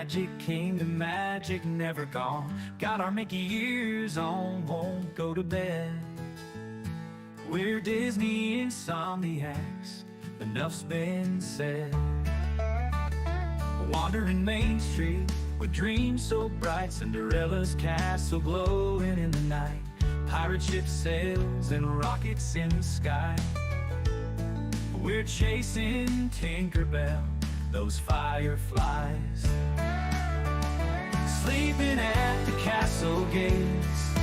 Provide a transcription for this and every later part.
Magic Kingdom, magic never gone. Got our Mickey ears on, won't go to bed. We're Disney Insomniacs, enough's been said. Wandering Main Street with dreams so bright, Cinderella's castle glowing in the night. Pirate ship sails and rockets in the sky. We're chasing Tinkerbell, those fireflies. Sleeping at the castle gates,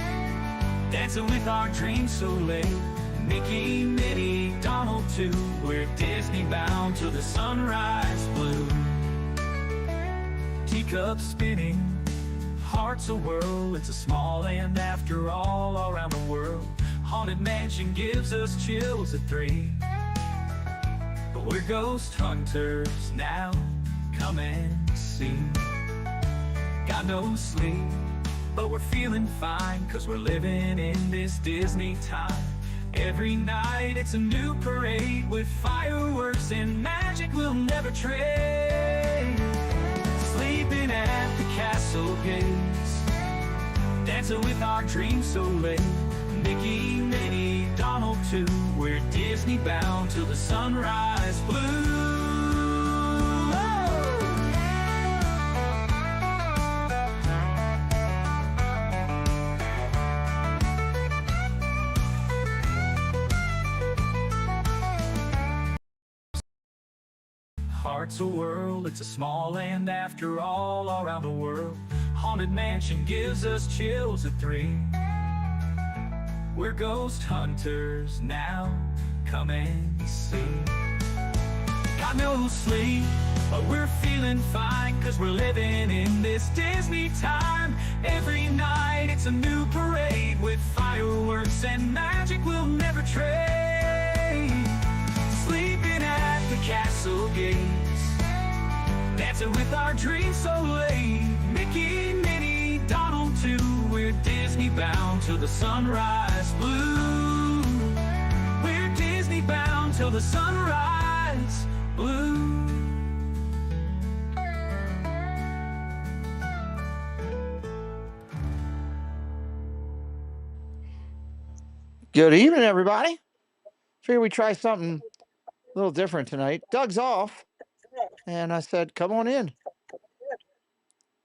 dancing with our dreams so late. Mickey, Minnie, Donald too, we're Disney bound till the sunrise blue. Teacups spinning, hearts a whirl, it's a small land after all around the world. Haunted Mansion gives us chills at 3. But we're ghost hunters now, come and see. Got no sleep, but we're feeling fine, 'cause we're living in this Disney time. Every night it's a new parade with fireworks and magic we'll never trade. Sleeping at the castle gates, dancing with our dreams so late. Mickey, Minnie, Donald too, we're Disney bound till the sunrise blue. Hearts a whirl, it's a small land after all around the world. Haunted Mansion gives us chills at 3. We're ghost hunters now, come and see. Got no sleep, but we're feeling fine, 'cause we're living in this Disney time. Every night it's a new parade with fireworks and magic we'll never trade. Sleeping at the castle gates, dancing with our dreams so late. Mickey, Minnie, Donald too, we're Disney bound till the sunrise blue. We're Disney bound till the sunrise blue. Good evening, everybody. Figured we'd try something a little different tonight. Doug's off, and I said, come on in.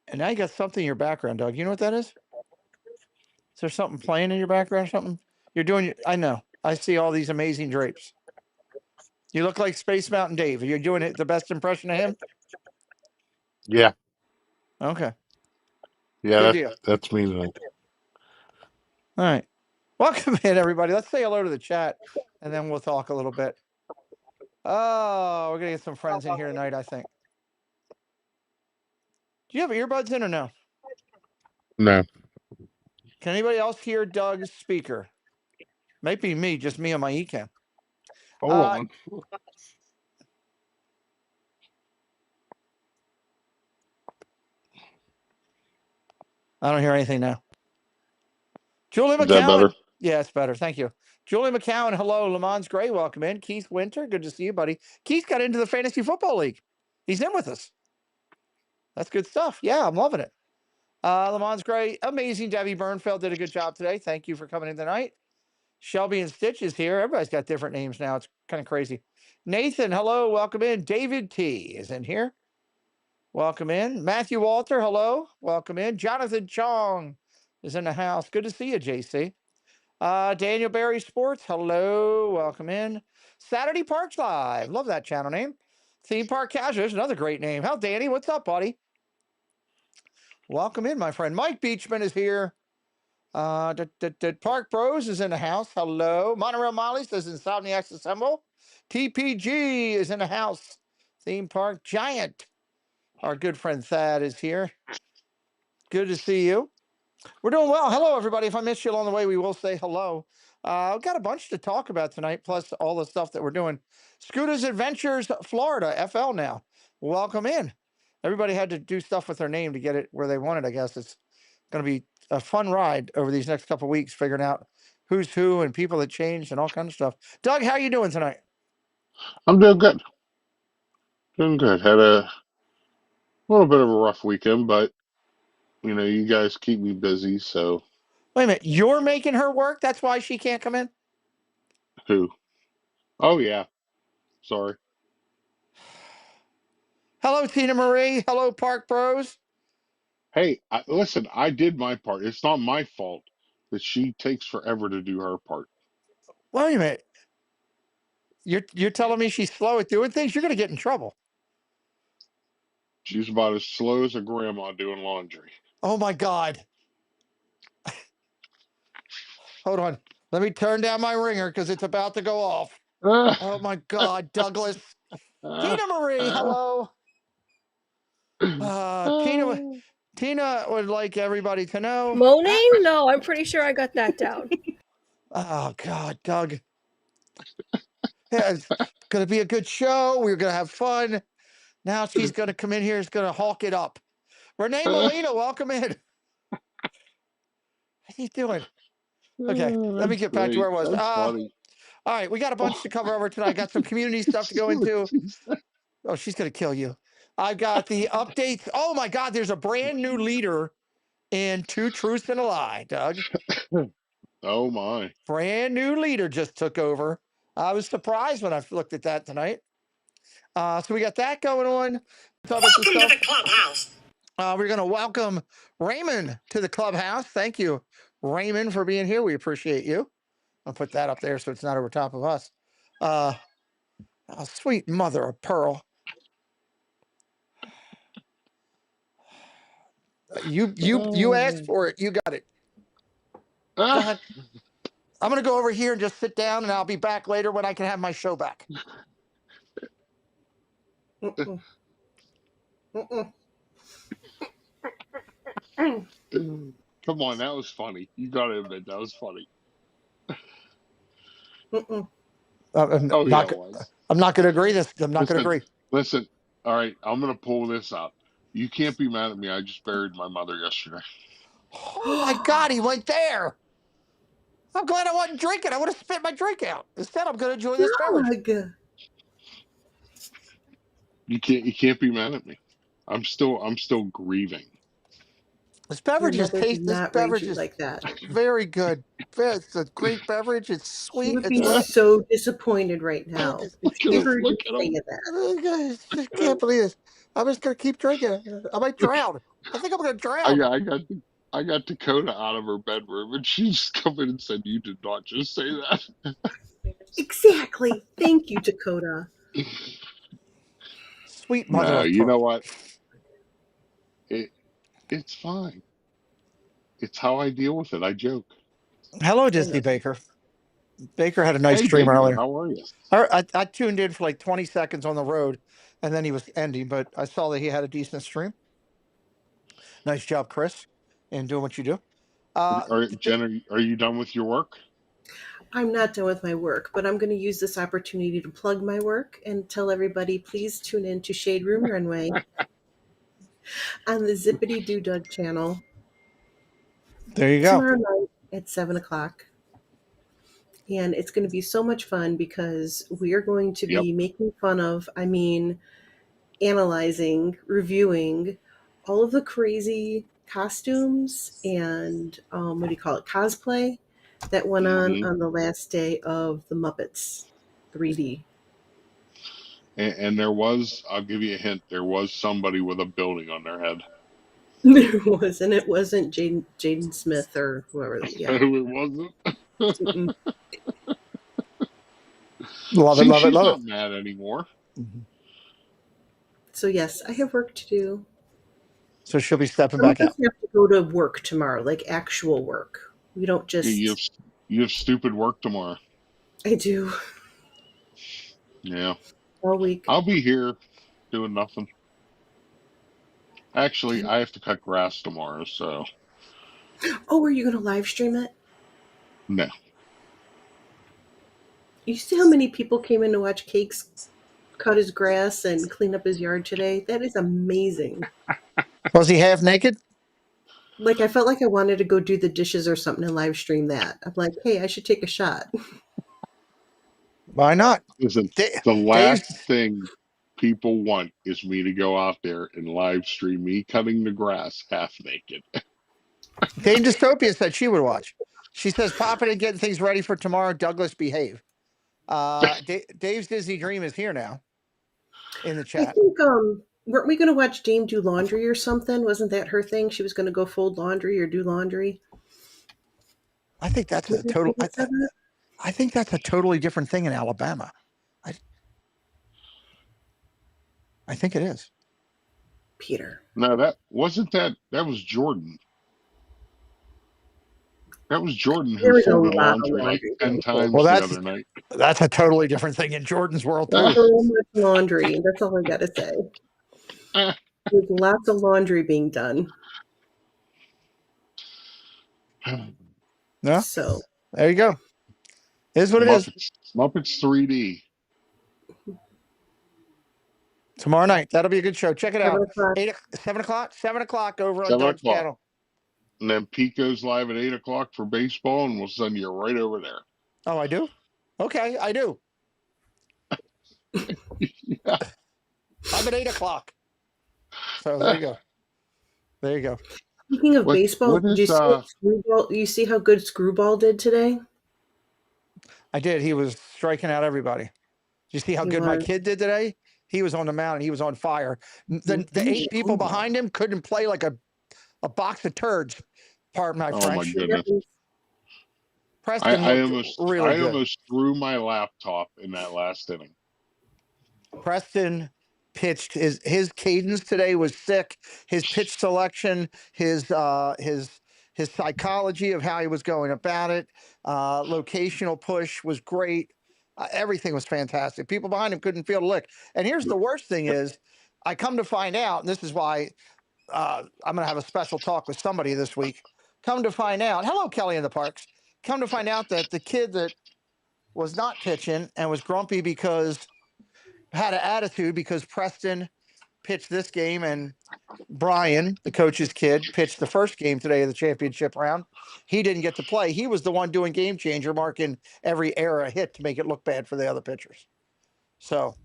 And now you got something in your background, Doug. You know what that is? Is there something playing in your background or something? You're doing, I know. I see all these amazing drapes. You look like Space Mountain Dave. Are you doing it the best impression of him? Yeah. Okay. Yeah, that's me tonight. All right. Welcome in, everybody. Let's say hello to the chat, and then we'll talk a little bit. Oh, we're going to get some friends in here tonight, I think. Do you have earbuds in or no? No. Can anybody else hear Doug's speaker? Might be me, just me on my eCam. Hold on. I don't hear anything now. Julie McCowan. Is that better? Yeah, it's better. Thank you. Julie McCowan, hello. Lamont Gray, welcome in. Keith Winter, good to see you, buddy. Keith got into the Fantasy Football League. He's in with us. That's good stuff. Yeah, I'm loving it. Lamont Gray, amazing. Debbie Burnfeld did a good job today. Thank you for coming in tonight. Shelby and Stitch is here. Everybody's got different names now. It's kind of crazy. Nathan, hello. Welcome in. David T is in here. Welcome in. Matthew Walter, hello. Welcome in. Jonathan Chong is in the house. Good to see you, JC. Daniel Barry Sports, hello. Welcome in. Saturday Parks Live. Love that channel name. Theme Park Casuals, another great name. How, Danny? What's up, buddy? Welcome in, my friend. Mike Beachman is here. Park Bros is in the house. Hello. Monorail Molly says Insomniacs Assemble. TPG is in the house. Theme Park Giant. Our good friend Thad is here. Good to see you. We're doing well. Hello, everybody. If I missed you along the way, we will say hello. I've got a bunch to talk about tonight, plus all the stuff that we're doing. Scooter's Adventures Florida, FL now. Welcome in. Everybody had to do stuff with their name to get it where they wanted, I guess. It's going to be a fun ride over these next couple of weeks, figuring out who's who and people that changed and all kinds of stuff. Doug, how are you doing tonight? I'm doing good. Doing good. Had a A little bit of a rough weekend, but you guys keep me busy, so. Wait a minute, you're making her work? That's why she can't come in? Who? Oh, yeah. Sorry. Hello, Tina Marie. Hello, Park Bros. Hey, listen, I did my part. It's not my fault that she takes forever to do her part. Wait a minute. You're telling me she's slow at doing things? You're going to get in trouble. She's about as slow as a grandma doing laundry. Oh, my God. Hold on. Let me turn down my ringer because it's about to go off. Oh, my God, Douglas. Tina Marie, hello. Tina would like everybody to know. Moaning? No, I'm pretty sure I got that down. Oh, God, Doug. Yeah, it's going to be a good show. We're going to have fun. Now she's going to come in here. Is going to hawk it up. Renee Molina, welcome in. How you doing? Okay, let me get back to where I was. That's funny. All right, we got a bunch to cover over tonight. Got some community stuff to go into. Oh, she's going to kill you. I've got the updates. Oh, my God, there's a brand new leader in Two Truths and a Lie, Doug. Oh, my. Brand new leader just took over. I was surprised when I looked at that tonight. So we got that going on. Welcome to the clubhouse. We're going to welcome Raymond to the clubhouse. Thank you, Raymond, for being here. We appreciate you. I'll put that up there so it's not over top of us. Oh, sweet mother of pearl. You asked for it. You got it. God. I'm going to go over here and just sit down, and I'll be back later when I can have my show back. Mm-mm. Mm-mm. Come on, that was funny. You got to admit, that was funny. Mm-mm. I'm not going to agree. I'm not going to agree. Listen, all right, I'm going to pull this out. You can't be mad at me. I just buried my mother yesterday. Oh, my God, he went there. I'm glad I wasn't drinking. I would have spit my drink out. Instead, I'm going to enjoy this beverage. You can't be mad at me. I'm still grieving. This beverage is tasty. This beverage is like that. Very good. It's a great beverage. It's sweet. She would be so disappointed right now. Look at him. I can't believe this. I'm just going to keep drinking. I might drown. I think I'm going to drown. I got Dakota out of her bedroom, and she just come in and said, "You did not just say that." Exactly. Thank you, Dakota. Sweet mother. No, you know what? It's fine. It's how I deal with it. I joke. Hello, Disney Baker. Baker had a nice stream Baker, earlier. how are you? I tuned in for like 20 seconds on the road, and then he was ending, but I saw that he had a decent stream. Nice job, Chris, in doing what you do. Jen, are you done with your work? I'm not done with my work, but I'm going to use this opportunity to plug my work and tell everybody, please tune in to Shade Room Runway on the Zippity Doo Dug channel. There you go. Tomorrow night at 7:00. And it's going to be so much fun because we are going to be making fun of, analyzing, reviewing all of the crazy costumes and cosplay that went on the last day of the Muppets 3D. And there was, I'll give you a hint, there was somebody with a building on their head. There was, and it wasn't Jaden Smith or whoever. Yeah. It wasn't. Love she's it. Not mad anymore. Mm-hmm. So yes, I have work to do. So she'll be stepping back out. We have to go to work tomorrow, like actual work. We don't just. You have stupid work tomorrow. I do. Yeah. All week. I'll be here doing nothing. Actually, I have to cut grass tomorrow, so. Oh, are you going to live stream it? No. You see how many people came in to watch Cakes cut his grass and clean up his yard today? That is amazing. Was he half naked? Like, I felt like I wanted to go do the dishes or something and live stream that. I'm like, hey, I should take a shot. Why not? Listen, the last thing people want is me to go out there and live stream me cutting the grass half naked. Dame Dystopia said she would watch. She says, popping and getting things ready for tomorrow. Douglas, behave. Dave's Disney Dream is here now in the I chat. think weren't we going to watch Dame do laundry or something? Wasn't that her thing? She was going to go fold laundry or do laundry. I think that's a total. I think that's a totally different thing in Alabama. I think it is. Peter. No, that wasn't that. That was Jordan. That was Jordan There who was a folded lot of laundry like laundry 10 being times Well, the other night. that's a totally different thing in Jordan's world too. So much laundry. That's all I got to say. There's lots of laundry being done. Yeah. So There you go. Is what it is. Muppets 3D. Tomorrow night. That'll be a good show. Check it out. 7 o'clock. 7 o'clock over on 7 Doug's o'clock. channel. And then Pete goes live at 8 o'clock for baseball, and we'll send you right over there. Oh, I do? Okay, I do. Yeah. I'm at 8 o'clock. So there you go. There you go. Speaking of baseball, what did you is, see what Screwball? You see how good Screwball did today? I did. He was striking out everybody. Did you see how He good my was. kid did today? He was on the mound and he was on fire. The 8 people behind him couldn't play like a box of turds. Pardon my oh my French. goodness! Preston I looked really good. almost threw my laptop in that last inning. Preston pitched his cadence today was sick. His pitch selection, his psychology of how he was going about it, locational push was great. Everything was fantastic. People behind him couldn't feel a lick. And here's the worst thing is, I come to find out, and this is why I'm going to have a special talk with somebody this week. Come to find out, hello, Kelly in the Parks. Come to find out that the kid that was not pitching and was grumpy because had an attitude because Preston pitched this game and Brian, the coach's kid, pitched the first game today of the championship round. He didn't get to play. He was the one doing game changer, marking every error a hit to make it look bad for the other pitchers. So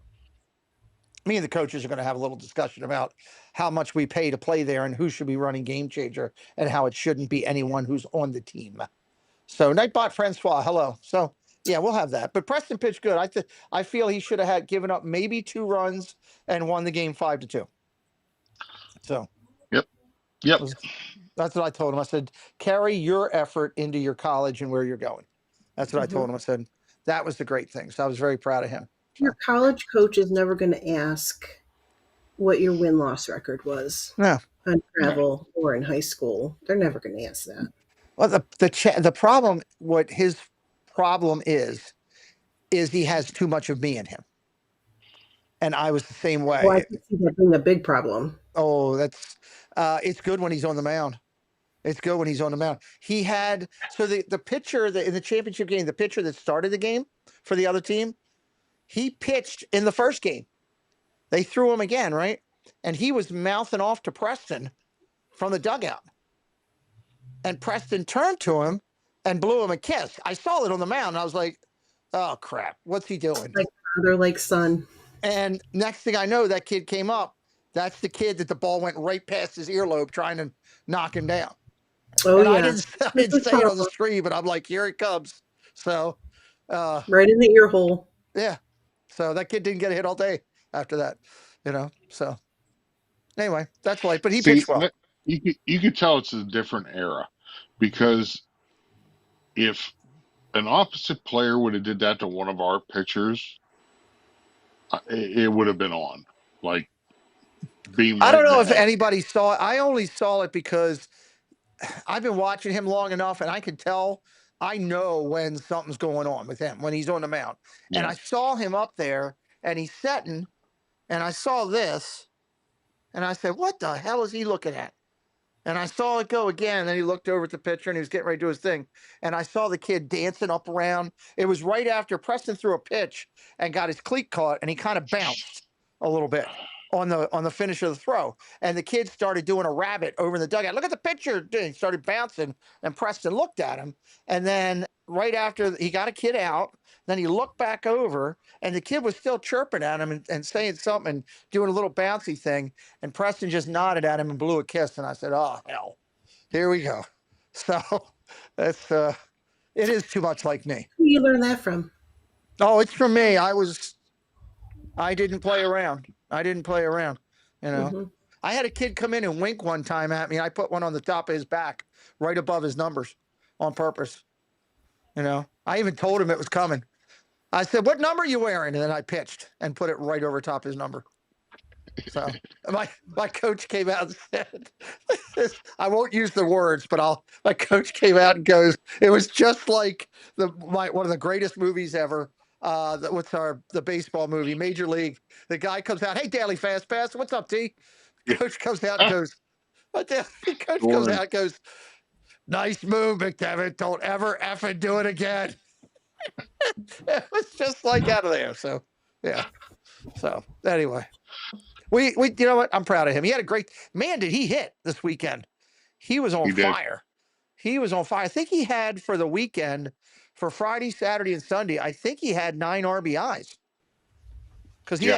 me and the coaches are going to have a little discussion about how much we pay to play there and who should be running game changer and how it shouldn't be anyone who's on the team. So Nightbot Francois, hello. So yeah, we'll have that. But Preston pitched good. I feel he should have had given up maybe 2 runs and won the game 5-2. So Yep. That's what I told him. I said, carry your effort into your college and where you're going. That's what I told him. I said, that was the great thing. So I was very proud of him. Your college coach is never going to ask what your win-loss record was No. on travel or in high school. They're never going to ask that. Well, the problem, what his problem is he has too much of me in him. And I was the same way. Well, I can see that being a big problem. Oh, that's it's good when he's on the mound. It's good when he's on the mound. He had the pitcher in the championship game, the pitcher that started the game for the other team, he pitched in the first game. They threw him again, right? And he was mouthing off to Preston from the dugout. And Preston turned to him and blew him a kiss. I saw it on the mound, and I was like, oh, crap. What's he doing? Like father, like son. And next thing I know, that kid came up. That's the kid that the ball went right past his earlobe trying to knock him down. Oh, and yeah. I didn't say it on the stream, but I'm like, here it comes. So. Right in the ear hole. Yeah. So that kid didn't get a hit all day after that, So anyway, that's life. But he pitched well. You could tell it's a different era because if an opposite player would have did that to one of our pitchers, it would have been on. Like being. I don't know if anybody saw it. I only saw it because I've been watching him long enough, and I can tell. I know when something's going on with him when he's on the mound. Yeah. And I saw him up there, and he's setting, and I saw this, and I said, "What the hell is he looking at?" And I saw it go again. And then he looked over at the pitcher, and he was getting ready to do his thing. And I saw the kid dancing up around. It was right after Preston threw a pitch and got his cleat caught, and he kind of bounced a little bit on the finish of the throw. And the kid started doing a rabbit over in the dugout. Look at the pitcher. He started bouncing, and Preston looked at him. And then right after he got a kid out. Then he looked back over, and the kid was still chirping at him and saying something and doing a little bouncy thing. And Preston just nodded at him and blew a kiss. And I said, "Oh hell, here we go." So that's it is too much like me. Who you learn that from? Oh, it's from me. I didn't play around. You know. Mhm. I had a kid come in and wink one time at me. I put one on the top of his back, right above his numbers, on purpose. You know, I even told him it was coming. I said, "What number are you wearing?" And then I pitched and put it right over top his number. So my coach came out and said, I won't use the words, but my coach came out and goes, "It was just like one of the greatest movies ever. The baseball movie, Major League. The guy comes out, 'Hey, Daily Fast Pass, what's up, T?' Coach comes out and goes, Coach goes out and goes, 'Nice move, McDevitt. Don't ever effing do it again.'" It was just like out of there. So yeah. So anyway, we you know what? I'm proud of him. He had a great man. Did he hit this weekend? He was on fire. He was on fire. I think he had for the weekend, for Friday, Saturday, and Sunday. I think he had 9 RBIs because he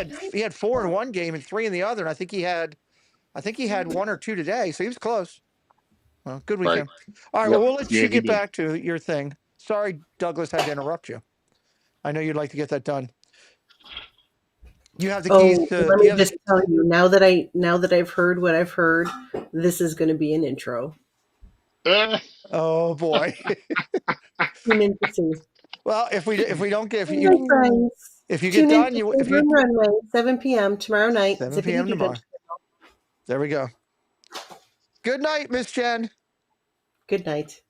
had 4 in one game and 3 in the other. And I think he had 1 or 2 today. So he was close. Well, good weekend. All right. Well, we'll let you get back to your thing. Sorry, Douglas, had to interrupt you. I know you'd like to get that done. You have the keys to. Let me just tell you, now that I've heard what I've heard, this is going to be an intro. Oh boy. Tune in to see. Well, if we don't get Friends, if you get done, if you Runway 7 p.m. tomorrow night. 7 p.m. tomorrow. There we go. Good night, Miss Jen. Good night.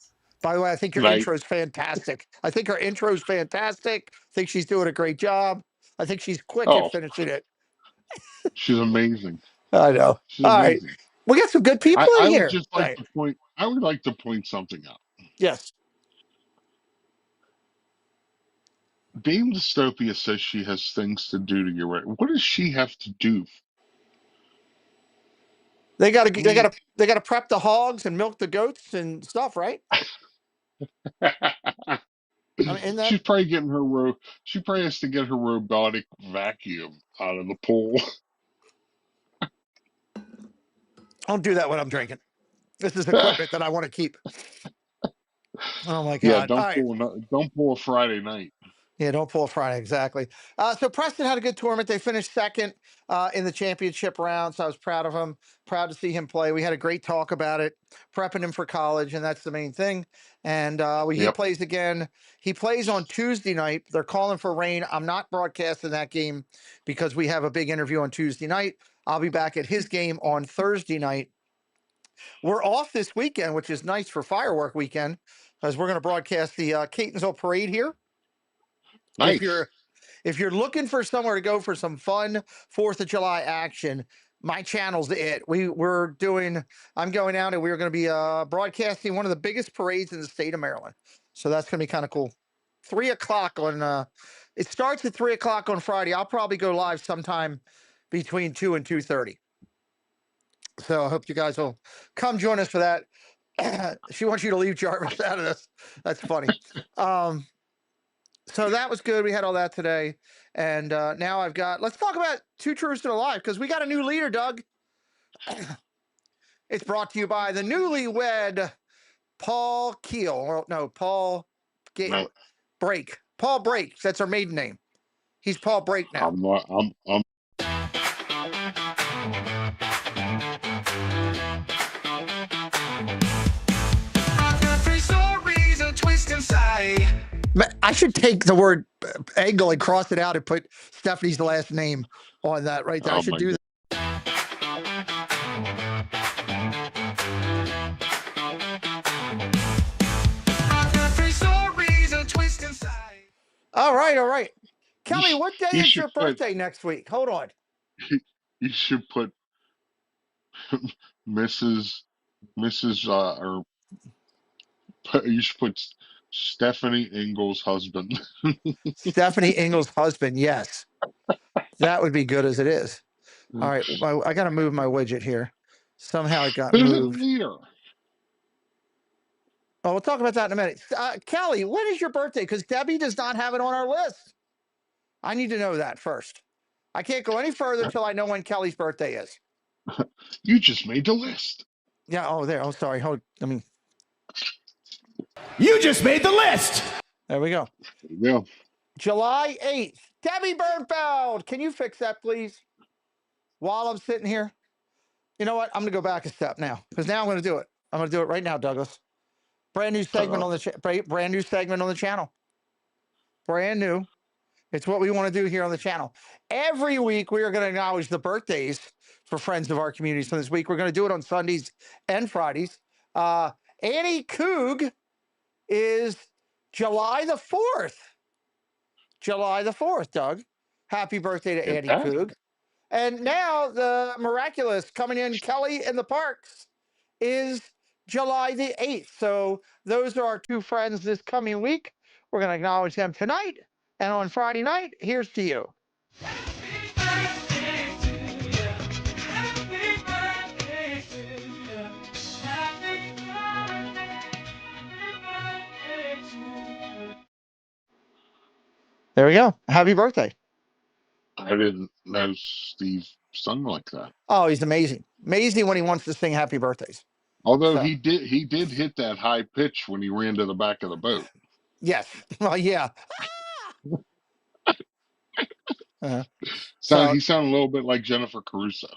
By the way, I think your intro is fantastic. I think her intro is fantastic. I think she's doing a great job. I think she's quick at finishing it. She's amazing. I know. She's All amazing. right. We got some good people in here. I would like to point something out. Yes. Dame Dystopia says she has things to do to get ready. What does she have to do? They got to prep the hogs and milk the goats and stuff, right? She's probably getting she probably has to get her robotic vacuum out of the pool. Don't do that when I'm drinking. This is equipment that I want to keep. Oh my God. Yeah, don't pull a Friday night. Yeah, don't pull a Friday, exactly. So Preston had a good tournament. They finished second in the championship round, so I was proud of him. Proud to see him play. We had a great talk about it, prepping him for college, and that's the main thing. And he plays again. He plays on Tuesday night. They're calling for rain. I'm not broadcasting that game because we have a big interview on Tuesday night. I'll be back at his game on Thursday night. We're off this weekend, which is nice for firework weekend, because we're going to broadcast the Catonsville Parade here. Nice. If you're looking for somewhere to go for some fun 4th of July action, my channel's it. I'm going out and we're going to be broadcasting one of the biggest parades in the state of Maryland. So that's going to be kind of cool. 3 o'clock on, it starts at 3 o'clock on Friday. I'll probably go live sometime between 2 and 2:30. So I hope you guys will come join us for that. She wants you to leave Jarvis out of this. That's funny. So that was good. We had all that today. And now let's talk about Two Truths and a Lie, because we got a new leader, Doug. It's brought to you by the newlywed Paul Keel. Paul Brake. Paul Brake. That's our maiden name. He's Paul Brake now. I'm I should take the word angle and cross it out and put Stephanie's last name on that right there. I should do that. All right. Kelly, what day is your birthday next week? Hold on. You should put Mrs. or you should put Stephanie Engel's husband. Stephanie Engel's husband, yes. That would be good as it is. All right, I got to move my widget here. Somehow it got moved. Oh, we'll talk about that in a minute. Kelly, when is your birthday? Because Debbie does not have it on our list. I need to know that first. I can't go any further until I know when Kelly's birthday is. You just made the list. Yeah. Oh, there. Oh, sorry. Hold. I mean, You just made the list. there we go. There you go. July 8th. Debbie Bernfeld. Can you fix that, please? While I'm sitting here. You know what? I'm going to go back a step now because now I'm going to do it. I'm going to do it right now, Douglas. Brand new segment on the brand new segment on the channel. Brand new. It's what we want to do here on the channel. Every week we are going to acknowledge the birthdays for friends of our community. So this week we're going to do it on Sundays and Fridays. Annie Coog is July the 4th. July the 4th, Doug. Happy birthday to Annie Coog. And now the miraculous coming in, Kelly in the Parks, is July the 8th. So those are our two friends this coming week. We're going to acknowledge them tonight. And on Friday night, here's to you. There we go. Happy birthday. I didn't know Steve sung like that. Oh, he's amazing. Amazing when he wants to sing happy birthdays. Although So. he did hit that high pitch when he ran to the back of the boat. Yes. Well, yeah. So he sounded a little bit like Jennifer Caruso.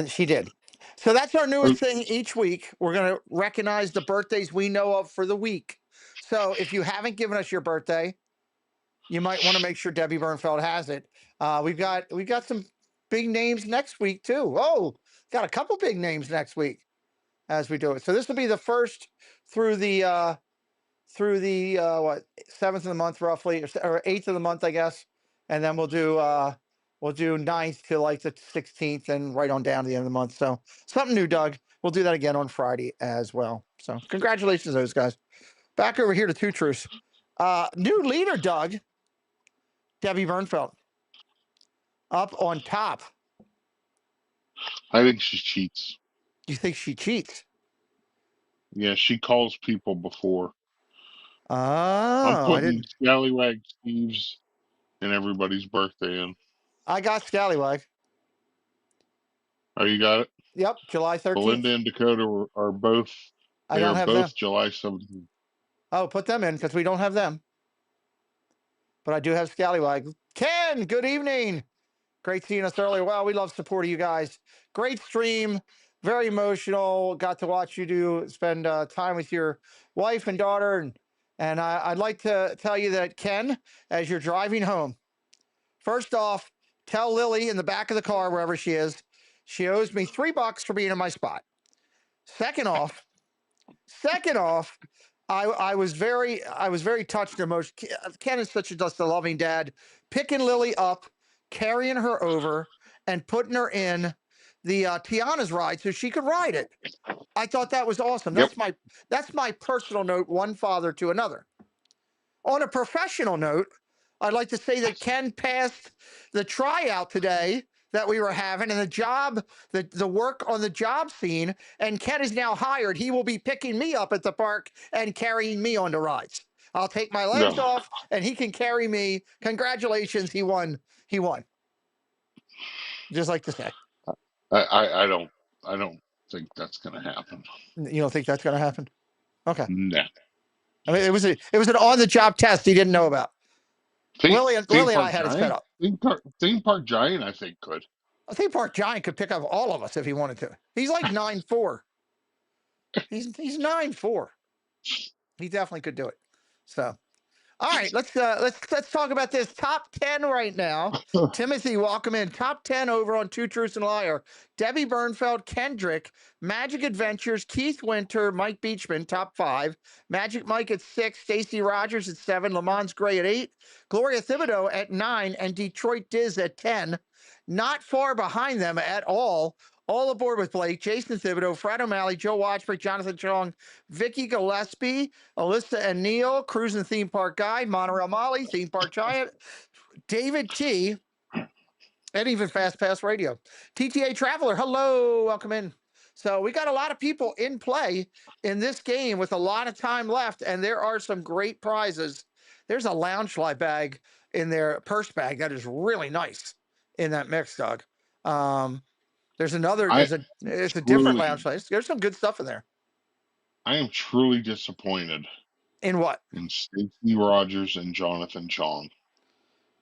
She did. So that's our newest thing each week. We're going to recognize the birthdays we know of for the week. So if you haven't given us your birthday, you might want to make sure Debbie Bernfeld has it. We've got some big names next week too. Oh, got a couple big names next week as we do it. So this will be the first through the what, 7th of the month roughly, or 8th of the month, I guess, and then we'll do 9th to like the 16th and right on down to the end of the month. So something new, Doug. We'll do that again on Friday as well. So congratulations to those guys. Back over here to Two Truths. New leader, Doug. Debbie Bernfeld. Up on top. I think she cheats. You think she cheats? Yeah, she calls people before. Oh, I'm putting Scallywag Steve's and everybody's birthday in. I got Scallywag. Oh, you got it? Yep, July 13th. Belinda and Dakota are both. I don't have them. July 17th. Oh, put them in because we don't have them. But I do have Scallywag. Ken, good evening. Great seeing us earlier. Wow, we love supporting you guys. Great stream. Very emotional. Got to watch you spend time with your wife and daughter. And I'd like to tell you that, Ken, as you're driving home, first off, tell Lily in the back of the car, wherever she is, she owes me $3 for being in my spot. Second off, I was very touched and emotional. Ken is just a loving dad, picking Lily up, carrying her over, and putting her in the Tiana's ride so she could ride it. I thought that was awesome. Yep. That's my personal note, one father to another. On a professional note, I'd like to say that Ken passed the tryout today that we were having and the work on the job scene, and Ken is now hired. He will be picking me up at the park and carrying me on the rides. I'll take my legs off and he can carry me. Congratulations, he won. Just like to say. I don't think that's gonna happen. You don't think that's gonna happen? Okay. Nah. I mean, it was an on-the-job test he didn't know about. Lily and I had it set up. Theme Park Giant, I think, could. A Theme Park Giant could pick up all of us if he wanted to. He's like 9'4". He's 9'4". He definitely could do it. So, all right, let's talk about this top 10 right now. Timothy, welcome in. Top 10 over on Two Truths and a Liar. Debbie Bernfeld, Kendrick, Magic Adventures, Keith Winter, Mike Beachman, top 5. Magic Mike at 6, Stacey Rogers at 7, Lamont Gray at 8, Gloria Thibodeau at 9, and Detroit Diz at 10. Not far behind them at all. All aboard with Blake, Jason Thibodeau, Fred O'Malley, Joe Watchford, Jonathan Chong, Vicky Gillespie, Alyssa and Neil, Cruising Theme Park Guide, Monorail Molly, Theme Park Giant, David T, and even Fast Pass Radio. TTA Traveler, hello, welcome in. So we got a lot of people in play in this game with a lot of time left, and there are some great prizes. There's a Loungefly bag in their purse bag that is really nice in that mix, Doug. There's another. It's a different Loungefly. There's some good stuff in there. I am truly disappointed In what? in Stacey Rogers and Jonathan Chong.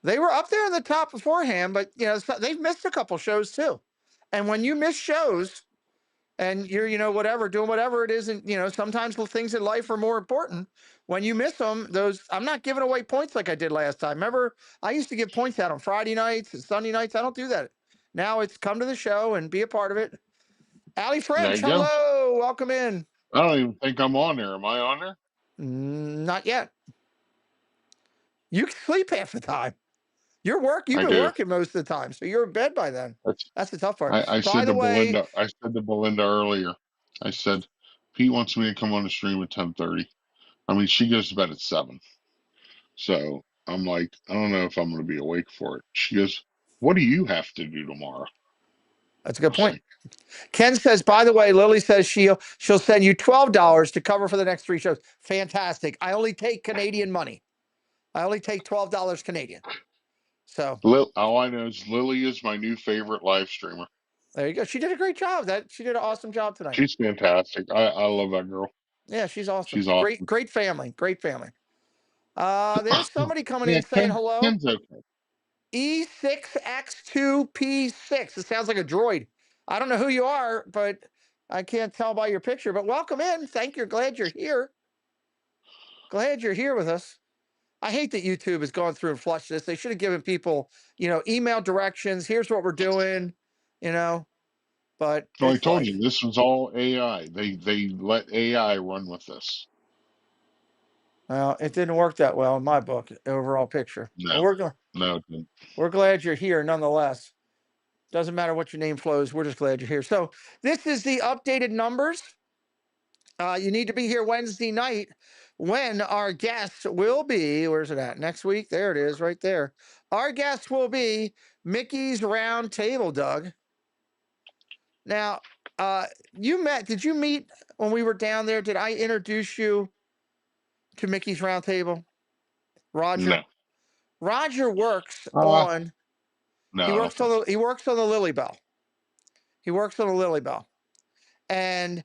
They were up there in the top beforehand, but they've missed a couple shows too. And when you miss shows and you're, whatever, doing whatever it is, and sometimes the things in life are more important. When you miss them, I'm not giving away points like I did last time. Remember, I used to give points out on Friday nights and Sunday nights. I don't do that. Now it's come to the show and be a part of it. Allie French, hello, welcome in. I don't even think I'm on there. Am I on there? Not yet. You can sleep half the time. You've been working most of the time, so you're in bed by then. That's the tough part. I said to Belinda earlier, I said, Pete wants me to come on the stream at 10:30. I mean, she goes to bed at 7. So I'm like, I don't know if I'm going to be awake for it. She goes, what do you have to do tomorrow? That's a good point. Ken says, by the way, Lily says she'll send you $12 to cover for the next 3 shows. Fantastic. I only take Canadian money. I only take $12 Canadian. So all I know is Lily is my new favorite live streamer. There you go. She did a great job. She did an awesome job tonight. She's fantastic. I love that girl. Yeah, she's awesome. She's awesome. Great family. Great family. There's somebody coming in saying hello. Ken's okay. E6X2P6. It sounds like a droid. I don't know who you are, but I can't tell by your picture. But welcome in. Thank you. Glad you're here. Glad you're here with us. I hate that YouTube has gone through and flushed this. They should have given people, email directions. Here's what we're doing, But I told you this was all AI. They let AI run with this. Well, it didn't work that well in my book. Overall picture. No, it didn't. We're glad you're here, nonetheless. Doesn't matter what your name flows. We're just glad you're here. So this is the updated numbers. You need to be here Wednesday night when our guest will be, where's it at? Next week? There it is, right there. Our guest will be Mickey's Round Table, Doug. Now, did you meet when we were down there? Did I introduce you to Mickey's Round Table? Roger? No. Roger works on... No. He works on the Lily Bell. He works on the Lily Bell. And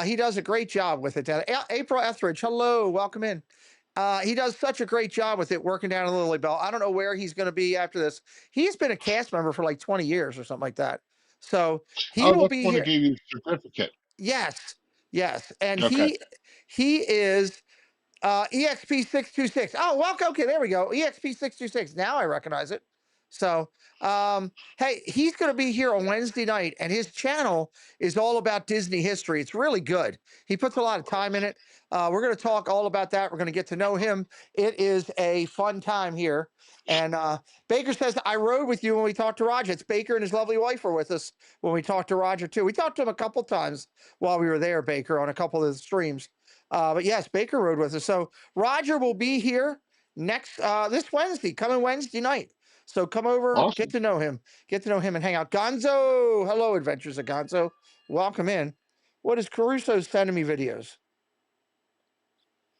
he does a great job with it. April Etheridge, hello, welcome in. He does such a great job with it, working down on the Lily Bell. I don't know where he's going to be after this. He's been a cast member for like 20 years or something like that. So he will be here. Gave you a certificate. Yes. And okay. He is EXP626. Oh, welcome. Okay, there we go. EXP626. Now I recognize it. So, hey, he's going to be here on Wednesday night, and his channel is all about Disney history. It's really good. He puts a lot of time in it. We're going to talk all about that. We're going to get to know him. It is a fun time here. And Baker says, I rode with you when we talked to Roger. It's Baker and his lovely wife were with us when we talked to Roger, too. We talked to him a couple times while we were there, Baker, on a couple of the streams. But yes, Baker rode with us. So Roger will be here this Wednesday, coming Wednesday night. So come over, awesome. Get to know him and hang out. Gonzo, hello, Adventures of Gonzo. Welcome in. What is Caruso sending me videos?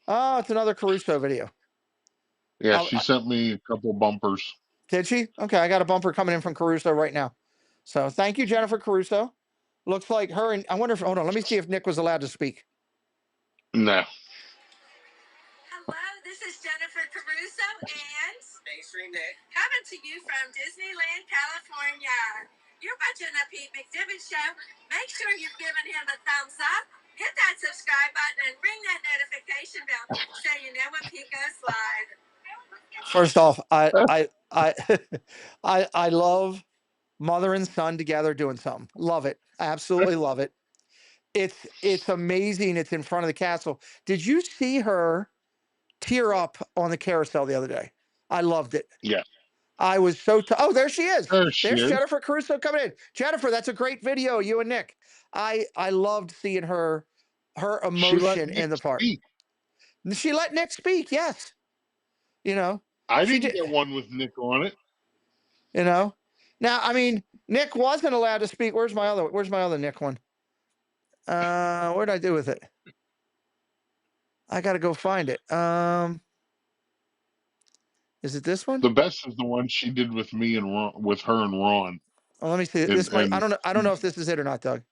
Oh, it's another Caruso video. Yeah, she sent me a couple bumpers. Did she? Okay, I got a bumper coming in from Caruso right now. So thank you, Jennifer Caruso. Looks like her and I wonder if, hold on, let me see if Nick was allowed to speak. No. Hello, this is Jennifer Caruso and Mainstream Nick coming to you from Disneyland, California. You're watching the Pete McDivitt Show. Make sure you've given him a thumbs up, hit that subscribe button, and ring that notification bell so you know when Pete goes live. First off, I love mother and son together doing something. Love it. Absolutely love it. It's amazing. It's in front of the castle. Did you see her tear up on the carousel the other day? I loved it. Yeah. I was so oh, there she is. There's Jennifer Caruso coming in. Jennifer, that's a great video, you and Nick. I loved seeing her emotion in the part. She let Nick speak, yes. I didn't get one with Nick on it. Now, I mean, Nick wasn't allowed to speak. Where's my other Nick one? What did I do with it? I got to go find it. Is it this one? The best is the one she did with me and with her and Ron. Well, let me see. This might. I don't know if this is it or not, Doug.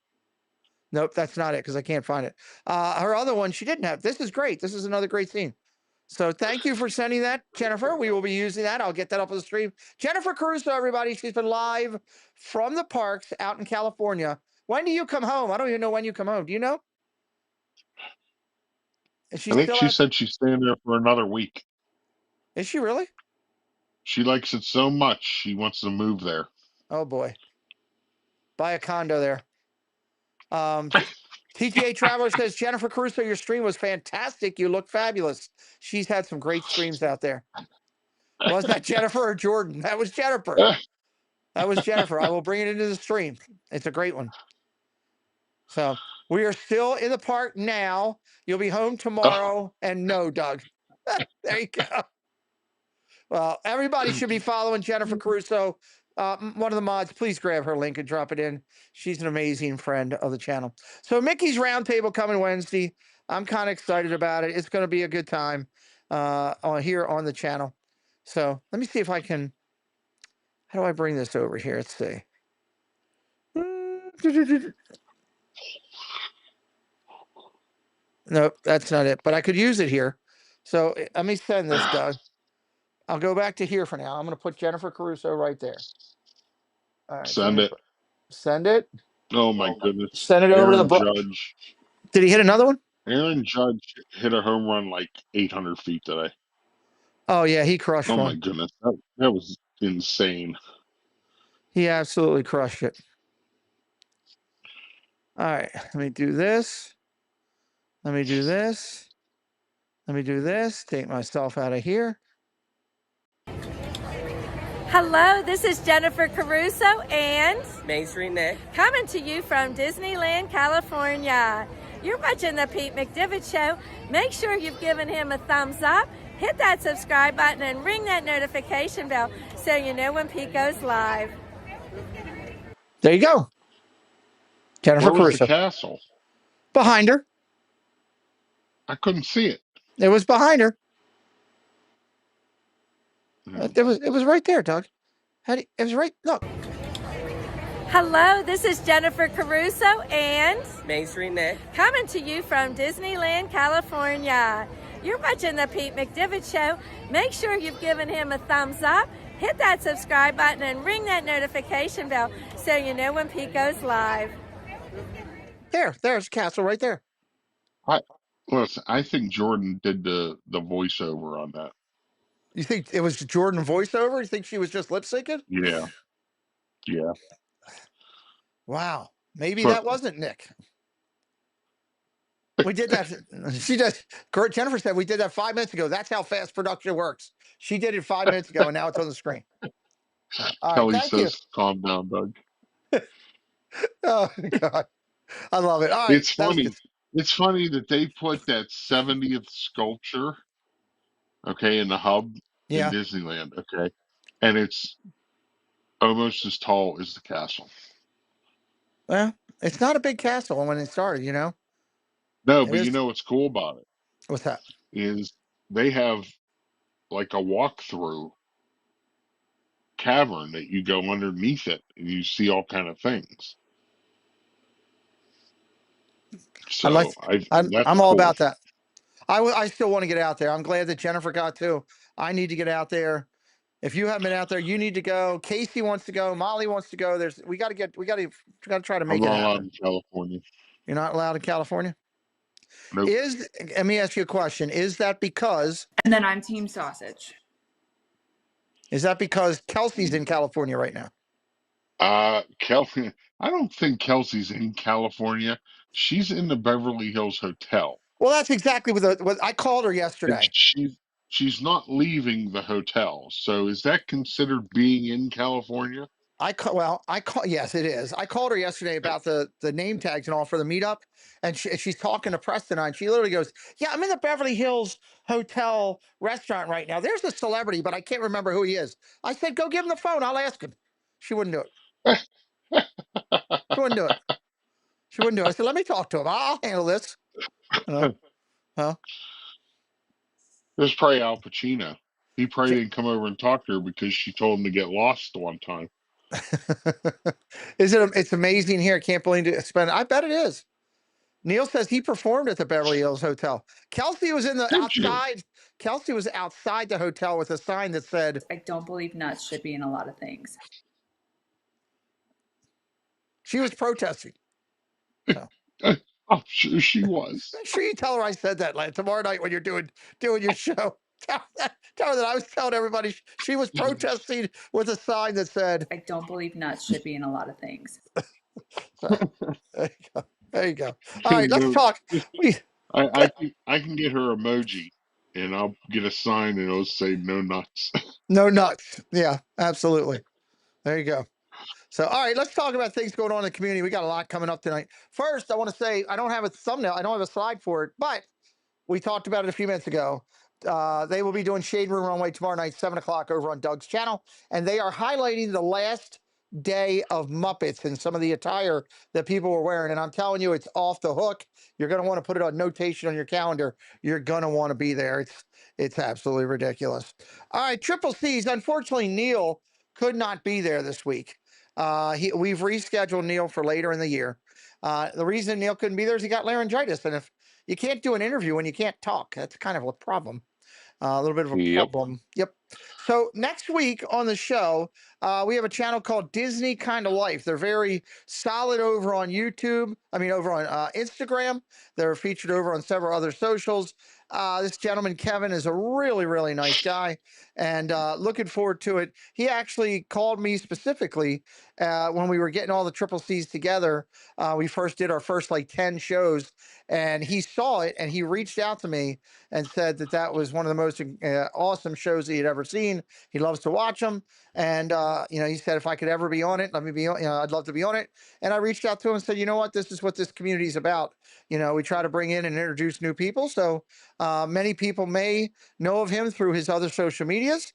Nope, that's not it because I can't find it. Her other one she didn't have. This is great. This is another great scene. So thank you for sending that, Jennifer. We will be using that. I'll get that up on the stream. Jennifer Caruso, everybody. She's been live from the parks out in California. When do you come home? I don't even know when you come home. Do you know? Is she I think still she out? said she's staying there for another week. Is she really? She likes it so much she wants to move there. Oh boy. Buy a condo there. TTA Traveler says, Jennifer Caruso, your stream was fantastic. You look fabulous. She's had some great streams out there. Was that Jennifer or Jordan? That was Jennifer. That was Jennifer. I will bring it into the stream. It's a great one. So we are still in the park now. You'll be home tomorrow. And no, Doug. There you go. Well, everybody should be following Jennifer Caruso. One of the mods, please grab her link and drop it in. She's an amazing friend of the channel. So Mickey's Roundtable coming Wednesday. I'm kind of excited about it. It's going to be a good time here on the channel. So let me see if I can. How do I bring this over here? Let's see. Nope, that's not it. But I could use it here. So let me send this, Doug. I'll go back to here for now. I'm going to put Jennifer Caruso right there. All right, Send it. Send it. Oh my goodness. Send it over to the Judge. Did he hit another one? Aaron Judge hit a home run like 800 feet today. Oh yeah, he crushed one. Oh my goodness, that was insane. He absolutely crushed it. All right, let me do this. Let me do this. Let me do this. Take myself out of here. Hello, this is Jennifer Caruso and Main Street Nick, coming to you from Disneyland, California. You're watching the Pete McDivitt Show. Make sure you've given him a thumbs up, hit that subscribe button, and ring that notification bell so you know when Pete goes live. There you go. Jennifer Where was Caruso. the castle? Behind her. I couldn't see it. It was behind her. It was right there, Doug. It was right. Look. Hello, this is Jennifer Caruso and Main Street Nick, coming to you from Disneyland, California. You're watching the Pete McDivitt Show. Make sure you've given him a thumbs up, hit that subscribe button, and ring that notification bell so you know when Pete goes live. There's the castle right there. Listen, I think Jordan did the voiceover on that. You think it was Jordan voiceover? You think she was just lip syncing? Yeah. Yeah. Wow. Maybe that wasn't Nick. We did that. Jennifer said we did that 5 minutes ago. That's how fast production works. She did it 5 minutes ago, and now it's on the screen. All Kelly right, thank you. says, calm down, Doug. Oh, God. I love it. All right. It's funny. It's funny that they put that 70th sculpture, okay, in the hub in Disneyland, okay, and it's almost as tall as the castle. Well, it's not a big castle when it started, you know? No, but you know what's cool about it? What's that? Is they have like a walkthrough cavern that you go underneath it and you see all kind of things. So I'm all about that. I still want to get out there. I'm glad that Jennifer got too. I need to get out there. If you haven't been out there, you need to go. Casey wants to go. Molly wants to go. We got to try to make it happen. I'm not allowed in California. You're not allowed in California? Nope. Let me ask you a question. Is that because? And then I'm Team Sausage. Is that because Kelsey's in California right now? Kelsey, I don't think Kelsey's in California. She's in the Beverly Hills Hotel. Well, that's exactly what I called her yesterday. She's not leaving the hotel. So is that considered being in California? Yes, it is. I called her yesterday about the name tags and all for the meetup, and she's talking to Preston, and she literally goes, "Yeah, I'm in the Beverly Hills Hotel restaurant right now. There's a celebrity, but I can't remember who he is." I said, "Go give him the phone. I'll ask him." She wouldn't do it. She wouldn't do it. She wouldn't do it. I said, let me talk to him. I'll handle this. Huh? There's probably Al Pacino. He probably didn't come over and talk to her because she told him to get lost one time. It's amazing here. I can't believe it spend. I bet it is. Neil says he performed at the Beverly Hills Hotel. Kelsey was in the outside. Kelsey was outside the hotel with a sign that said, I don't believe nuts should be in a lot of things. She was protesting. So. I'm sure she was. Make sure you tell her I said that tomorrow night when you're doing your show. Tell her that I was telling everybody she was protesting with a sign that said, I don't believe nuts should be in a lot of things. So, there you go. There you go. All right, let's talk. I can get her emoji, and I'll get a sign, and it'll say "No nuts." No nuts. Yeah, absolutely. There you go. So, all right, let's talk about things going on in the community. We got a lot coming up tonight. First, I want to say I don't have a thumbnail. I don't have a slide for it, but we talked about it a few minutes ago. They will be doing Shade Room Runway tomorrow night, 7 o'clock over on Doug's channel. And they are highlighting the last day of Muppets and some of the attire that people were wearing. And I'm telling you, it's off the hook. You're going to want to put it on notation on your calendar. You're going to want to be there. It's absolutely ridiculous. All right, Triple C's. Unfortunately, Neil could not be there this week. We've rescheduled Neil for later in the year. The reason Neil couldn't be there is he got laryngitis. And if you can't do an interview when you can't talk, that's kind of a problem. A little bit of a problem. Yep. So next week on the show, we have a channel called Disney Kind of Life. They're very solid over on YouTube. Over on Instagram. They're featured over on several other socials. This gentleman, Kevin, is a really, really nice guy, and looking forward to it. He actually called me specifically when we were getting all the Triple C's together. We first did our first 10 shows, and he saw it, and he reached out to me and said that was one of the most awesome shows he had ever seen. He loves to watch them. And, he said, if I could ever be on it, let me be on, I'd love to be on it. And I reached out to him and said, you know what, this is what this community is about. We try to bring in and introduce new people. So many people may know of him through his other social medias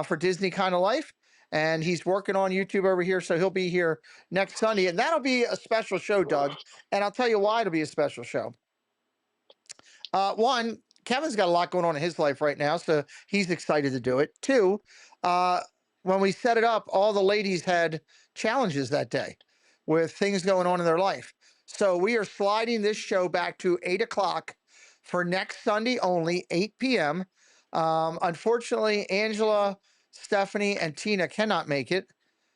for Disney Kind of Life. And he's working on YouTube over here. So he'll be here next Sunday. And that'll be a special show, Doug. And I'll tell you why it'll be a special show. One, Kevin's got a lot going on in his life right now, so he's excited to do it. Two, when we set it up, all the ladies had challenges that day with things going on in their life. So we are sliding this show back to 8 o'clock for next Sunday only, 8 p.m. Unfortunately, Angela, Stephanie, and Tina cannot make it.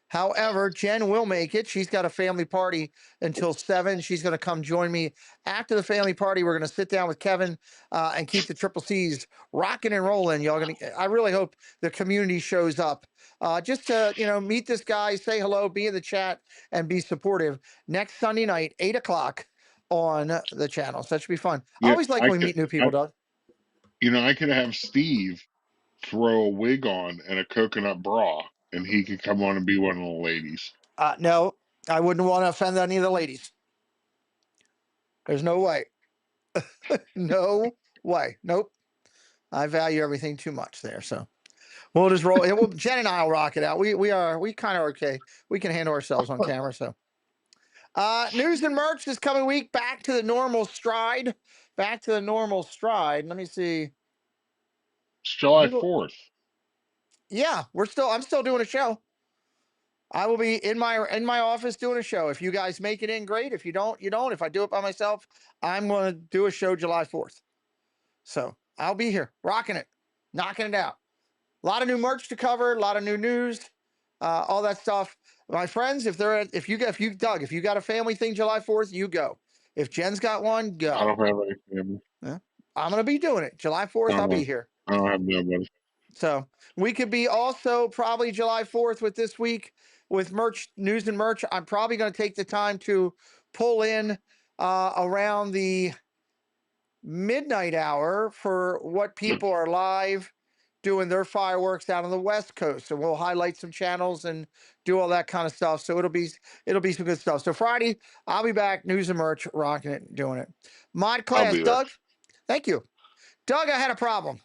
However, Jen will make it. She's got a family party until 7. She's going to come join me after the family party. We're going to sit down with Kevin and keep the Triple C's rocking and rolling. I really hope the community shows up just to, meet this guy, say hello, be in the chat, and be supportive. Next Sunday night, 8 o'clock on the channel. So that should be fun. I always like when we meet new people, Doug. I could have Steve throw a wig on and a coconut bra, and he could come on and be one of the ladies. No, I wouldn't want to offend any of the ladies. There's no way. No way. Nope. I value everything too much there. So we'll just roll. Jen and I will rock it out. We kind of are okay. We can handle ourselves on camera. So news and merch this coming week. Back to the normal stride. Let me see. It's July 4th. Yeah, I'm still doing a show. I will be in my office doing a show. If you guys make it in, great. If you don't, you don't. If I do it by myself, I'm going to do a show July 4th. So I'll be here, rocking it, knocking it out. A lot of new merch to cover, a lot of new news, all that stuff. My friends, if you got a family thing July 4th, you go. If Jen's got one, go. I don't have any family. Yeah, I'm going to be doing it. July 4th, I'll be here. I don't have nobody. So we could be also probably July 4th with this week with merch, news and merch. I'm probably going to take the time to pull in around the midnight hour for what people are live doing their fireworks out on the West Coast. And we'll highlight some channels and do all that kind of stuff. So it'll be some good stuff. So Friday, I'll be back, news and merch, rocking it, doing it. Mod class, Doug. Thank you. Doug, I had a problem.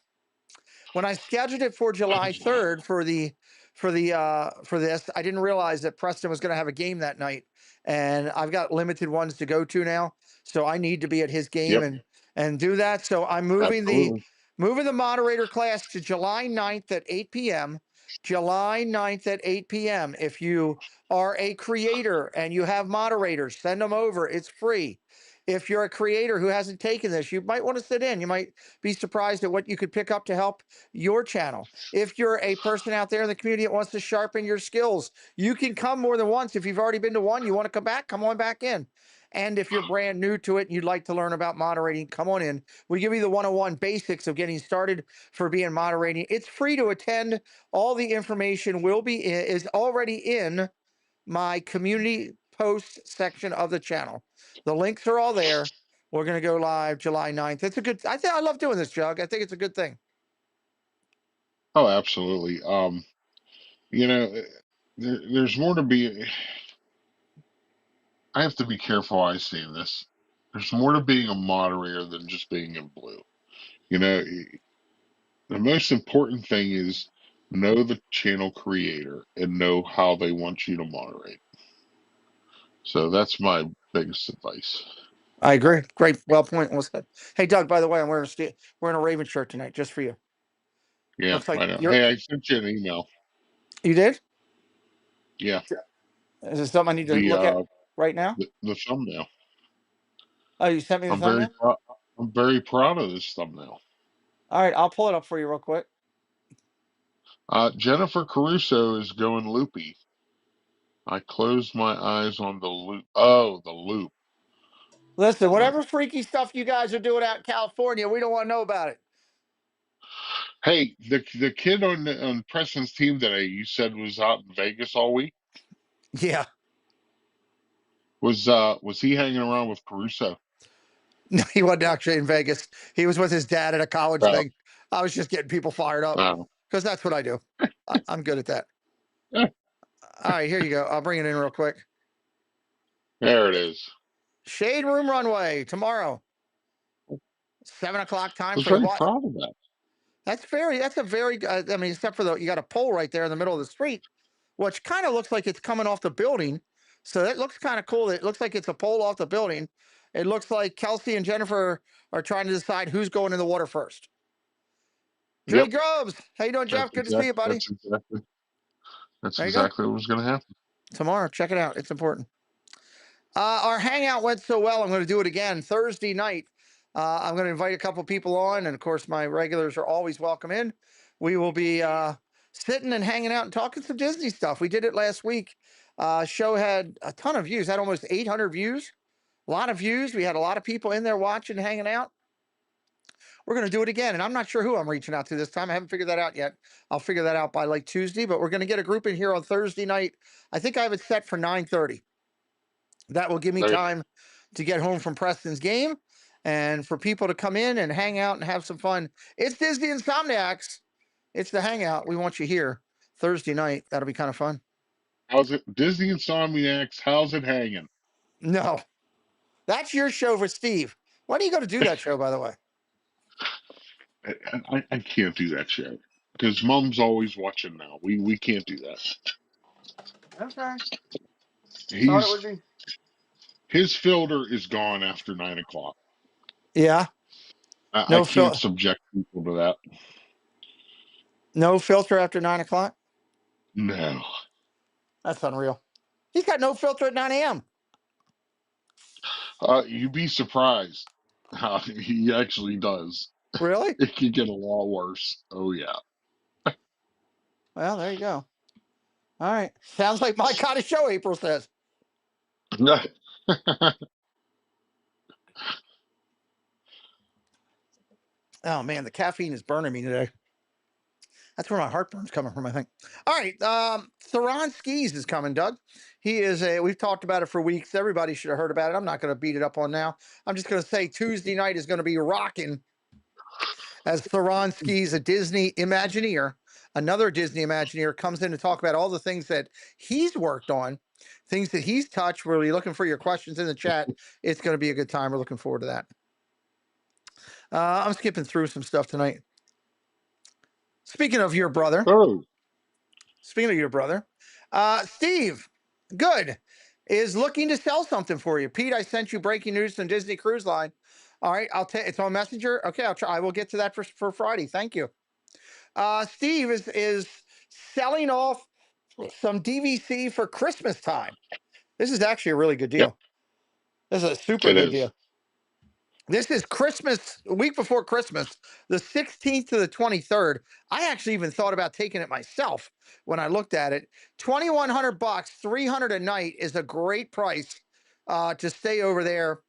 When I scheduled it for July 3rd for the for this. I didn't realize that Preston was going to have a game that night, and I've got limited ones to go to now, so I need to be at his game Yep. and do that. So I'm moving Absolutely. the moderator class to July 9th at 8 p.m. July 9th at 8 p.m. If you are a creator and you have moderators, send them over. It's free. If you're a creator who hasn't taken this, you might want to sit in. You might be surprised at what you could pick up to help your channel. If you're a person out there in the community that wants to sharpen your skills, you can come more than once. If you've already been to one, you want to come back, come on back in. And if you're brand new to it and you'd like to learn about moderating, come on in. We give you the 101 basics of getting started for being moderating. It's free to attend. All the information is already in my community post section of the channel. The links are all there. We're going to go live July 9th. It's a good, I love doing this, Jug. I think it's a good thing. Oh, absolutely. You know, there's more to be. I have to be careful how I say this. There's more to being a moderator than just being in blue. You know, the most important thing is know the channel creator and know how they want you to moderate. So that's my biggest advice. I agree. Great. Well said. Hey, Doug, by the way, I'm wearing a Raven shirt tonight just for you. Yeah, Looks like I know. Hey, I sent you an email. You did? Yeah, Is this something I need to look at right now? the thumbnail. Oh, you sent me the thumbnail? I'm very proud of this thumbnail. All right, I'll pull it up for you real quick. Jennifer Caruso is going loopy. I closed my eyes on the loop. Oh, the loop. Listen, whatever freaky stuff you guys are doing out in California, we don't want to know about it. Hey, the kid on Preston's team that you said was out in Vegas all week. Yeah. Was he hanging around with Caruso? No, he wasn't actually in Vegas. He was with his dad at a college thing. I was just getting people fired up because that's what I do. I'm good at that. All right, here you go. I'll bring it in real quick. There it is. Shade Room Runway tomorrow, 7 o'clock time. I was very proud of that. That's a very, I mean, except for you got a pole right there in the middle of the street, which kind of looks like it's coming off the building. So that looks kind of cool. It looks like it's a pole off the building. It looks like Kelsey and Jennifer are trying to decide who's going in the water first. Dre Grubbs, how you doing, Jeff? Good to see you, buddy. That's exactly what was going to happen. Tomorrow, check it out. It's important. Our hangout went so well, I'm going to do it again Thursday night. I'm going to invite a couple people on, and of course, my regulars are always welcome in. We will be sitting and hanging out and talking some Disney stuff. We did it last week. Show had a ton of views, had almost 800 views. A lot of views. We had a lot of people in there watching, hanging out. We're going to do it again, and I'm not sure who I'm reaching out to this time. I haven't figured that out yet. I'll figure that out by like Tuesday, but we're going to get a group in here on Thursday night. I think I have it set for 9:30. That will give me time to get home from Preston's game and for people to come in and hang out and have some fun. It's Disney Insomniacs. It's the hangout. We want you here Thursday night. That'll be kind of fun. How's it? Disney Insomniacs, how's it hanging? No, that's your show for Steve. Why do you go to do that show, by the way? I can't do that show because Mom's always watching now. We can't do that. Okay. His filter is gone after 9 o'clock. Yeah. I can't subject people to that. No filter after 9 o'clock? No. That's unreal. He's got no filter at 9 a.m. You'd be surprised how he actually does. Really? It could get a lot worse. Oh, yeah. Well, there you go. All right. Sounds like my kind of show, April says. Oh, man, the caffeine is burning me today. That's where my heartburn's coming from, I think. All right. Theron Skis is coming, Doug. We've talked about it for weeks. Everybody should have heard about it. I'm not going to beat it up on now. I'm just going to say Tuesday night is going to be rocking as Theron Skis, a Disney Imagineer, another Disney Imagineer, comes in to talk about all the things that he's worked on, things that he's touched. We'll be looking for your questions in the chat. It's going to be a good time. We're looking forward to that. I'm skipping through some stuff tonight. Speaking of your brother, Speaking of your brother, Steve, good, is looking to sell something for you. Pete, I sent you breaking news from Disney Cruise Line. All right, I'll take it's on Messenger. Okay, I'll try. I will get to that for Friday. Thank you. Steve is selling off some DVC for Christmas time. This is actually a really good Yep, deal. This is a super it good is. deal. This is Christmas, a week before Christmas, the 16th to the 23rd. I actually even thought about taking it myself when I looked at it. $2,100, 300 a night is a great price to stay over there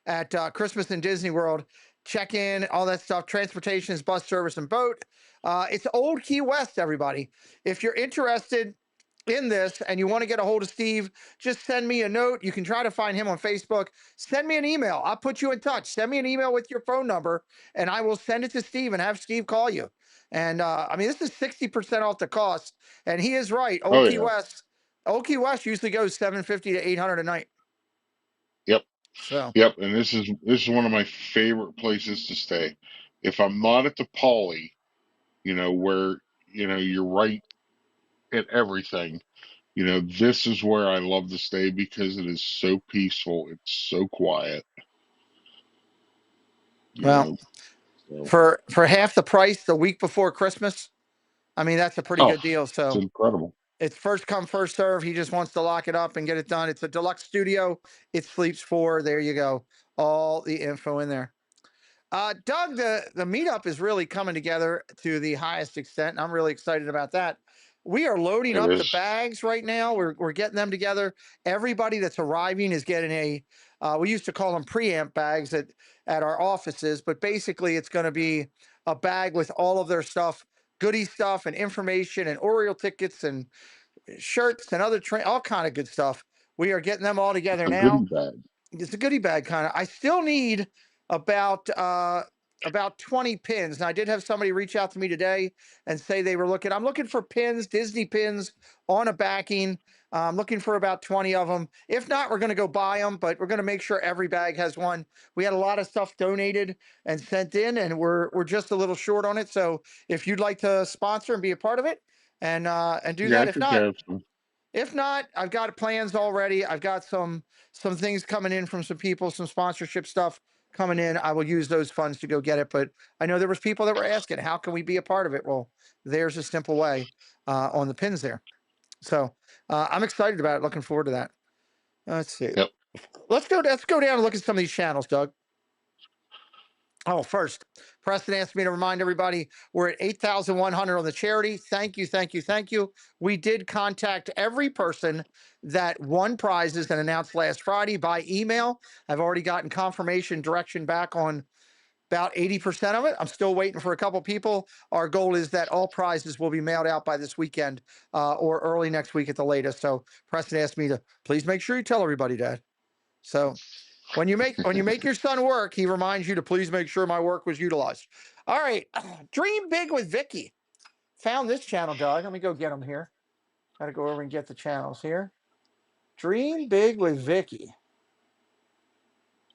at Christmas in Disney World. Check in, all that stuff. Transportation is bus service and boat. It's Old Key West, everybody. If you're interested in this and you want to get a hold of Steve, just send me a note. You can try to find him on Facebook. Send me an email. I'll put you in touch. Send me an email with your phone number and I will send it to Steve and have Steve call you. And I mean, this is 60% off the cost. And he is right. Oh yeah. Old Key West usually goes 750 to 800 a night. Yep. So, Yep. And this is one of my favorite places to stay. If I'm not at the Poly, where you're right at everything. This is where I love to stay because it is so peaceful. It's so quiet. You well, know. So. for half the price the week before Christmas, I mean, that's a pretty Oh, good deal. it's So, incredible. it's first come, first serve. He just wants to lock it up and get it done. It's a deluxe studio. It sleeps 4. There you go. All the info in there. Doug, the meetup is really coming together to the highest extent, and I'm really excited about that. We are loading It up the is. bags right now. We're getting them together. Everybody that's arriving is getting we used to call them preamp bags at our offices, but basically it's going to be a bag with all of their stuff, goodie stuff, and information, and Oriole tickets, and shirts, and other all kind of good stuff. We are getting them all together A now. goodie bag. It's a goodie bag kind of. I still need about 20 pins. And I did have somebody reach out to me today and say they were looking. I'm looking for pins, Disney pins on a backing. I'm looking for about 20 of them. If not, we're going to go buy them, but we're going to make sure every bag has one. We had a lot of stuff donated and sent in, and we're just a little short on it. So if you'd like to sponsor and be a part of it and do Yeah, that, I if think I not, have some. I've got plans already. I've got some things coming in from some people, some sponsorship stuff coming in. I will use those funds to go get it. But I know there was people that were asking, how can we be a part of it? Well, there's a simple way on the pins there. So I'm excited about it. Looking forward to that. Let's see. Yep. Let's go down and look at some of these channels, Doug. Oh, first, Preston asked me to remind everybody we're at 8,100 on the charity. Thank you, thank you, thank you. We did contact every person that won prizes and announced last Friday by email. I've already gotten confirmation direction back on about 80% of it. I'm still waiting for a couple people. Our goal is that all prizes will be mailed out by this weekend or early next week at the latest. So Preston asked me to please make sure you tell everybody, Dad. So when you make your son work, he reminds you to please make sure my work was utilized. All right, Dream Big with Vicky. Found this channel, Doug. Let me go get them here. Got to go over and get the channels here. Dream Big with Vicky.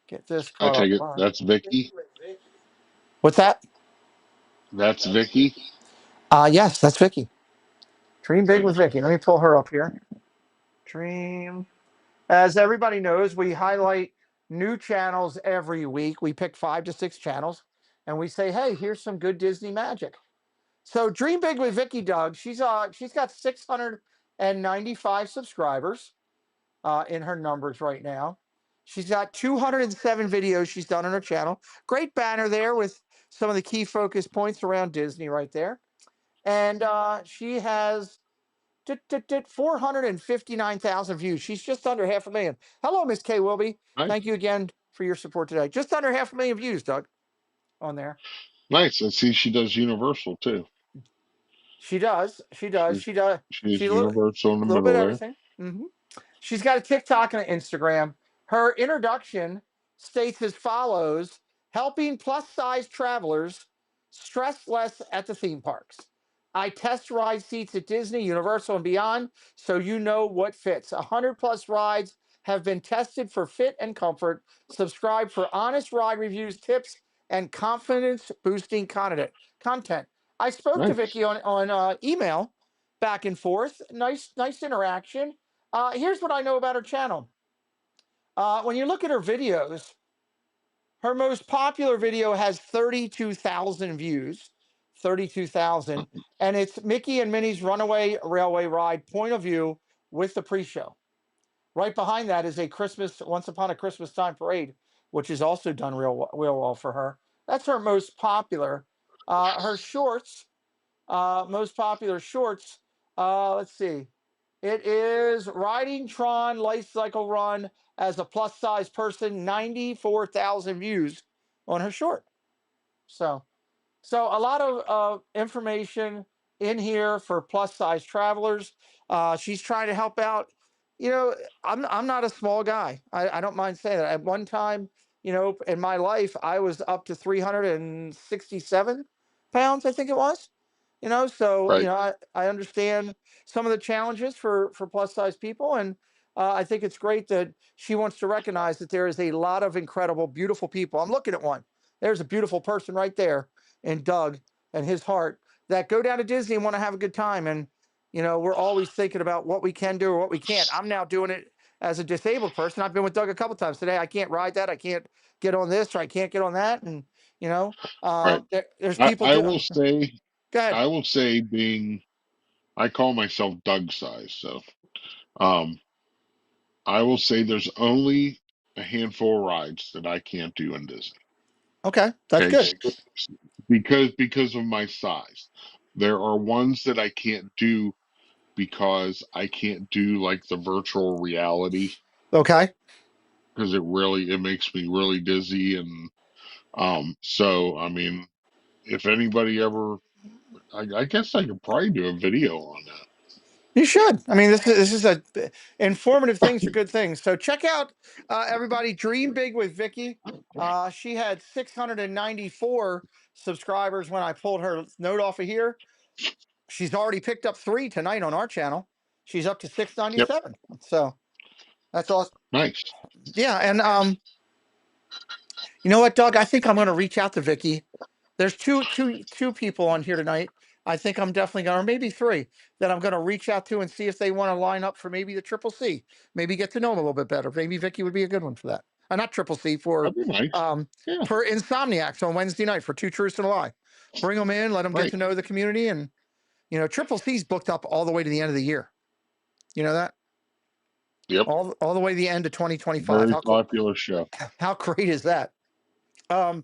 Get this I caught take up. it. That's Vicky. What's that? That's Vicky. Yes, that's Vicky. Dream Big with Vicky. Let me pull her up here. Dream. As everybody knows, we highlight new channels every week. We pick 5 to 6 channels, and we say, "Hey, here's some good Disney magic." So Dream Big with Vicky, Doug. She's got 695 subscribers in her numbers right now. She's got 207 videos she's done on her channel. Great banner there with some of the key focus points around Disney right there. And she has 459,000 views. She's just under 500,000. Hello, Miss Kay Wilby. Nice. Thank you again for your support today. Just under 500,000 views, Doug, on there. Nice. I see she does Universal too. She does. She is She a Universal in the little bit middle of there. everything. Mm-hmm. She's got a TikTok and an Instagram. Her introduction states as follows: helping plus size travelers stress less at the theme parks. I test ride seats at Disney, Universal, and beyond, so you know what fits. 100 plus rides have been tested for fit and comfort. Subscribe for honest ride reviews, tips, and confidence boosting content. I spoke to Nice. Vicky on email, back and forth. Nice interaction. Here's what I know about her channel. When you look at her videos, her most popular video has 32,000 views. 32,000. And it's Mickey and Minnie's Runaway Railway Ride point of view with the pre-show. Right behind that is a Once Upon a Christmas Time parade, which is also done real well for her. That's her most popular. Her shorts, most popular shorts. Let's see. It is Riding Tron Life Cycle Run as a plus size person, 94,000 views on her short. So a lot of information in here for plus size travelers. She's trying to help out. You know, I'm not a small guy. I don't mind saying that. At one time, you know, in my life, I was up to 367 pounds, I think it was. You know, so you Right. know, I understand some of the challenges for plus size people, and I think it's great that she wants to recognize that there is a lot of incredible, beautiful people. I'm looking at one. There's a beautiful person right there, and Doug and his heart, that go down to Disney and want to have a good time. And you know, we're always thinking about what we can do or what we can't. I'm now doing it as a disabled person. I've been with Doug a couple times today. I can't ride that. I can't get on this, or I can't get on that. And you know, Right. there's I, people I do. will say, Go ahead. I will say, I call myself Doug size. So, um, I will say there's only a handful of rides that I can't do in Disney. Okay, that's Okay. good. Because of my size. There are ones that I can't do because I can't do like the virtual reality Okay, because it makes me really dizzy. And so I mean, if anybody ever, I guess I could probably do a video on that. you should. I mean, this is a informative things are good things. So check out everybody. Dream big with Vicky. She had 694 subscribers when I pulled her note off of here. She's already picked up 3 tonight on our channel. She's up to Yep. 697. So that's awesome. Nice. Yeah, and you know what, Doug? I think I'm going to reach out to Vicky. There's two people on here tonight. I think I'm definitely going, or maybe 3, that I'm going to reach out to and see if they want to line up for maybe the Triple C. Maybe get to know them a little bit better. Maybe Vicky would be a good one for that. Not Triple C, That'd be nice. um Yeah. for Insomniacs on Wednesday night for Two Truths and a Lie. Bring them in, let them get Right. to know the community, and you know, Triple C's booked up all the way to the end of the year. You know that? Yep. All the way to the end of 2025. Very How cool, popular show. how great is that?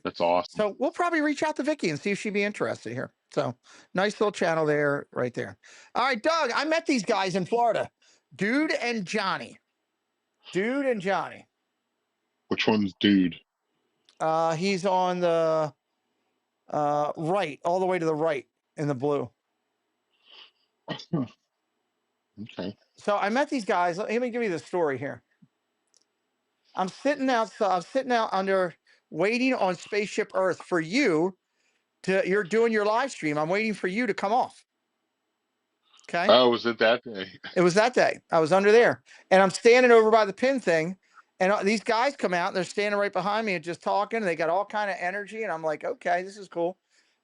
That's awesome. So we'll probably reach out to Vicky and see if she'd be interested here. So nice little channel there, right there. All right, Doug, I met these guys in Florida. Dude and Johnny. Dude and Johnny. Which one's dude? He's on the right, all the way to the right in the blue. Okay. So I met these guys. Let me give you the story here. I'm sitting out under waiting on Spaceship Earth for you you're doing your live stream. I'm waiting for you to come off. Okay. Oh, was it that day? It was that day. I was under there, and I'm standing over by the pin thing, and these guys come out, and they're standing right behind me and just talking. And they got all kind of energy, and I'm like, okay, this is cool.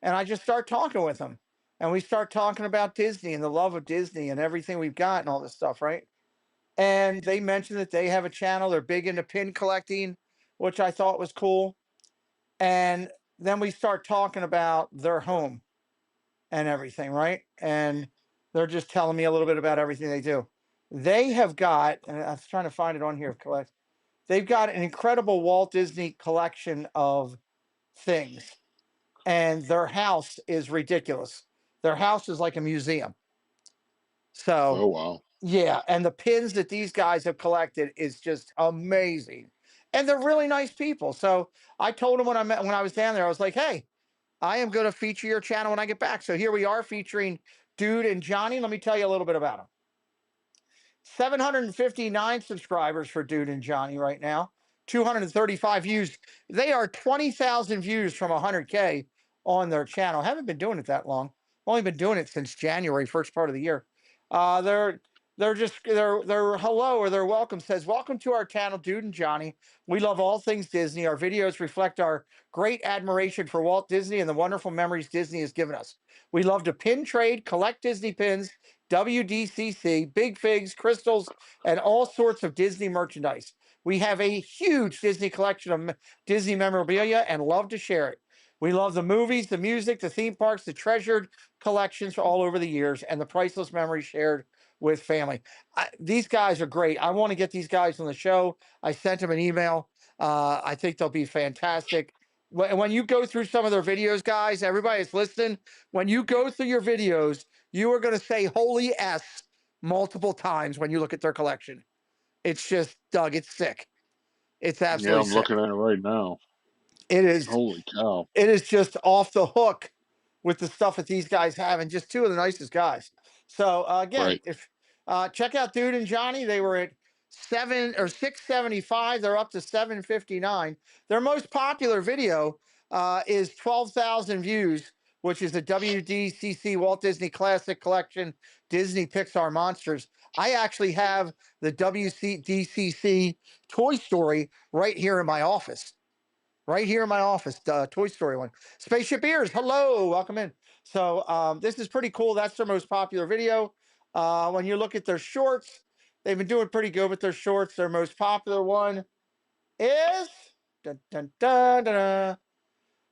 And I just start talking with them, and we start talking about Disney and the love of Disney and everything we've got and all this stuff, right? And they mentioned that they have a channel. They're big into pin collecting, which I thought was cool. And then we start talking about their home and everything, right? And they're just telling me a little bit about everything they do. They have got, and I was trying to find it on here, collect. They've got an incredible Walt Disney collection of things, and their house is ridiculous. Their house is like a museum. So, Oh wow. yeah, and the pins that these guys have collected is just amazing, and they're really nice people. So I told them when I was down there, I was like, hey, I am going to feature your channel when I get back. So here we are featuring Dude and Johnny. Let me tell you a little bit about them. 759 subscribers for Dude and Johnny right now. 235 views. They are 20,000 views from 100K on their channel. Haven't been doing it that long. Only been doing it since January, first part of the year. They're they're just they're hello or they're welcome. Says welcome to our channel, Dude and Johnny. We love all things Disney. Our videos reflect our great admiration for Walt Disney and the wonderful memories Disney has given us. We love to pin trade, collect Disney pins, WDCC, big figs, crystals, and all sorts of Disney merchandise. We have a huge Disney collection of Disney memorabilia and love to share it. We love the movies, the music, the theme parks, the treasured collections all over the years, and the priceless memories shared with family. These guys are great. I want to get these guys on the show. I sent them an email. I think they'll be fantastic. When you go through some of their videos, guys, everybody that's listening, when you go through your videos, you are going to say holy S multiple times when you look at their collection. It's just, Doug, it's sick. It's Yeah, absolutely I'm sick. looking at it right now. It is. Holy cow. It is just off the hook with the stuff that these guys have, and just two of the nicest guys. So again, Right. if check out Dude and Johnny, they were at 675. They're up to 759. Their most popular video is 12,000 views, which is the WDCC Walt Disney Classic Collection Disney Pixar Monsters. I actually have the WDCC Toy Story right here in my office. Right here in my office, Toy Story one. Spaceship Ears, hello, welcome in. So this is pretty cool. That's their most popular video. When you look at their shorts, they've been doing pretty good with their shorts. Their most popular one is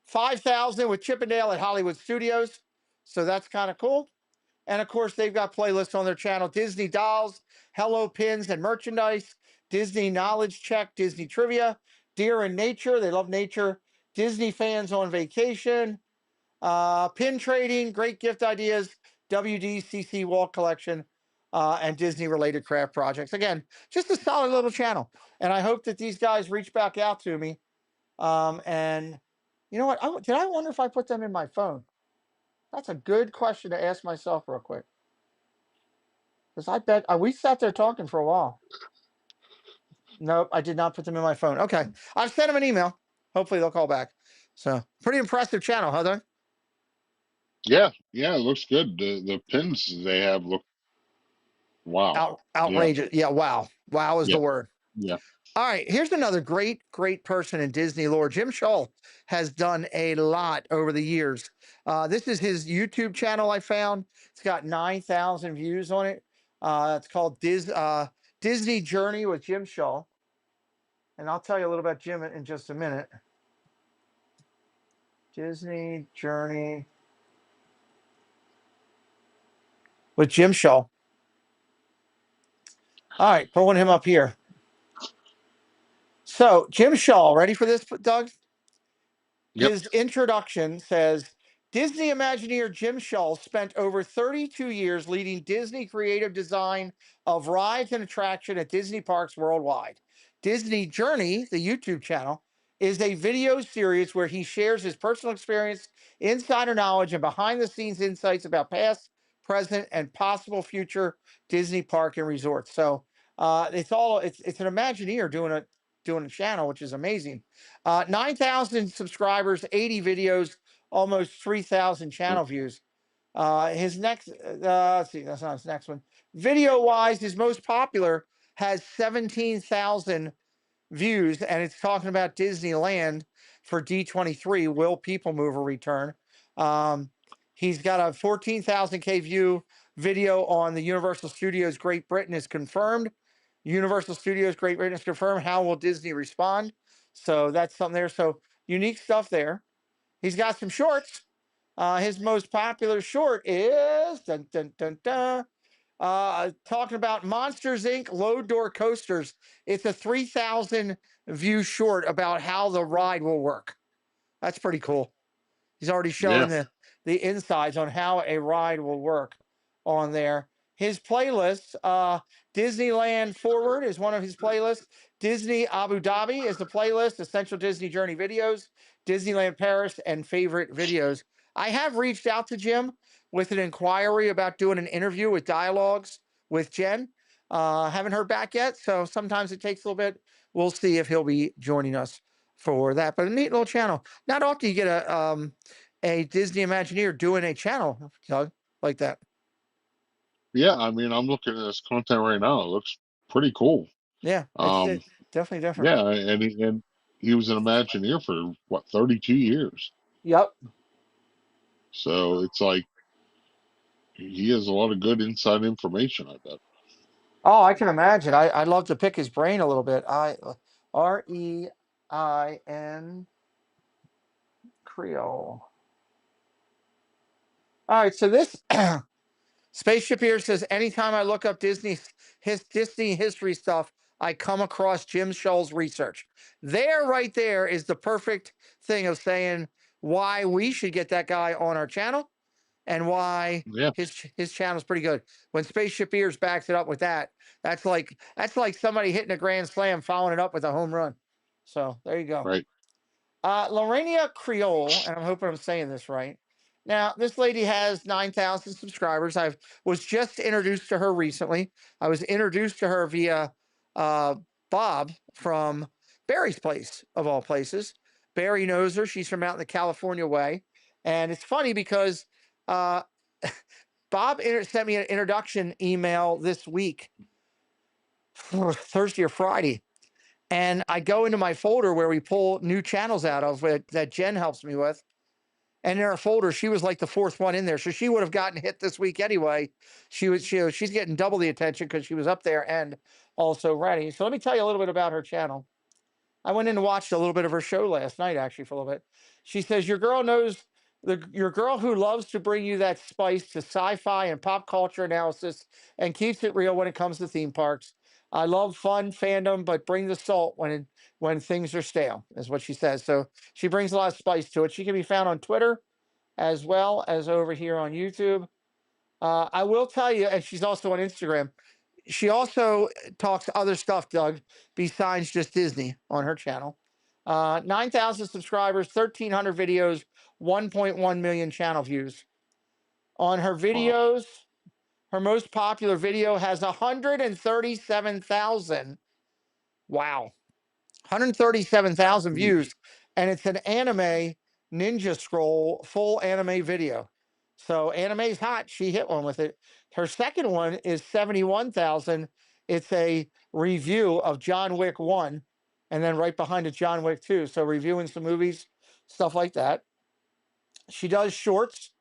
5,000 with Chippendale at Hollywood Studios. So that's kind of cool. And of course, they've got playlists on their channel: Disney Dolls, Hello Pins and Merchandise, Disney Knowledge Check, Disney Trivia, Deer and Nature. They love nature. Disney Fans on Vacation, Pin Trading, Great Gift Ideas, WDCC Walt Collection, and Disney related craft projects. Again, just a solid little channel. And I hope that these guys reach back out to me. And you know what? I wonder if I put them in my phone? That's a good question to ask myself real quick. Because I bet we sat there talking for a while. Nope, I did not put them in my phone. Okay, I've sent them an email. Hopefully they'll call back. So pretty impressive channel, huh, Doug? Yeah, it looks good. The pins they have look wow. Outrageous. Yeah, wow. Wow is Yeah. the word. Yeah. All right, here's another great person in Disney lore. Jim Shull has done a lot over the years. This is his YouTube channel I found. It's got 9,000 views on it. It's called Disney Journey with Jim Shull. And I'll tell you a little about Jim in just a minute. Disney Journey with Jim Shull. All right, pulling him up here. So Jim Shull, ready for this, Doug? Yep. His introduction says, Disney Imagineer Jim Shull spent over 32 years leading Disney creative design of rides and attraction at Disney parks worldwide. Disney Journey, the YouTube channel, is a video series where he shares his personal experience, insider knowledge, and behind the scenes insights about past, present, and possible future Disney park and resorts. So it's an Imagineer doing a channel, which is amazing. 9,000 subscribers, 80 videos, almost 3,000 channel views. His next, let's see, that's not his next one. Video wise, his most popular has 17,000 views, and it's talking about Disneyland for D23. Will People Mover return? He's got a 14,000K view video on the Universal Studios Great Britain is confirmed. Universal Studios Great Britain is confirmed. How will Disney respond? So that's something there. So unique stuff there. He's got some shorts. His most popular short is talking about Monsters Inc. Low Door Coasters. It's a 3,000 view short about how the ride will work. That's pretty cool. He's already showing the insides on how a ride will work on there. His playlists, Disneyland Forward is one of his playlists. Disney Abu Dhabi is the playlist. Essential Disney Journey videos, Disneyland Paris, and favorite videos. I have reached out to Jim with an inquiry about doing an interview with Dialogues with Jen. Haven't heard back yet, so sometimes it takes a little bit. We'll see if he'll be joining us for that. But a neat little channel. Not often you get a Disney Imagineer doing a channel, Doug, like that. Yeah, I mean, I'm looking at this content right now. It looks pretty cool. Yeah, it's Um, definitely different. yeah, and he was an Imagineer for what 32 years. Yep. So it's like he has a lot of good inside information. I bet. Oh, I can imagine. I'd love to pick his brain a little bit. Rein Creole. All right, so this Spaceship here says anytime I look up Disney history stuff, I come across Jim Scholl's research. There, right there, is the perfect thing of saying why we should get that guy on our channel and why Yeah, his channel is pretty good. When Spaceship Ears backs it up with that, that's like somebody hitting a grand slam, following it up with a home run. So there you go. right. Lorania Creole, and I'm hoping I'm saying this right. Now, this lady has 9,000 subscribers. I was just introduced to her recently. I was introduced to her via Bob from Barry's Place, of all places. Barry knows her. She's from out in the California way. And it's funny because uh, Bob sent me an introduction email this week, Thursday or Friday. And I go into my folder where we pull new channels out of that Jen helps me with. And in our folder, she was like the fourth one in there. So she would have gotten hit this week anyway. She's getting double the attention because she was up there and also ready. So let me tell you a little bit about her channel. I went in and watched a little bit of her show last night, actually, for a little bit. She says, your girl knows your girl who loves to bring you that spice to sci-fi and pop culture analysis and keeps it real when it comes to theme parks. I love fun fandom, but bring the salt when things are stale, is what she says. So she brings a lot of spice to it. She can be found on Twitter as well as over here on YouTube. I will tell you, and she's also on Instagram. She also talks other stuff, Doug, besides just Disney on her channel. 9,000 subscribers, 1,300 videos, 1.1 million channel views. On her Wow. videos, her most popular video has 137,000. Wow. 137,000 views. And it's an anime Ninja Scroll full anime video. So anime's hot. She hit one with it. Her second one is 71,000. It's a review of John Wick 1. And then right behind it, John Wick 2. So reviewing some movies, stuff like that. She does shorts.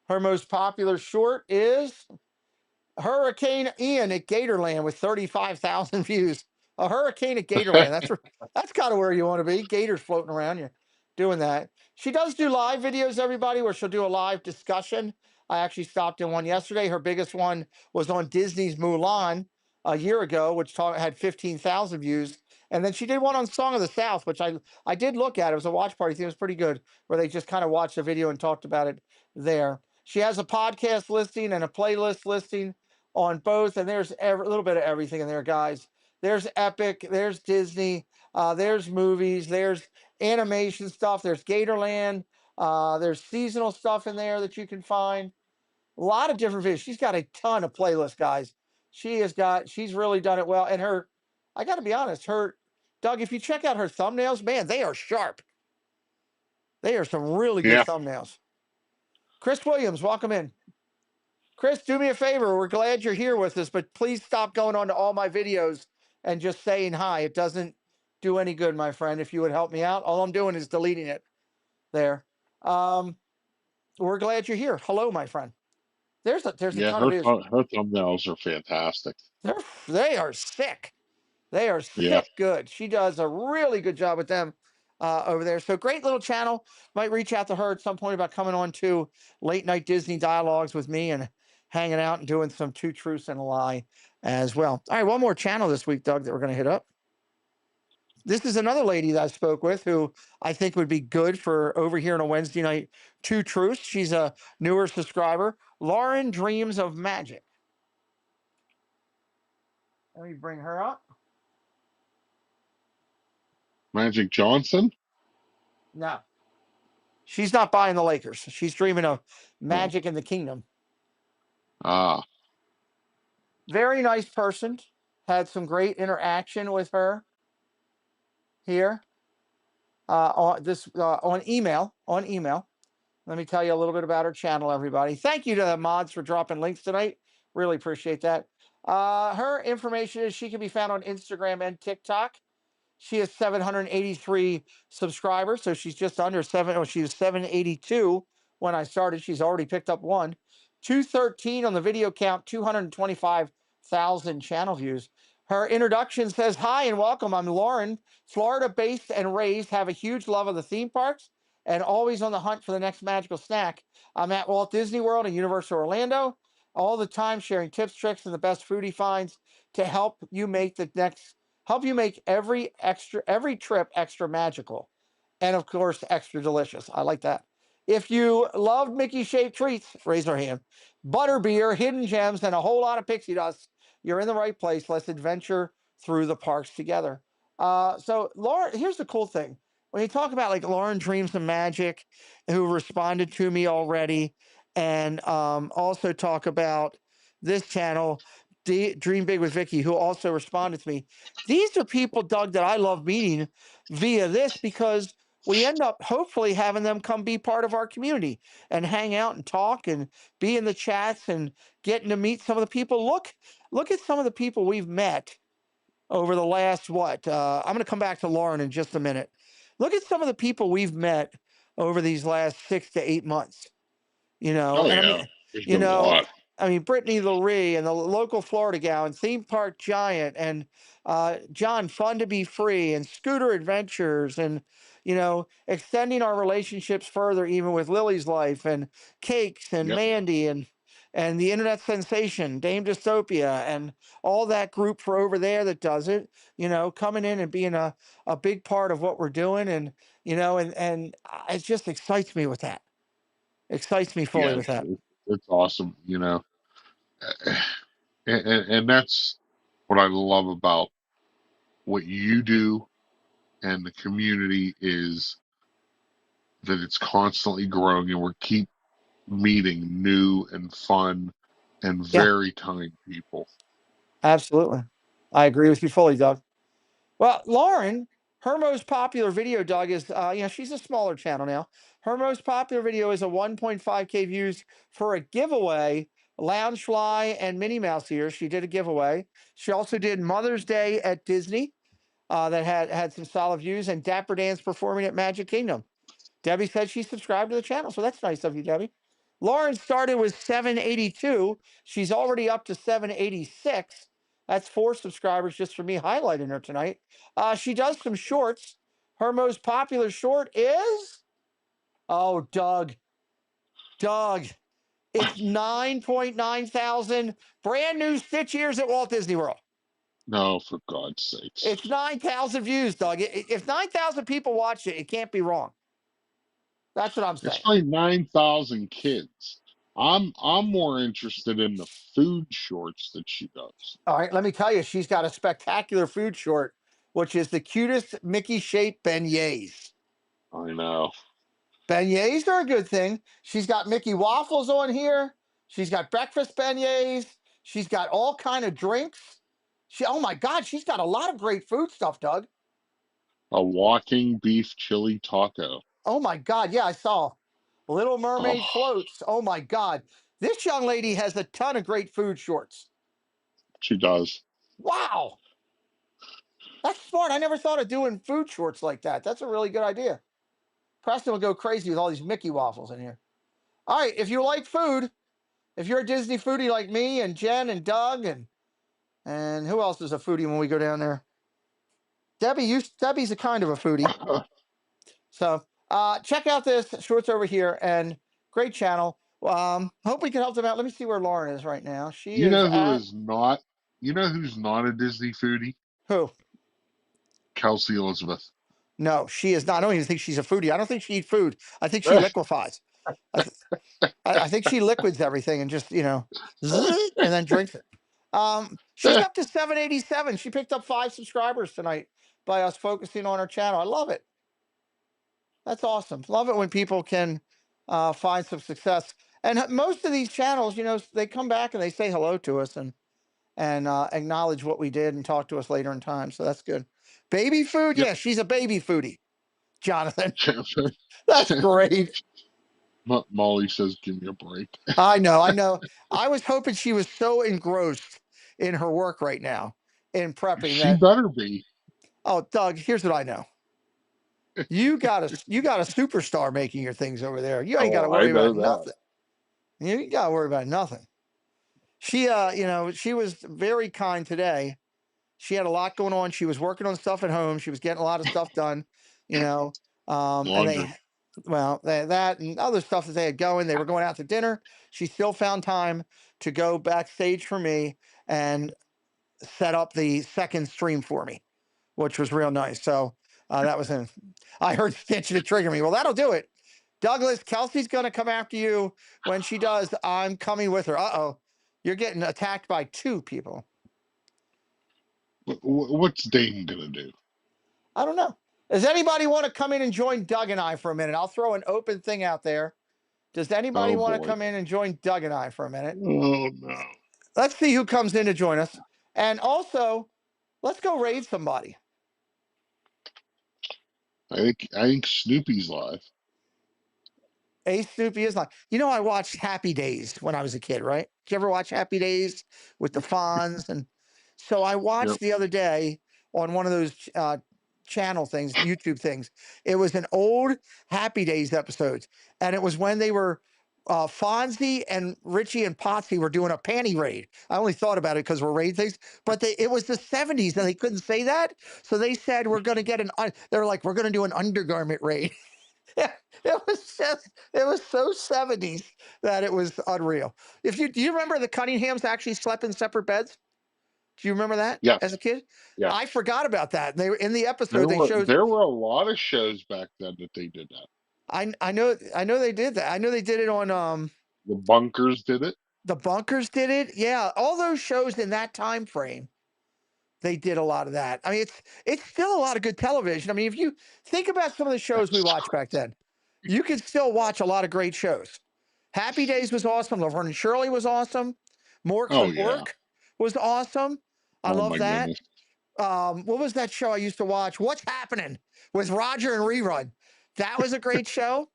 Her most popular short is Hurricane Ian at Gatorland with 35,000 views. A hurricane at Gatorland. That's kind of where you want to be. Gators floating around. You're doing that. She does do live videos, everybody, where she'll do a live discussion. I actually stopped in one yesterday. Her biggest one was on Disney's Mulan a year ago, which had 15,000 views. And then she did one on Song of the South, which I did look at. It was a watch party thing. It was pretty good, where they just kind of watched the video and talked about it there. She has a podcast listing and a playlist listing on both, and there's a little bit of everything in there, guys. There's Epic, there's Disney, there's movies, there's animation stuff, there's Gatorland, there's seasonal stuff in there that you can find. A lot of different videos. She's got a ton of playlists, guys. She's really done it well. And I got to be honest, Doug, if you check out her thumbnails, man, they are sharp. They are some really good Yeah, thumbnails. Chris Williams, welcome in. Chris, do me a favor. We're glad you're here with us, but please stop going on to all my videos and just saying hi. It doesn't do any good, my friend. If you would help me out, all I'm doing is deleting it there. We're glad you're here. Hello, my friend. There's a yeah. ton of videos. Her thumbnails are fantastic. They are sick. They are Yeah, sick good. She does a really good job with them over there. So great little channel. Might reach out to her at some point about coming on to late night Disney dialogues with me and hanging out and doing some two truths and a lie as well. All right, one more channel this week, Doug, that we're going to hit up. This is another lady that I spoke with who I think would be good for over here on a Wednesday night, Two Truths. She's a newer subscriber. Lauren Dreams of Magic. Let me bring her up. Magic Johnson. No, she's not buying the Lakers. She's dreaming of Oh, magic in the kingdom. ah, Very nice person. Had some great interaction with her here on email. On email. Let me tell you a little bit about her channel, everybody. Thank you to the mods for dropping links tonight. Really appreciate that. Her information is she can be found on Instagram and TikTok. She has 783 subscribers, so she's just under seven. Oh, she was 782 when I started. She's already picked up one. 213 on the video count, 225,000 channel views. Her introduction says, "Hi and welcome. I'm Lauren, Florida-based and raised, have a huge love of the theme parks and always on the hunt for the next magical snack. I'm at Walt Disney World and Universal Orlando all the time, sharing tips, tricks, and the best foodie finds to help you make every trip extra magical, and of course extra delicious." I like that. If you love Mickey shaped treats, raise our hand. Butterbeer, hidden gems, and a whole lot of pixie dust, you're in the right place. Let's adventure through the parks together. So Lauren, here's the cool thing. When you talk about like Lauren Dreams of Magic, who responded to me already, and also talk about this channel, Dream Big with Vicky, who also responded to me. These are people, Doug, that I love meeting via this, because we end up hopefully having them come be part of our community and hang out and talk and be in the chats and getting to meet some of the people. Look at some of the people we've met over the last I'm going to come back to Lauren in just a minute. Look at some of the people we've met over these last 6 to 8 months. Oh And I yeah, mean, there's been a lot. Brittany Laree and the local Florida gal and Theme Park Giant and John Fun to Be Free and Scooter Adventures and, extending our relationships further, even with Lily's Life and Cakes and Yep. Mandy and the internet sensation, Dame Dystopia, and all that group for over there that does it, coming in and being a big part of what we're doing. And, and it just excites me with that. Excites me fully Yeah, with that. it's awesome. And that's what I love about what you do and the community, is that it's constantly growing, and we keep meeting new and fun and Yeah, very kind people. absolutely. I agree with you fully, Doug. Well, Lauren, her most popular video, Doug, is she's a smaller channel now. Her most popular video is a 1.5K views for a giveaway. Loungefly and Minnie Mouse ears. She did a giveaway. She also did Mother's Day at Disney. That had some solid views, and Dapper Dan's performing at Magic Kingdom. Debbie said she subscribed to the channel, so that's nice of you, Debbie. Lauren started with 782. She's already up to 786. That's 4 subscribers just for me highlighting her tonight. She does some shorts. Her most popular short is, Doug, it's 9.9 thousand brand new Stitch ears at Walt Disney World. No, for God's sakes. It's 9,000 views, Doug. If 9,000 people watch it, it can't be wrong. That's what I'm saying. It's probably 9,000 kids. I'm more interested in the food shorts that she does. All right, let me tell you, she's got a spectacular food short, which is the cutest Mickey-shaped beignets. I know. Beignets are a good thing. She's got Mickey waffles on here. She's got breakfast beignets. She's got all kind of drinks. Oh my God, she's got a lot of great food stuff, Doug. A walking beef chili taco. Oh my God, yeah, I saw. Little Mermaid floats. Oh my God. This young lady has a ton of great food shorts. She does. Wow. That's smart. I never thought of doing food shorts like that. That's a really good idea. Preston will go crazy with all these Mickey waffles in here. All right, if you like food, if you're a Disney foodie like me and Jen and Doug and who else is a foodie when we go down there? Debbie's a kind of a foodie. So check out this shorts over here, and great channel. Hope we can help them out. Let me see where Lauren is right now. You know who's not a Disney foodie? Who? Kelsey Elizabeth. No, she is not. I don't even think she's a foodie. I don't think she eats food. I think she liquefies. I think she liquids everything and just, and then drinks it. She's up to 787. She picked up 5 subscribers tonight by us focusing on her channel. I love it. That's awesome. Love it when people can find some success. And most of these channels, they come back and they say hello to us and acknowledge what we did and talk to us later in time. So that's good. Baby food? Yep. Yeah, she's a baby foodie. Jonathan. That's great. Molly says, "Give me a break." I know. I was hoping she was so engrossed in her work right now in prepping She that. better be. Oh, Doug, here's what I know. You got a superstar making your things over there. You ain't got to Oh, I worry know about that. nothing. You ain't got to worry about nothing. She, she was very kind today. She had a lot going on. She was working on stuff at home. She was getting a lot of stuff done, and Laundry. that and other stuff that they had going. They were going out to dinner. She still found time to go backstage for me and set up the second stream for me, which was real nice. So that was in. I heard Stitch to trigger me. Well, that'll do it. Douglas, Kelsey's going to come after you. When she does, I'm coming with her. Uh-oh. You're getting attacked by two people. What's Dane gonna do? I don't know. Does anybody want to come in and join Doug and I for a minute? I'll throw an open thing out there. Does anybody Oh want to boy. come in and join Doug and I for a minute? Oh no. Let's see who comes in to join us. And also, let's go raid somebody. I think Snoopy's live. Ace Snoopy is like, I watched Happy Days when I was a kid, right? Did you ever watch Happy Days with the Fonz? And so I watched Yep. the other day on one of those channel things, YouTube things. It was an old Happy Days episodes. And it was when they were, Fonzie and Richie and Potsy were doing a panty raid. I only thought about it because we're raid things, but it was the 70s and they couldn't say that. So they said, we're going to get they're like, we're going to do an undergarment raid. Yeah, it was so 70s that it was unreal. Do you remember the Cunninghams actually slept in separate beds? Do you remember that as a Yes. kid? Yes. I forgot about that. They were in the episode. There They were showed. there were a lot of shows back then that they did that. I know they did that. I know they did it on The Bunkers did it. the Bunkers did it. Yeah, all those shows in that time frame. They did a lot of that. I mean, it's still a lot of good television. I mean, if you think about some of the shows we watched back then, you could still watch a lot of great shows. Happy Days was awesome. Laverne and Shirley was awesome. Mork Oh from yeah. Work was awesome. I Oh love my that. goodness. What was that show I used to watch? What's Happening with Roger and Rerun? That was a great show.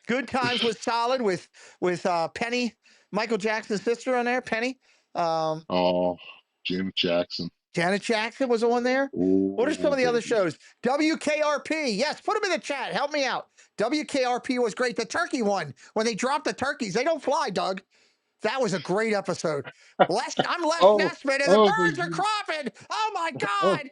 Good Times was solid with Penny, Michael Jackson's sister on there, Penny. Oh, Janet Jackson. Janet Jackson was on there. What are some Oh of the other baby. shows? WKRP. Yes, put them in the chat. Help me out. WKRP was great. The turkey one, when they dropped the turkeys, they don't fly, Doug. That was a great episode. I'm Les Oh, Nessman, and the oh birds are cropping. Oh my oh, God.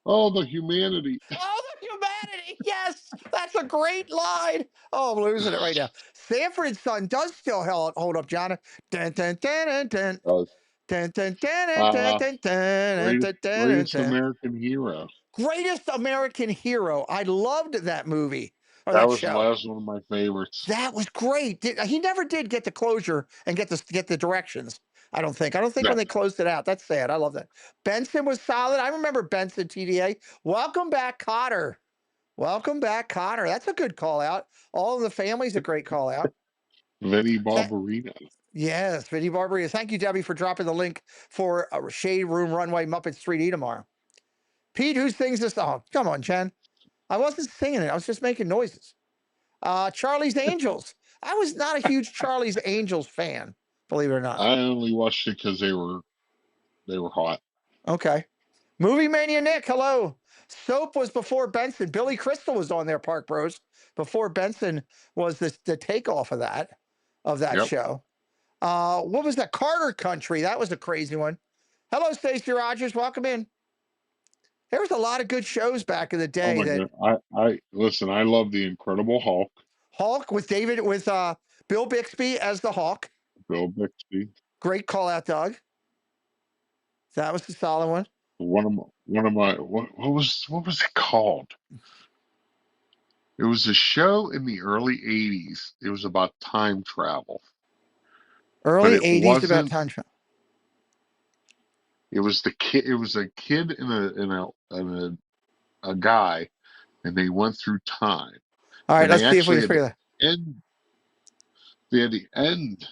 oh, the humanity. Oh, the humanity. Yes, that's a great line. Oh, I'm losing it right now. Sanford and Son does still hold up, John. Dun, dun, dun, dun, dun. Uh, Dun, dun, dun, dun, dun, dun, dun, dun, dun, greatest dun. American hero. Greatest American Hero. I loved that movie or That that was show. one of my favorites. That was great. He never did get the closure and get the directions. I don't think No. when they closed it out. That's sad. I love that. Benson was solid. I remember Benson TDA. Welcome back, Cotter. Welcome back, Cotter. That's a good call out. All of the Family's a great call out. Vinnie Barbarino. Yes, Vinnie Barbarino. Thank you, Debbie, for dropping the link for Shade Room Runway Muppets 3D tomorrow. Pete, who sings this? Oh, come on, Chen. I wasn't singing it. I was just making noises. Charlie's Angels. I was not a huge Charlie's Angels fan, believe it or not. I only watched it because they were hot. Okay. Movie Mania Nick, hello. Soap was before Benson. Billy Crystal was on there, Park Bros, before Benson was the takeoff of that Yep. show. What was that? Carter Country. That was a crazy one. Hello, Stacey Rogers. Welcome in. There was a lot of good shows back in the day. Oh my god! I listen. I love the Incredible Hulk. Hulk with Bill Bixby as the Hulk. Bill Bixby. Great call out, Doug. That was the solid one. One of my what was it called? It was a show in the early '80s. It was about time travel. Early But it 80s about wasn't. time travel. It was the kid. It was a kid and a guy, and they went through time. All right, And let's they see if we actually can figure that. end. They had to end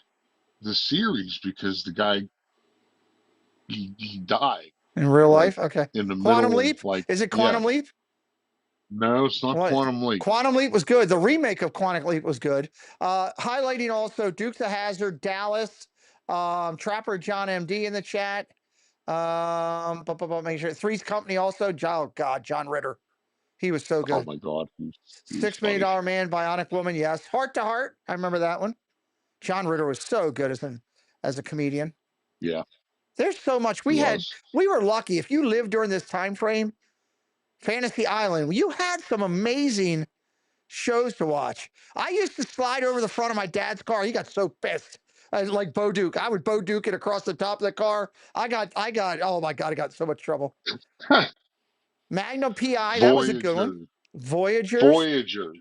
the series because the guy he died In real like life? Okay. in the Quantum middle of Leap? Is it Quantum Leap? No, it's not What? Quantum Leap. Quantum Leap was good. The remake of Quantum Leap was good. Highlighting also Dukes of Hazzard, Dallas, Trapper John MD in the chat. Make sure Three's Company also. Oh God, John Ritter. He was so Oh good. my God, he was $6 Million funny. Man, Bionic Woman. Yes. Heart to Heart. I remember that one. John Ritter was so good as a comedian. Yeah, There's so much he we was. were lucky. If you lived during this time frame, Fantasy Island, you had some amazing shows to watch. I used to slide over the front of my dad's car. He got so pissed. Like Bo Duke. I would Bo Duke it across the top of the car. I got, oh my God, I got in so much trouble. Magnum PI, that was a good one. Voyagers. Voyager.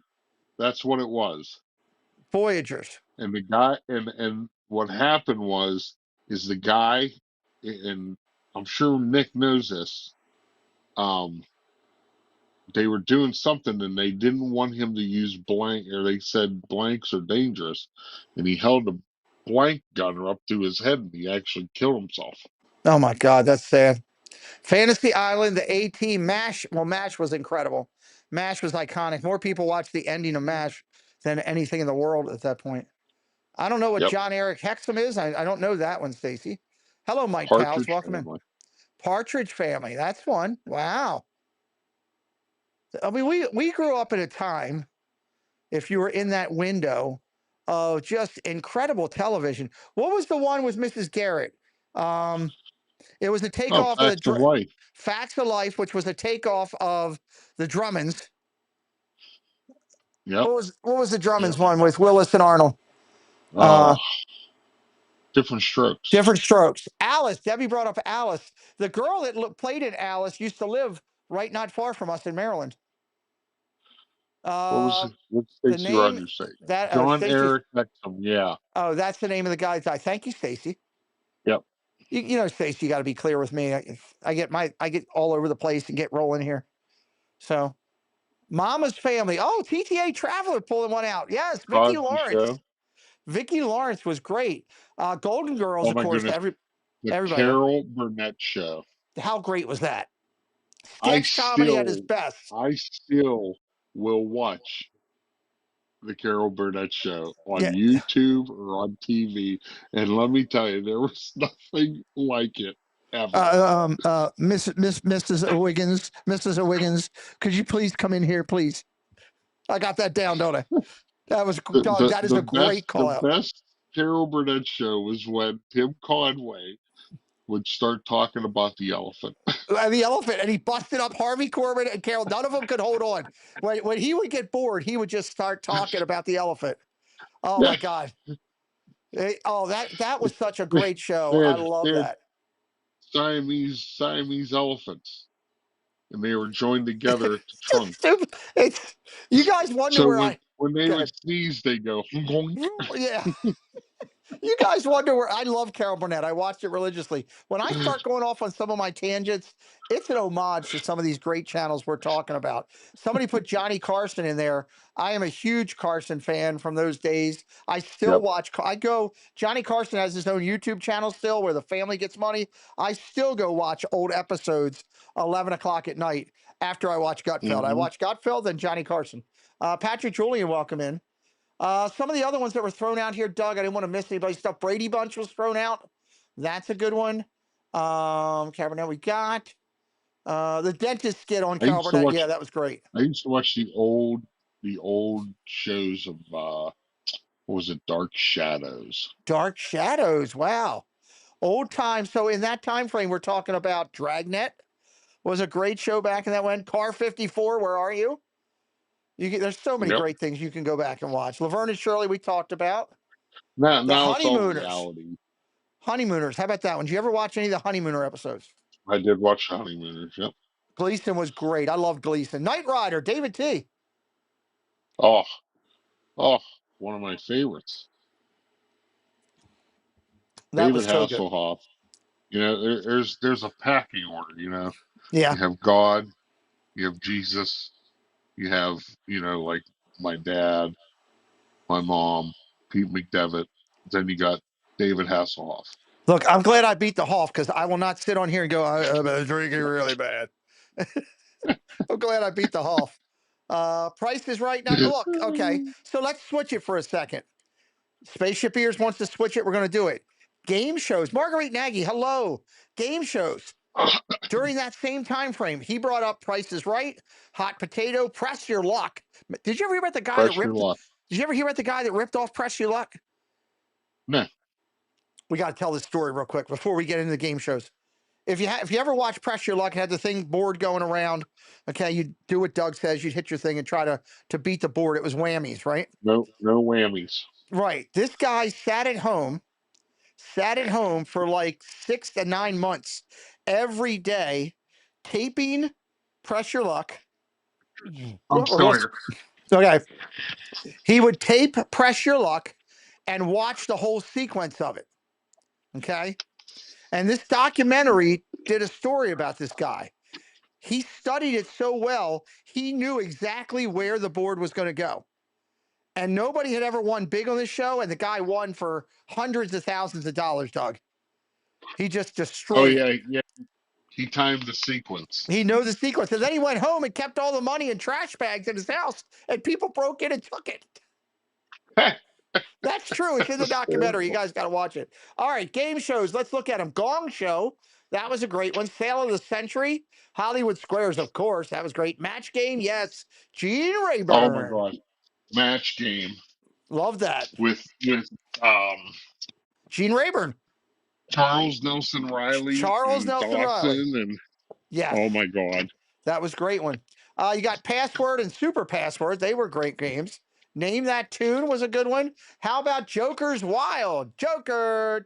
That's what it was. Voyagers. And the guy, and what happened is the guy, and I'm sure Nick knows this. They were doing something and they didn't want him to use blank, or they said blanks are dangerous, and he held a blank gunner up to his head and he actually killed himself. Oh my God, that's sad. Fantasy Island, the A-Team, MASH. Well, MASH was incredible. MASH was iconic. More people watched the ending of MASH than anything in the world at that point. I don't know what John Eric Hexum is. I don't know that one, Stacy. Hello, Mike Pals. Welcome in. Partridge Family. That's one. Wow. I mean, we grew up at a time, if you were in that window, of just incredible television. What was the one with Mrs. Garrett? It was a takeoff of the Facts of Life, which was a takeoff of the Drummonds. Yep. What was the Drummonds one with Willis and Arnold? Different Strokes. Different Strokes. Alice. Debbie brought up Alice. The girl that played in Alice used to live right not far from us in Maryland. What's Stacey Rogers say? That John Eric Hexum. Yeah. Oh, that's the name of the guy. Thank you, Stacy. Yep. You know, Stacy, you got to be clear with me. I get all over the place and get rolling here. So, Mama's Family. Oh, TTA Traveler pulling one out. Yes, Vicki Lawrence. Vicki Lawrence was great. Golden Girls, of course. Goodness. Everybody. Carol Burnett Show. How great was that? Sketch comedy at its best. I still will watch the Carol Burnett Show on YouTube or on TV, and let me tell you, there was nothing like it ever. Mrs. O'Wiggins, could you please come in here, please? I got that down, don't I? That was that is a great call out. The best Carol Burnett show was when Tim Conway would start talking about the elephant. The elephant, and he busted up Harvey Korman and Carol. None of them could hold on. When he would get bored, he would just start talking about the elephant. Oh my God! That was such a great show. I love that. Siamese elephants, and they were joined together at the trunk. Stupid. You guys wonder when they would sneeze, they go. Yeah. You guys wonder where I love Carol Burnett. I watched it religiously. When I start going off on some of my tangents, it's an homage to some of these great channels we're talking about. Somebody put Johnny Carson in there. I am a huge Carson fan from those days. I still watch. Johnny Carson has his own YouTube channel still where the family gets money. I still go watch old episodes 11 o'clock at night after I watch Gutfeld. I watch Gutfeld, then Johnny Carson. Patrick Julian, welcome in. Some of the other ones that were thrown out here, Doug, I didn't want to miss anybody's stuff. Brady Bunch was thrown out. That's a good one. Cabernet, we got the dentist skit on Cabernet. Yeah, that was great. I used to watch the old shows of what was it? Dark Shadows. Dark Shadows. Wow, old time. So in that time frame, we're talking about Dragnet was a great show back in that one. Car 54. Where are you? There's so many great things you can go back and watch. Laverne and Shirley, we talked about. Now it's all reality. Honeymooners. How about that one? Did you ever watch any of the Honeymooner episodes? I did watch Honeymooners, yep. Gleason was great. I love Gleason. Knight Rider, David T. Oh, one of my favorites. David Hasselhoff. You know, there's a packing order, you know. Yeah. You have God, you have Jesus, you have, like my dad, my mom, Pete McDevitt, then you got David Hasselhoff. Look, I'm glad I beat the Hoff because I will not sit on here and go, I'm drinking really bad. I'm glad I beat the Hoff. Price is Right. Now, look, okay, so let's switch it for a second. Spaceship Ears wants to switch it. We're going to do it. Game shows. Marguerite Nagy, hello. Game shows. During that same time frame, he brought up Price is Right, Hot Potato, Press Your Luck. Did you ever hear about the guy that Press your ripped? luck. Did you ever hear about the guy that ripped off Press Your Luck? No. We got to tell this story real quick before we get into the game shows. If you ever watch Press Your Luck, it had the thing board going around. Okay, you do what Doug says. You'd hit your thing and try to beat the board. It was whammies, right? No whammies. Right. This guy sat at home for like 6 to 9 months every day, taping Press Your Luck. I'm still here. Okay. He would tape Press Your Luck and watch the whole sequence of it. Okay. And this documentary did a story about this guy. He studied it so well, he knew exactly where the board was going to go. And nobody had ever won big on this show, and the guy won for hundreds of thousands of dollars, Doug. He just destroyed it. Yeah. He timed the sequence. He knew the sequence. And then he went home and kept all the money in trash bags in his house, and people broke in and took it. That's true. It's in the documentary. You guys got to watch it. All right, game shows. Let's look at them. Gong Show. That was a great one. Sale of the Century. Hollywood Squares, of course. That was great. Match Game. Yes. Gene Rayburn. Oh my God. Match Game. Love that. With Gene Rayburn. Charles Nelson Riley. Charles and Nelson Dawson Riley. And yes. Oh my God. That was a great one. You got Password and Super Password. They were great games. Name That Tune was a good one. How about Joker's Wild? Joker.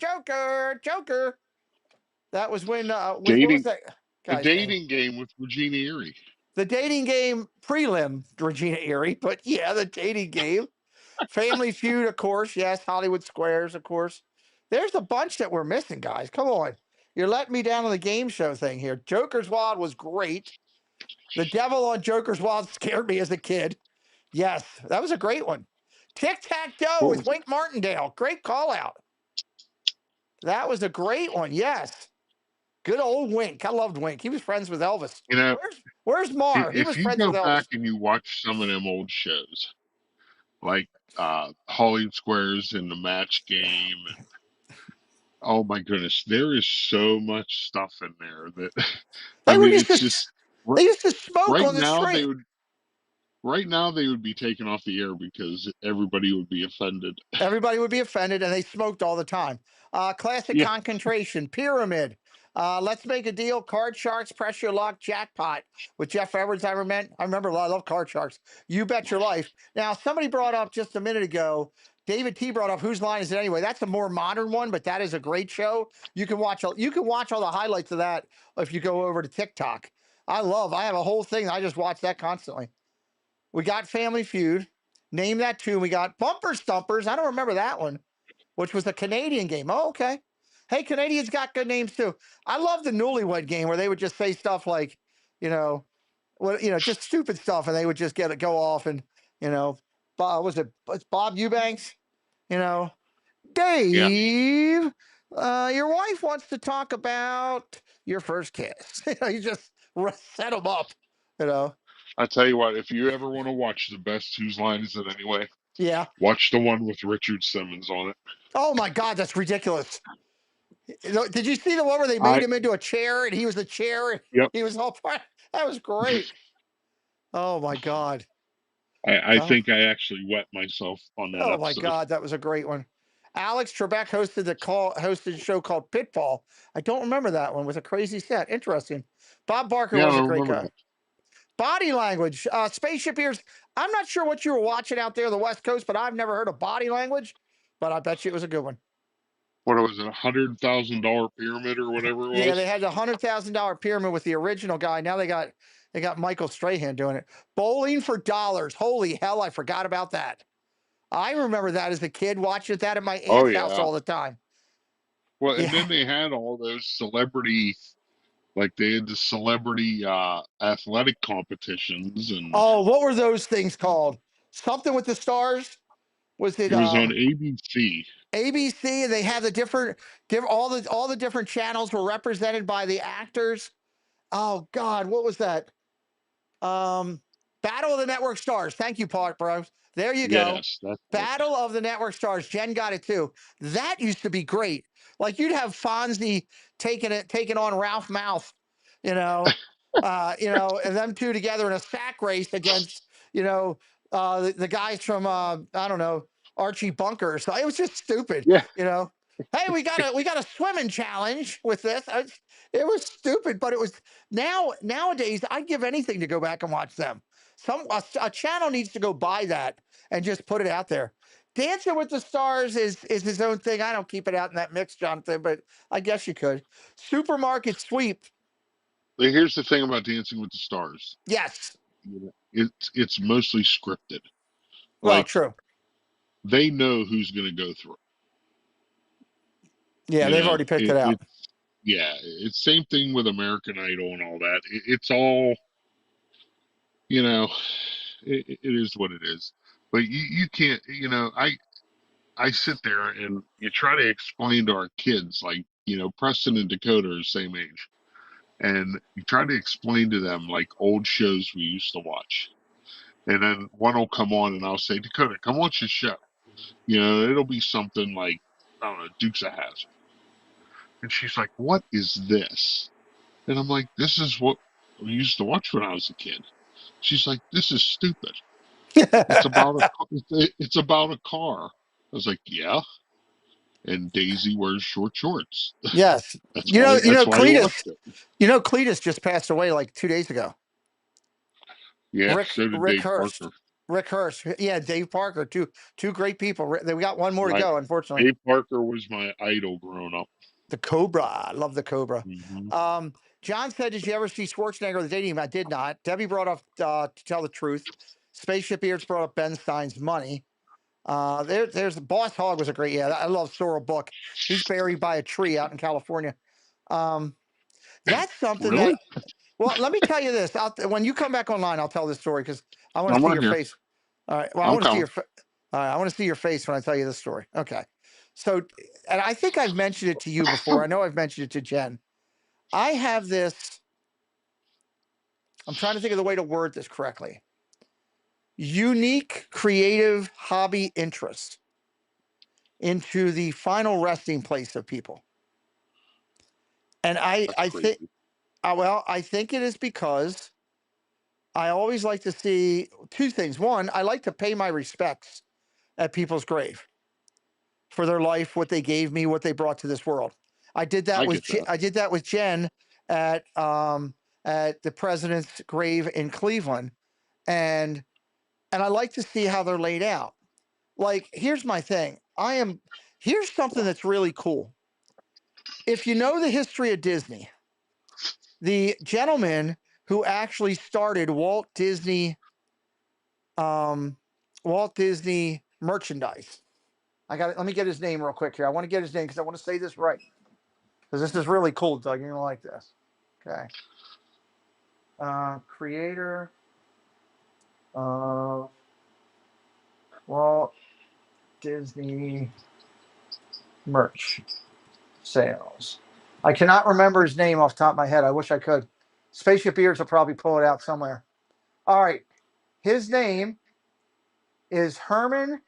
That was when what was that guy's the dating name? game with Regina Erie. The dating game prelim, Regina Erie, but yeah, the dating game. Family Feud, of course. Yes, Hollywood Squares, of course. There's a bunch that we're missing, guys. Come on. You're letting me down on the game show thing here. Joker's Wild was great. The Devil on Joker's Wild scared me as a kid. Yes, that was a great one. Tic-Tac-Toe with Wink Martindale. Great call out. That was a great one. Yes. Good old Wink. I loved Wink. He was friends with Elvis. You know, where's Mar? He was if you friends go with Elvis. back and you watch some of them old shows, like Hollywood Squares and the Match Game, and oh my goodness, there is so much stuff in there that They I were mean, used it's to, just they used to smoke right on the now street. right now they would be taken off the air because everybody would be offended. Everybody would be offended, and they smoked all the time. Classic Yeah. Concentration, Pyramid. Let's Make a Deal, Card Sharks, Press Your Luck, Jackpot with Jeff Edwards. I remember. I love Card Sharks. You Bet Your Life. Now, somebody brought up just a minute ago. David T brought up Whose Line Is It Anyway? That's a more modern one, but that is a great show. You can watch all the highlights of that if you go over to TikTok. I have a whole thing. I just watch that constantly. We got Family Feud. Name That Tune. We got Bumper Stumpers. I don't remember that one, which was a Canadian game. Oh, okay. Hey, Canadians got good names too. I love the Newlywed Game where they would just say stuff like, just stupid stuff, and they would just go off and, it's Bob Eubanks? Dave, your wife wants to talk about your first kiss. You just set them up, I tell you what, if you ever want to watch the best Whose Line Is It Anyway? Yeah. Watch the one with Richard Simmons on it. Oh my God, that's ridiculous. Did you see the one where they made him into a chair and he was the chair? Yep. He was all part. That was great. Oh my God. I think I actually wet myself on that Oh episode. my God, that was a great one. Alex Trebek hosted a show called Pitfall. I don't remember that one. It was a crazy set. Interesting. Bob Barker was a great guy. Body Language, Spaceship Ears. I'm not sure what you were watching out there on the West Coast, but I've never heard of Body Language, but I bet you it was a good one. What was it, $100,000 pyramid or whatever it was? Yeah, they had the $100,000 pyramid with the original guy. Now they got Michael Strahan doing it. Bowling for Dollars. Holy hell, I forgot about that. I remember that as a kid, watching that at my aunt's house all the time. Well, and then they had all those celebrity, like they had the celebrity athletic competitions and. Oh, what were those things called? Something with the Stars? Was it? It was on ABC. ABC, and they had all the different channels were represented by the actors. Oh God, what was that? Battle of the Network Stars. Thank you, Park Bros. There you go. Yes, that's it. Battle of the Network Stars. Jen got it too. That used to be great. Like you'd have Fonzie taking on Ralph Mouth, and them two together in a sack race against, the guys from I don't know, Archie Bunker. So it was just stupid, Yeah. Hey, we got a swimming challenge with this. It was stupid, but it was nowadays I'd give anything to go back and watch them. A channel needs to go buy that and just put it out there. Dancing with the Stars is his own thing. I don't keep it out in that mix, Jonathan, but I guess you could. Supermarket Sweep. Here's the thing about Dancing with the Stars. Yes. It's mostly scripted. Well, Like true. they know who's going to go through. Yeah, they've already picked it out. It's same thing with American Idol and all that. It's all, it is what it is. But you can't, I sit there and you try to explain to our kids, like, Preston and Dakota are the same age. And you try to explain to them like old shows we used to watch. And then one will come on and I'll say, Dakota, come watch the show. It'll be something like, I don't know, Dukes of Hazzard. And she's like, what is this? And I'm like, this is what we used to watch when I was a kid. She's like, this is stupid. It's about a car. I was like, yeah. And Daisy wears short shorts. Yes. That's why you watched it. Cletus just passed away like 2 days ago. Yeah, so did Rick Dave Hurst. Parker. Rick Hurst. Yeah, Dave Parker. Two great people. We got one more to go, unfortunately. Dave Parker was my idol growing up. The Cobra. I love the Cobra. Mm-hmm. John said, did you ever see Schwarzenegger or the dating? I did not. Debbie brought up To Tell the Truth. Spaceship Ears brought up Ben Stein's Money. There's Boss Hog was a great, I love Sorrel Book. He's buried by a tree out in California. That's something Really? well, let me tell you this. When you come back online, I'll tell this story because I want to see your face. All right. Well, I want to see your all right, I want to see your face when I tell you this story. Okay. So, and I think I've mentioned it to you before. I know I've mentioned it to Jen. I have this. I'm trying to think of the way to word this correctly. Unique creative hobby interest into the final resting place of people. And I think, I think it is because I always like to see two things. One, I like to pay my respects at people's grave for their life, what they gave me, what they brought to this world. I did that with Jen at the president's grave in Cleveland, and I like to see how they're laid out. Like, here's my thing. Here's something that's really cool. If you know the history of Disney, the gentleman who actually started Walt Disney merchandise. Let me get his name real quick here. I want to get his name because I want to say this right. Because this is really cool, Doug. You're gonna like this. Okay. Creator of Walt Disney merch sales. I cannot remember his name off the top of my head. I wish I could. Spaceship Ears will probably pull it out somewhere. All right. His name is Herman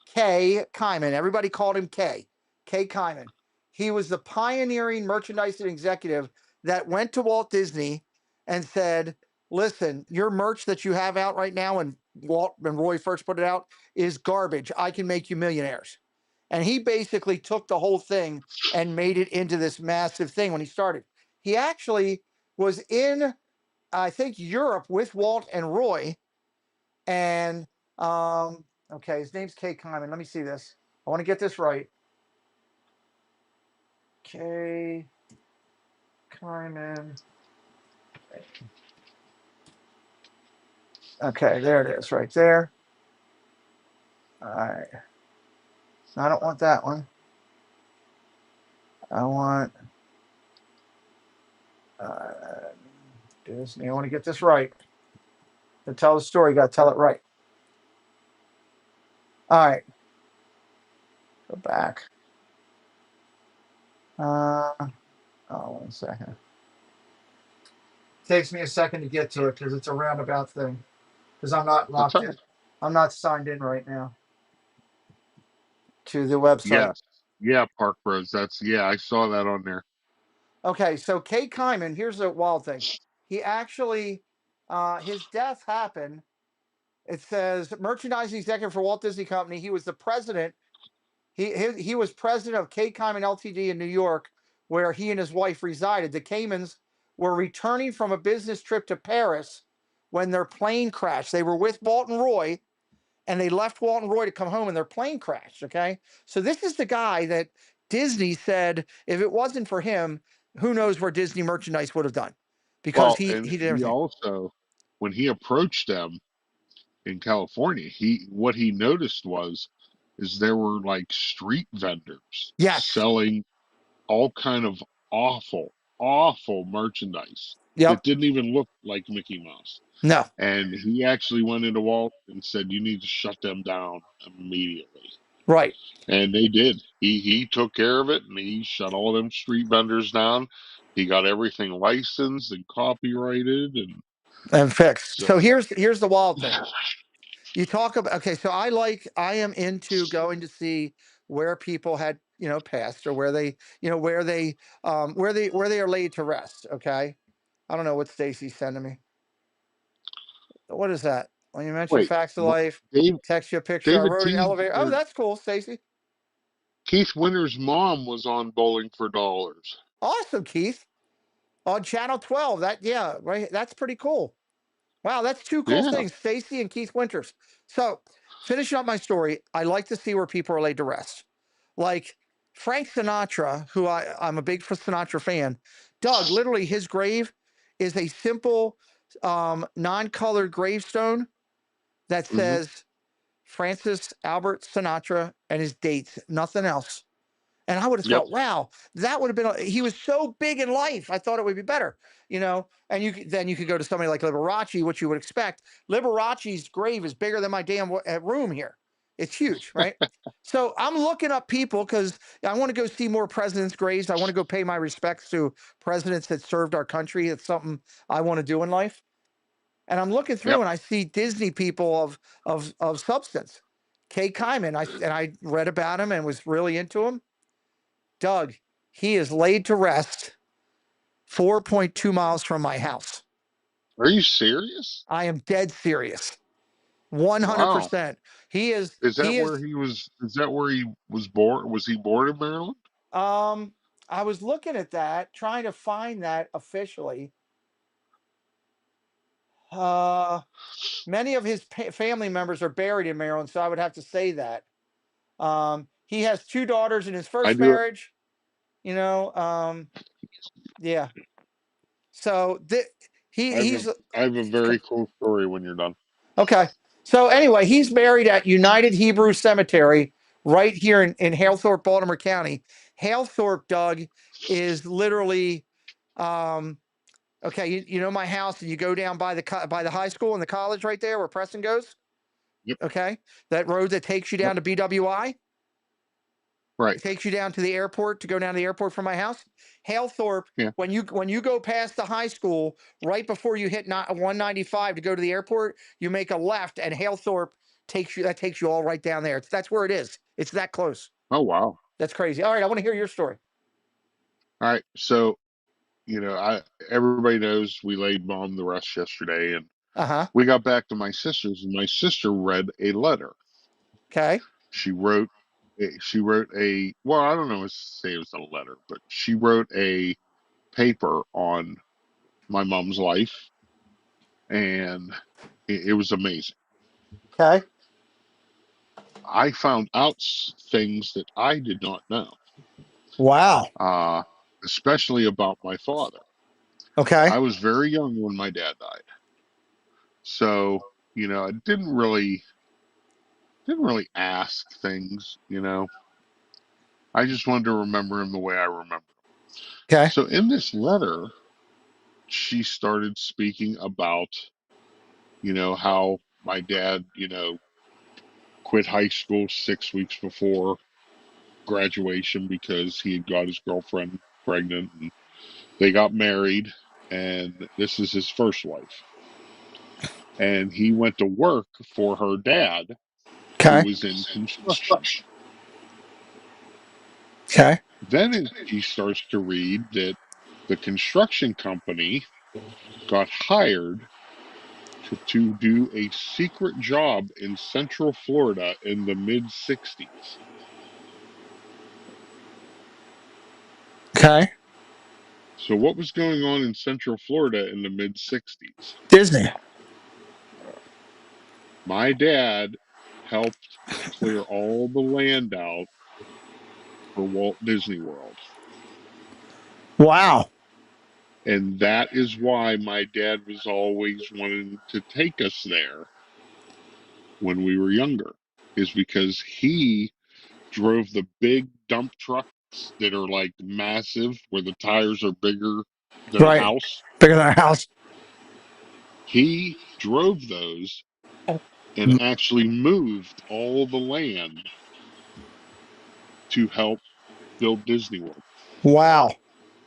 K. Kyman. Everybody called him K. K. Kyman. He was the pioneering merchandising executive that went to Walt Disney and said, listen, your merch that you have out right now, and Walt and Roy first put it out, is garbage. I can make you millionaires. And he basically took the whole thing and made it into this massive thing when he started. He actually was in, I think, Europe with Walt and Roy. And, okay, his name's K. Kyman. Let me see this. I want to get this right. K. Kyman. Okay, there it is, right there. All right. I don't want that one. I want Disney. I want to get this right. To tell the story, you got to tell it right. All right. Go back. 1 second. Takes me a second to get to it because it's a roundabout thing. because I'm not That's logged all in. right. I'm not signed in right now to the website. Yes. Yeah, Park Bros. I saw that on there. Okay, so Kay Kyman, here's the wild thing. He actually, his death happened. It says merchandising executive for Walt Disney Company. He was the president. He was president of Kay Kyman Ltd. in New York, where he and his wife resided. The Kaymans were returning from a business trip to Paris when their plane crashed. They were with Walt and Roy, and they left Walt and Roy to come home, and their plane crashed. Okay, so this is the guy that Disney said if it wasn't for him, who knows where Disney merchandise would have done, because Well, he and he did he everything. also, when he approached them in California, what he noticed is there were like street vendors Yes. selling all kind of awful merchandise Yep. that didn't even look like Mickey Mouse. No. And he actually went into Walt and said, "You need to shut them down immediately." Right. And they did. He took care of it, and he shut all them street vendors down. He got everything licensed and copyrighted, and And fixed. So so here's the wild thing. You talk about, okay, so I am into going to see where people had, passed, or where they, where they are laid to rest. Okay. I don't know what Stacy's sending me. What is that? When you mentioned wait, facts of what, life, Dave, text you a picture. I David rode an T. elevator. Oh, or that's cool, Stacy. Keith Winter's mom was on Bowling for Dollars. Awesome, Keith. On Channel 12. That, yeah, right. That's pretty cool. Wow, that's two cool Yeah. things, Stacy and Keith Winters. So, finishing up my story, I like to see where people are laid to rest. Like Frank Sinatra, who I'm a big Sinatra fan. Doug, literally, his grave is a simple, non-colored gravestone that Hmm. says Francis Albert Sinatra and his dates, nothing else. And I would have Yep. thought, wow, that would have been. He was so big in life. I thought it would be better, And then you could go to somebody like Liberace, which you would expect. Liberace's grave is bigger than my damn room here. It's huge, right? So I'm looking up people because I want to go see more presidents' graves. I want to go pay my respects to presidents that served our country. It's something I want to do in life. And I'm looking through Yep. and I see Disney people of substance. Kay Kyman, I read about him and was really into him. Doug, he is laid to rest 4.2 miles from my house. Are you serious? I am dead serious. Wow. 100%. He is, Is that he where is, he was? Is that where he was born? Was he born in Maryland? um, I was looking at that, trying to find that officially. Uh, Many of his family members are buried in Maryland, so I would have to say that. He has two daughters in his I first do. marriage, yeah. So he's I have a very cool story when you're done. okay. So anyway, he's buried at United Hebrew Cemetery right here in Halethorpe, Baltimore County. Halethorpe, Doug, is literally okay. You know my house, and you go down by the high school and the college right there where Preston goes. Yep. Okay, that road that takes you Yep. down to BWI. Right. It takes you down to the airport to go down to the airport from my house. Halethorpe, Yeah. when you go past the high school, right before you hit 195 to go to the airport, you make a left, and Halethorpe takes you all right down there. That's where it is. It's that close. Oh wow. That's crazy. All right, I want to hear your story. All right. So I everybody knows we laid mom to rest yesterday, and Uh-huh. we got back to my sister's, and my sister read a letter. Okay. She wrote. She wrote a. Well, I don't know if say it was a letter, but she wrote a paper on my mom's life, and it was amazing. Okay. I found out things that I did not know, Wow. uh, especially about my father. Okay. I was very young when my dad died, so I didn't really ask things. I just wanted to remember him the way I remember him. Okay. So in this letter, she started speaking about how my dad quit high school 6 weeks before graduation because he had got his girlfriend pregnant, and they got married, and this is his first wife. and he went to work for her dad, who Okay. was in construction. Okay. Then he starts to read that the construction company got hired to do a secret job in Central Florida in the mid 60s. Okay. So, what was going on in Central Florida in the mid 60s? Disney. My dad helped clear all the land out for Walt Disney World. Wow. And that is why my dad was always wanting to take us there when we were younger, is because he drove the big dump trucks that are like massive, where the tires are bigger than a Right. house. Bigger than our house. He drove those and actually moved all the land to help build Disney World. Wow.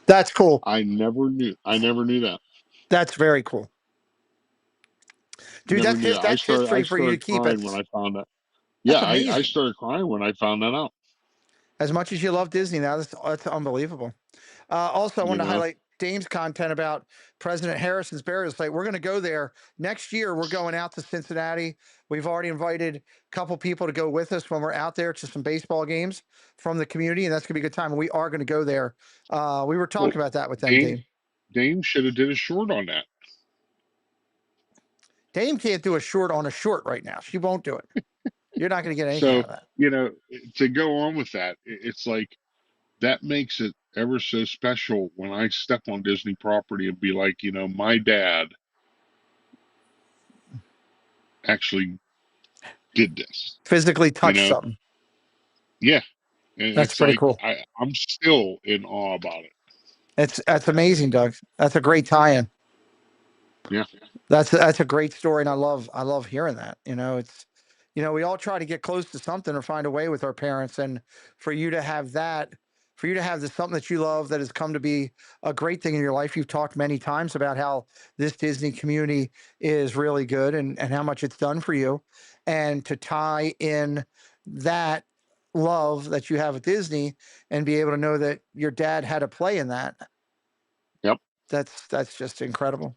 That's cool. I never knew that. That's very cool. Dude, Never knew that. that's I history for you to started keep. crying when I found that. That's Yeah, I amazing. started crying when I found that out. As much as you love Disney now, that's unbelievable. Also, I You wanted to know, highlight Dame's content about President Harrison's burial site. We're going to go there next year. We're going out to Cincinnati. We've already invited a couple people to go with us when we're out there to some baseball games from the community, and that's going to be a good time. And we are going to go there. We were well, talking about that with them, Dame Dame. Dame should have did a short on that. Dame can't do a short on a short right now. She won't do it. You're not going to get anything out So, of that. you know, to go on with that, it's like that makes it ever so special when I step on Disney property and be like, my dad actually did this. Physically You touch know, something. yeah, and That's it's pretty like cool. I'm still in awe about it. That's amazing, Doug. That's a great tie-in. Yeah. That's a great story, and I love hearing that. We all try to get close to something or find a way with our parents, and for you to have that, for you to have this something that you love that has come to be a great thing in your life. You've talked many times about how this Disney community is really good and how much it's done for you, and to tie in that love that you have with Disney and be able to know that your dad had a play in that. Yep. That's just incredible.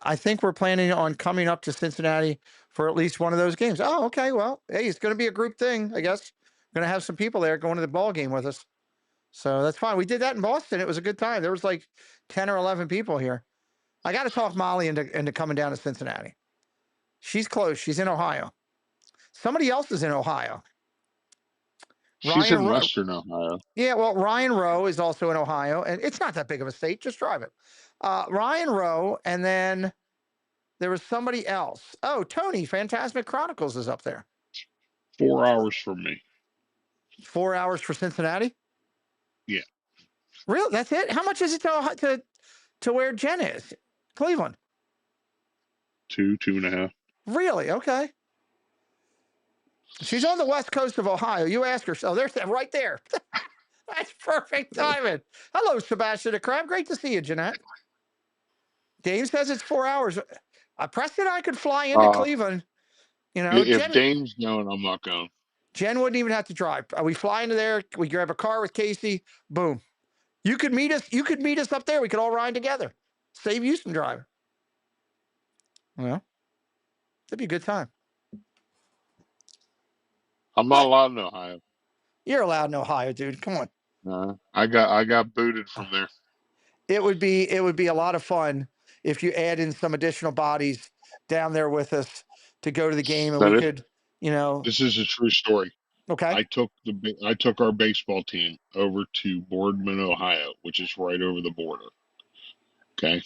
I think we're planning on coming up to Cincinnati for at least one of those games. Oh, okay. Well, hey, it's going to be a group thing, I guess. Going to have some people there going to the ball game with us. So that's fine. We did that in Boston. It was a good time. There was like 10 or 11 people here. I got to talk Molly into coming down to Cincinnati. She's close. She's in Ohio. Somebody else is in Ohio. She's Ryan in Rowe. Western Ohio. Yeah, well, Ryan Rowe is also in Ohio, and it's not that big of a state. Just drive it. Ryan Rowe, and then there was somebody else. Oh, Tony, Phantasmic Chronicles is up there. 4 hours from me. 4 hours for Cincinnati? Yeah. Really? That's it? How much is it to where Jen is? Cleveland. 2.5. Really? Okay. She's on the west coast of Ohio. You ask her. So there's that right there. That's perfect timing. Hello, Sebastian the Crab. Great to see you, Jeanette. Dave says it's 4 hours. Preston and I could fly into Cleveland. If Dame's going, I'm not going. Jen wouldn't even have to drive. We fly into there. We grab a car with Casey. Boom. You could meet us. You could meet us up there. We could all ride together. Save you some driving. Well, that'd be a good time. I'm not allowed in Ohio. You're allowed in Ohio, dude. Come on. I got booted from there. It would be a lot of fun if you add in some additional bodies down there with us to go to the game, and we could, This is a true story. Okay. I took our baseball team over to Boardman, Ohio, which is right over the border. Okay.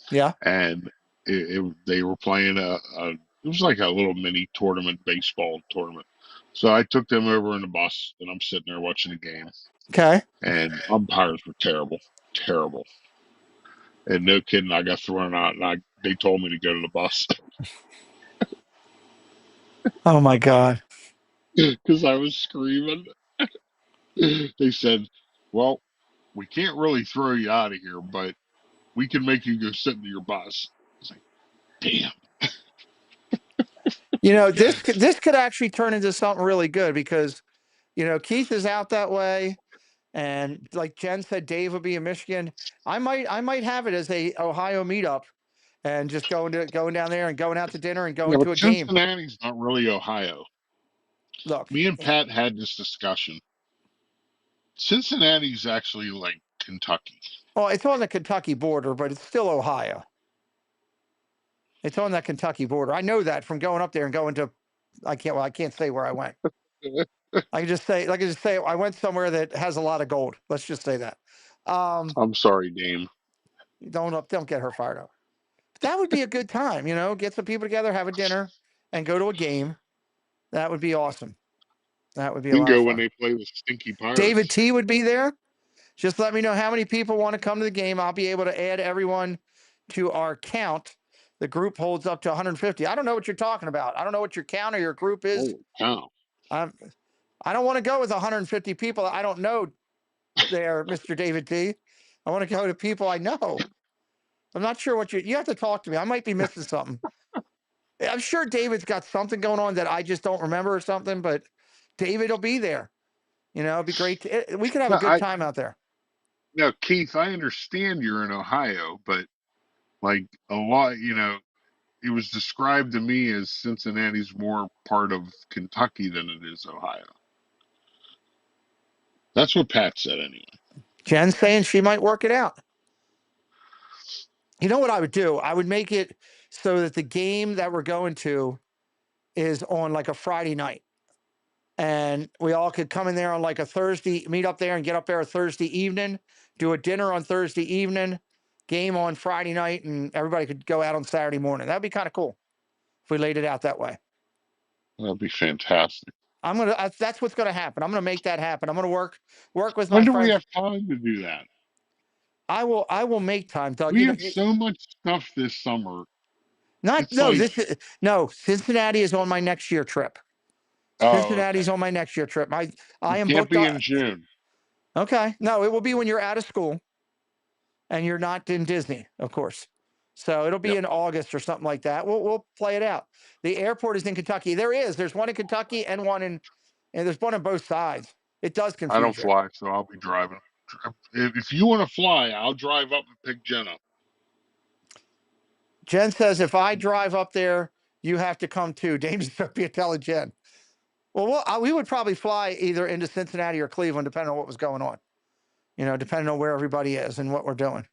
Yeah. And they were playing it was like a little mini tournament, baseball tournament. So I took them over in the bus, and I'm sitting there watching the game. Okay. And umpires were terrible, terrible. And no kidding, I got thrown out, and they told me to go to the bus Oh my God. because I was screaming. They said, "Well, we can't really throw you out of here, but we can make you go sit in your bus." I was like, "Damn." You know, Yeah, this could actually turn into something really good because, you know, Keith is out that way. And like Jen said, Dave will be in Michigan. I might have it as a Ohio meetup and just going down there and going out to dinner and going but to a game. Cincinnati's not really Ohio. Look, Me and Pat had this discussion. Cincinnati's actually like Kentucky. well, it's on the Kentucky border, but it's still Ohio. It's on that Kentucky border. I know that from going up there and going to. I can't say where I went. I can just say I went somewhere that has a lot of gold. Let's just say that. I'm sorry, Dame. Don't get her fired up. That would be a good time, you know. Get some people together, have a dinner, and go to a game. That would be awesome. That would be a We can lot of go when fun. they play the Stinky David Pirates. T would be there. Just let me know how many people want to come to the game. I'll be able to add everyone to our count. The group holds up to 150. I don't know what you're talking about. I don't know what your count or your group is. Holy cow. I don't want to go with 150 people I don't know there, Mr. David T. I want to go to people I know. I'm not sure what you have to talk to me. I might be missing something. I'm sure David's got something going on that I just don't remember or something, but David will be there. You know, it'd be great. We could have No, a good time out there. now, Keith, I understand you're in Ohio, but like a lot, it was described to me as Cincinnati's more part of Kentucky than it is Ohio. That's what Pat said anyway. Jen's saying she might work it out. You know what I would do? I would make it so that the game that we're going to is on like a Friday night. And we all could come in there on like a Thursday, meet up there and get up there a Thursday evening, do a dinner on Thursday evening, game on Friday night, and everybody could go out on Saturday morning. That'd be kind of cool if we laid it out that way. That'd be fantastic. That's what's gonna happen. I'm gonna make that happen. I'm gonna work with my When do we friends. have time to do that? I will make time, Doug. We You know, have so much stuff this summer. not It's no, like, this is no, Cincinnati is on my next year trip. oh, okay. Cincinnati's on my next year trip. I It am can't booked be up. in June. Okay. No, it will be when you're out of school and you're not in Disney, of course. So it'll be Yep. in August or something like that. We'll play it out. The airport is in Kentucky. There's one in Kentucky and there's one on both sides. It does I don't confuse you. fly, so I'll be driving. If you want to fly, I'll drive up and pick Jen up. Jen says if I drive up there, you have to come too. Dangerous Sophia telling Jen. Well, we would probably fly either into Cincinnati or Cleveland, depending on what was going on. You know, depending on where everybody is and what we're doing.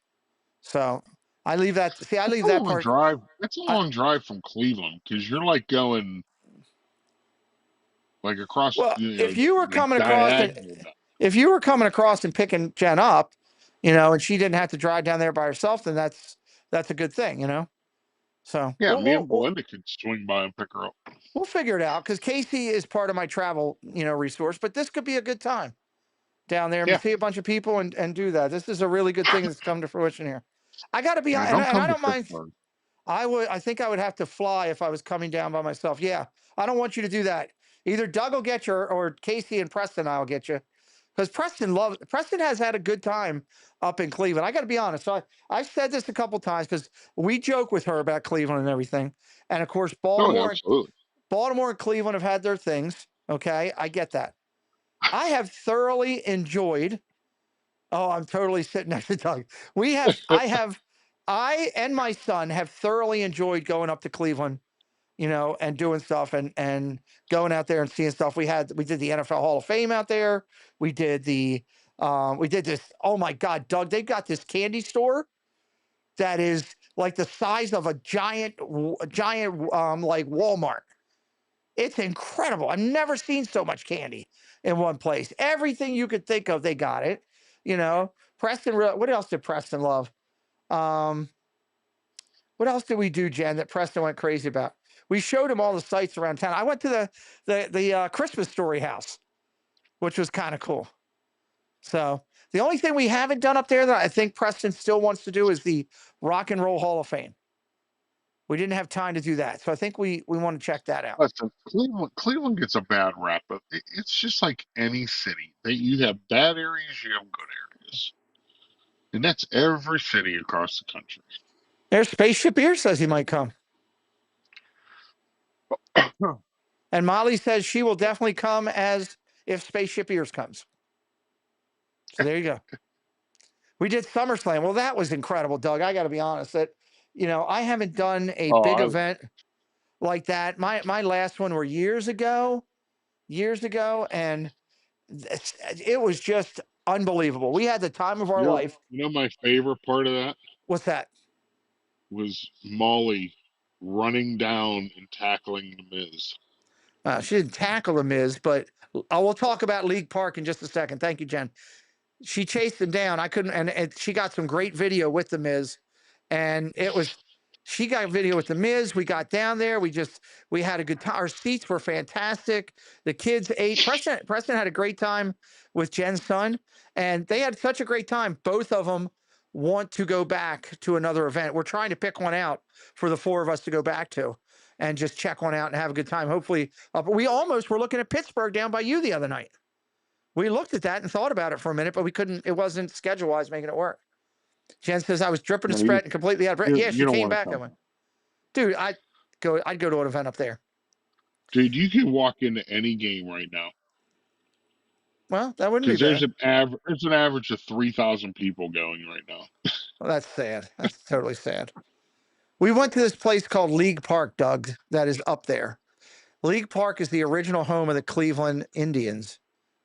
So I leave that. See, I leave that part. Drive. That's a long drive from Cleveland because you're like going like across, Well, if you were like coming across and diagonal. if you were coming across and picking Jen up, you know, and she didn't have to drive down there by herself, then that's a good thing, you know. So Yeah, me and Belinda could swing by and pick her up. we'll figure it out because Casey is part of my travel, you know, resource. But this could be a good time down there and Yeah. see a bunch of people and do that. This is a really good thing that's come to fruition here. I got to be Yeah, honest, don't and come I to don't mind. Pittsburgh. I think I would have to fly if I was coming down by myself. Yeah, I don't want you to do that. Either Doug will get you or Casey and Preston I will get you. Because Preston has had a good time up in Cleveland. I got to be honest. So I've said this a couple times because we joke with her about Cleveland and everything. And of course, Oh, absolutely. Baltimore and Cleveland have had their things. Okay, I get that. I have thoroughly enjoyed. Oh, I'm totally sitting next to Doug. I and my son have thoroughly enjoyed going up to Cleveland, you know, and doing stuff and going out there and seeing stuff. We did the NFL Hall of Fame out there. We did we did this. Oh my God, Doug, they've got this candy store that is like the size of a giant like Walmart. It's incredible. I've never seen so much candy in one place. Everything you could think of, they got it. You know, what else did Preston love? Um, what else did we do, Jen, that Preston went crazy about? We showed him all the sites around town. I went to the Christmas Story house, which was kind of cool. So the only thing we haven't done up there that I think Preston still wants to do is the Rock and Roll Hall of Fame. We didn't have time to do that, so I think we want to check that out. Listen, Cleveland gets a bad rap, but it's just like any city. You have bad areas, you have good areas, and that's every city across the country. There's Spaceship Beer says he might come. And Molly says she will definitely come as if Spaceship Ears comes. So there you go. We did SummerSlam. Well, that was incredible, Doug. I got to be honest. That I haven't done a big event like that. My last one were years ago, and it was just unbelievable. We had the time of our life. My favorite part of that What's that? was Molly running down and tackling the Miz. She didn't tackle the Miz, but we'll talk about League Park in just a second. Thank you, Jen. She chased him down. I couldn't, and she got some great video with the Miz, and she got video with the Miz. We got down there. We had a good time. Our seats were fantastic. The kids ate. Preston had a great time with Jen's son, and they had such a great time. Both of them want to go back to another event. We're trying to pick one out for the four of us to go back to and just check one out and have a good time. Hopefully, we almost were looking at Pittsburgh down by you the other night. We looked at that and thought about it for a minute, but we couldn't. It wasn't schedule-wise making it work. Jen says I was dripping and spread and completely out of breath. Yeah, she came back. I went, dude, I'd go to an event up there. Dude, you can walk into any game right now. Well, that wouldn't be bad. Because there's an average of 3,000 people going right now. Well, that's sad. That's totally sad. We went to this place called League Park, Doug, that is up there. League Park is the original home of the Cleveland Indians.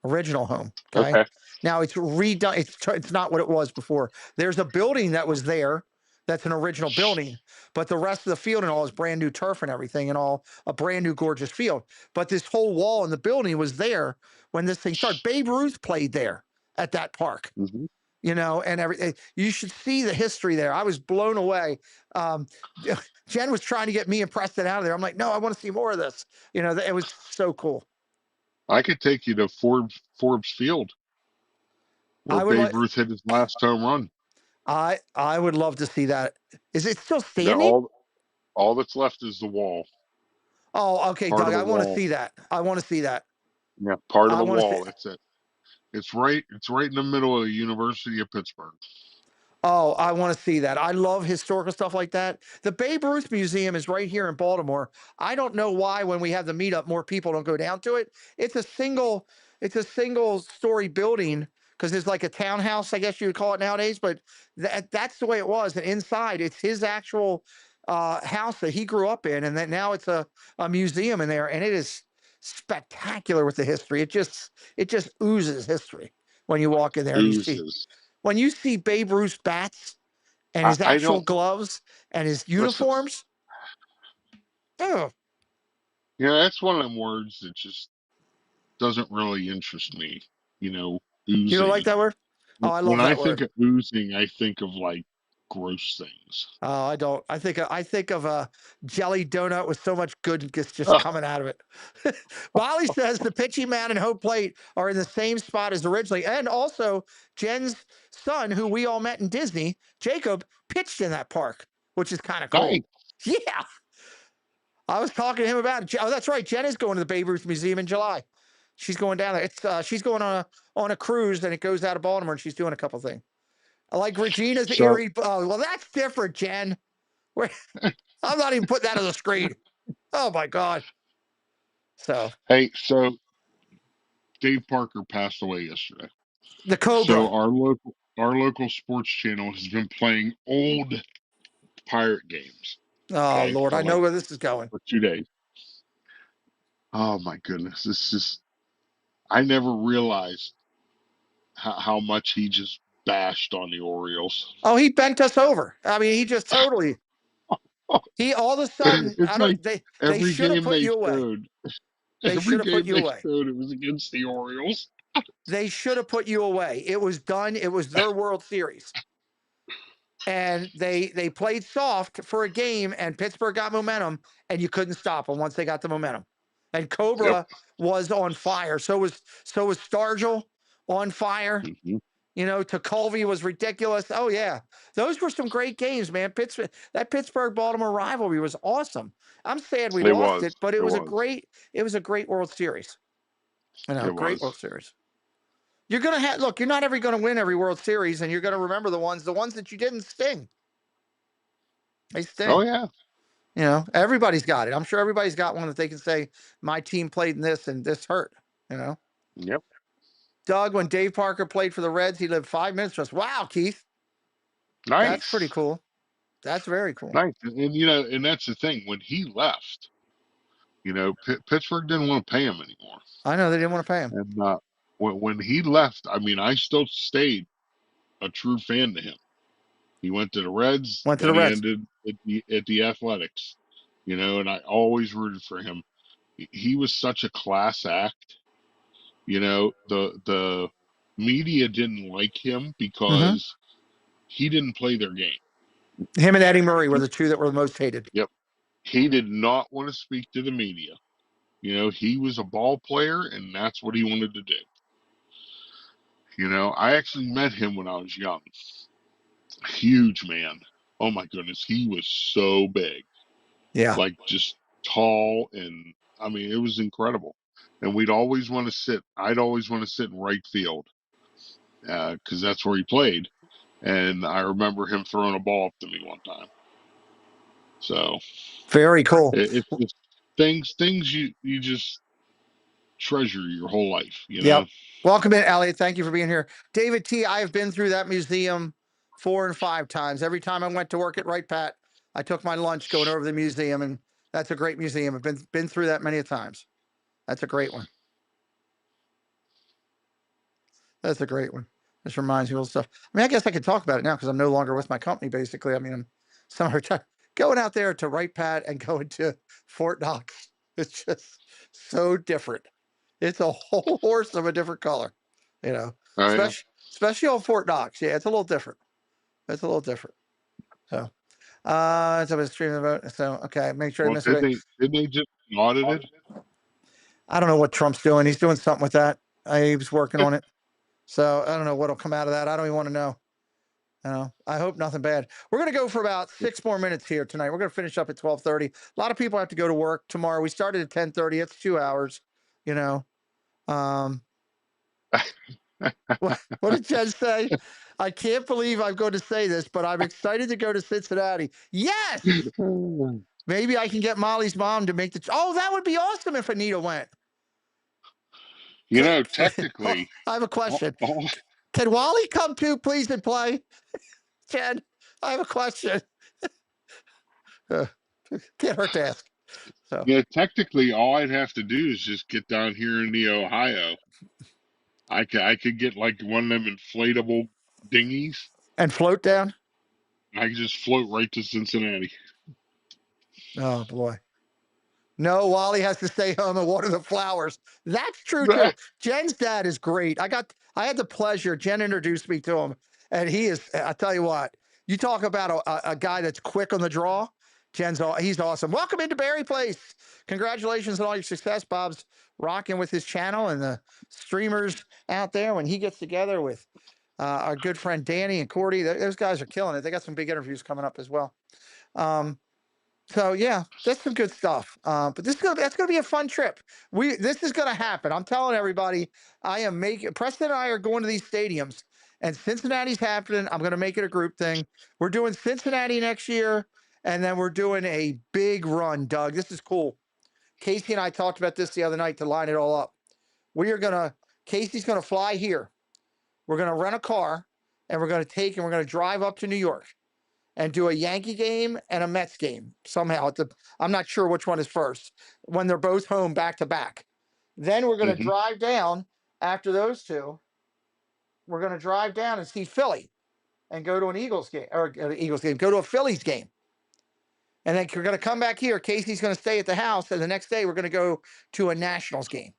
Original home. Okay. Now it's redone. It's not what it was before. There's a building that was there that's an original building, but the rest of the field and all is brand new turf and everything and all a brand new gorgeous field. But this whole wall in the building was there when this thing started. Babe Ruth played there at that park. Mm-hmm. And everything. You should see the history there. I was blown away. Jen was trying to get me and Preston out of there. I'm like, no, I want to see more of this. It was so cool. I could take you to Forbes Field, where Babe Ruth hit his last home run. I would love to see that. Is it still standing? All that's left is the wall. Oh, okay, Doug. I want to see that. I want to see that. Yeah, part of the wall. That's it. It's right in the middle of the University of Pittsburgh. Oh, I want to see that. I love historical stuff like that. The Babe Ruth Museum is right here in Baltimore. I don't know why when we have the meetup, more people don't go down to it. It's a single story building because it's like a townhouse, I guess you would call it nowadays. But that's the way it was. And inside, it's his actual house that he grew up in, and then now it's a museum in there, and it is spectacular with the history. It just oozes history when you walk in there. When you see Babe Ruth's bats and his actual gloves and his uniforms. Yeah, that's one of them words that just doesn't really interest me. Oozing. You don't like that word? Oh, I love that word. When I think of oozing, I think of like gross things. Oh, I don't. I think of a jelly donut with so much goodness just coming out of it. Molly says the Pitchy Man and Hope Plate are in the same spot as originally. And also Jen's son, who we all met in Disney, Jacob, pitched in that park, which is kind of cool. Nice. Yeah. I was talking to him about it. Oh, that's right. Jen is going to the Babe Ruth Museum in July. She's going down there. She's going on a cruise, and it goes out of Baltimore, and she's doing a couple things. Like Regina's Erie. Oh, well, that's different, Jen. I'm not even putting that on the screen. Oh my God. So Dave Parker passed away yesterday. The Cobra. So our local sports channel has been playing old pirate games. Oh Lord, I know where this is going. For 2 days. Oh my goodness. I never realized how much he just bashed on the Orioles. Oh, he bent us over. I mean, he just totally. He all of a sudden. They should have put you away. They should have put you away. It was against the Orioles. They should have put you away. It was done. It was their World Series. And they played soft for a game, and Pittsburgh got momentum, and you couldn't stop them once they got the momentum. And Cobra was on fire. So was Stargell on fire. Mm-hmm. Tekulve was ridiculous. Oh yeah, those were some great games, man. That Pittsburgh-Baltimore rivalry was awesome. I'm sad we lost it, but it was a great World Series. Great World Series. You're gonna look. You're not ever gonna win every World Series, and you're gonna remember the ones that you didn't sting. They sting. Oh yeah. You know, everybody's got it. I'm sure everybody's got one that they can say, my team played in this and this hurt, you know. Yep. Doug, when Dave Parker played for the Reds, he lived 5 minutes from us. Wow, Keith. That's pretty Nice. cool. That's very cool. Nice. And you know, and that's the thing. When he left, you know, Pittsburgh didn't want to pay him anymore. I know they didn't want to pay him. And when he left, I mean, I still stayed a true fan to him. He went to the Reds, Went to the then he Reds. ended at the Athletics, you know, and I always rooted for him. He was such a class act. You know, the media didn't like him because he didn't play their game. Him and Eddie Murray were He, the two that were the most hated. yep. He did not want to speak to the media. You know, he was a ball player and that's what he wanted to do. You know, I actually met him when I was young. Huge man. Oh my goodness, he was so big. Yeah. Like just tall, and I mean it was incredible. And I'd always want to sit in right field because that's where he played. And I remember him throwing a ball up to me one time. So Very cool. it's just things you just treasure your whole life, you know. Yep. Welcome in, Elliot. Thank you for being here. David T, I have been through that museum 4 and 5 times. Every time I went to work at Right Pat, I took my lunch going over the museum, and that's a great museum. I've been through that many times. That's a great one. That's a great one. This reminds me of old stuff. I mean, I guess I could talk about it now because I'm no longer with my company, basically. I mean, I'm summertime going out there to Right Pat and going to Fort Knox. It's just so different. It's a whole horse of a different color, you know, Oh, yeah. especially on Fort Knox. Yeah, it's a little different. It's a little different. So, so I was streaming about. So, okay, make sure I Well, miss it. didn't they just audited? I don't know what Trump's doing. He's doing something with that. He was working on it. So I don't know what'll come out of that. I don't even want to know. I hope nothing bad. We're going to go for about 6 more minutes here tonight. We're going to finish up at 12:30. A lot of people have to go to work tomorrow. We started at 10:30. It's 2 hours, you know. What did Jen say? I can't believe I'm going to say this, but I'm excited to go to Cincinnati. Yes. Maybe I can get Molly's mom to make the. Oh, that would be awesome if Anita went. You know, technically, I have a question. all, Can Wally come too, please, and play? Jen, I have a question. Can't hurt to ask. So yeah, technically, all I'd have to do is just get down here in the Ohio. I could get like one of them inflatable dinghies. And float down. I could just float right to Cincinnati. Oh boy. No, Wally has to stay home and water the flowers. That's true too. Jen's dad is great. I had the pleasure. Jen introduced me to him, and he is. I tell you what, you talk about a guy that's quick on the draw. He's awesome. Welcome into Barry Place. Congratulations on all your success. Bob's rocking with his channel and the streamers out there. When he gets together with our good friend Danny and Cordy, those guys are killing it. They got some big interviews coming up as well. So yeah, that's some good stuff. But that's gonna be a fun trip. This is gonna happen. I'm telling everybody. Preston and I are going to these stadiums, and Cincinnati's happening. I'm gonna make it a group thing. We're doing Cincinnati next year, and then we're doing a big run. Doug, this is cool. Casey and I talked about this the other night to line it all up. Casey's gonna fly here. We're gonna rent a car, and we're gonna drive up to New York and do a Yankee game and a Mets game somehow. I'm not sure which one is first when they're both home back to back. Then we're going to drive down after those two. We're going to drive down and see Philly and go to an Eagles game go to a Phillies game. And then we're going to come back here. Casey's going to stay at the house. And the next day we're going to go to a Nationals game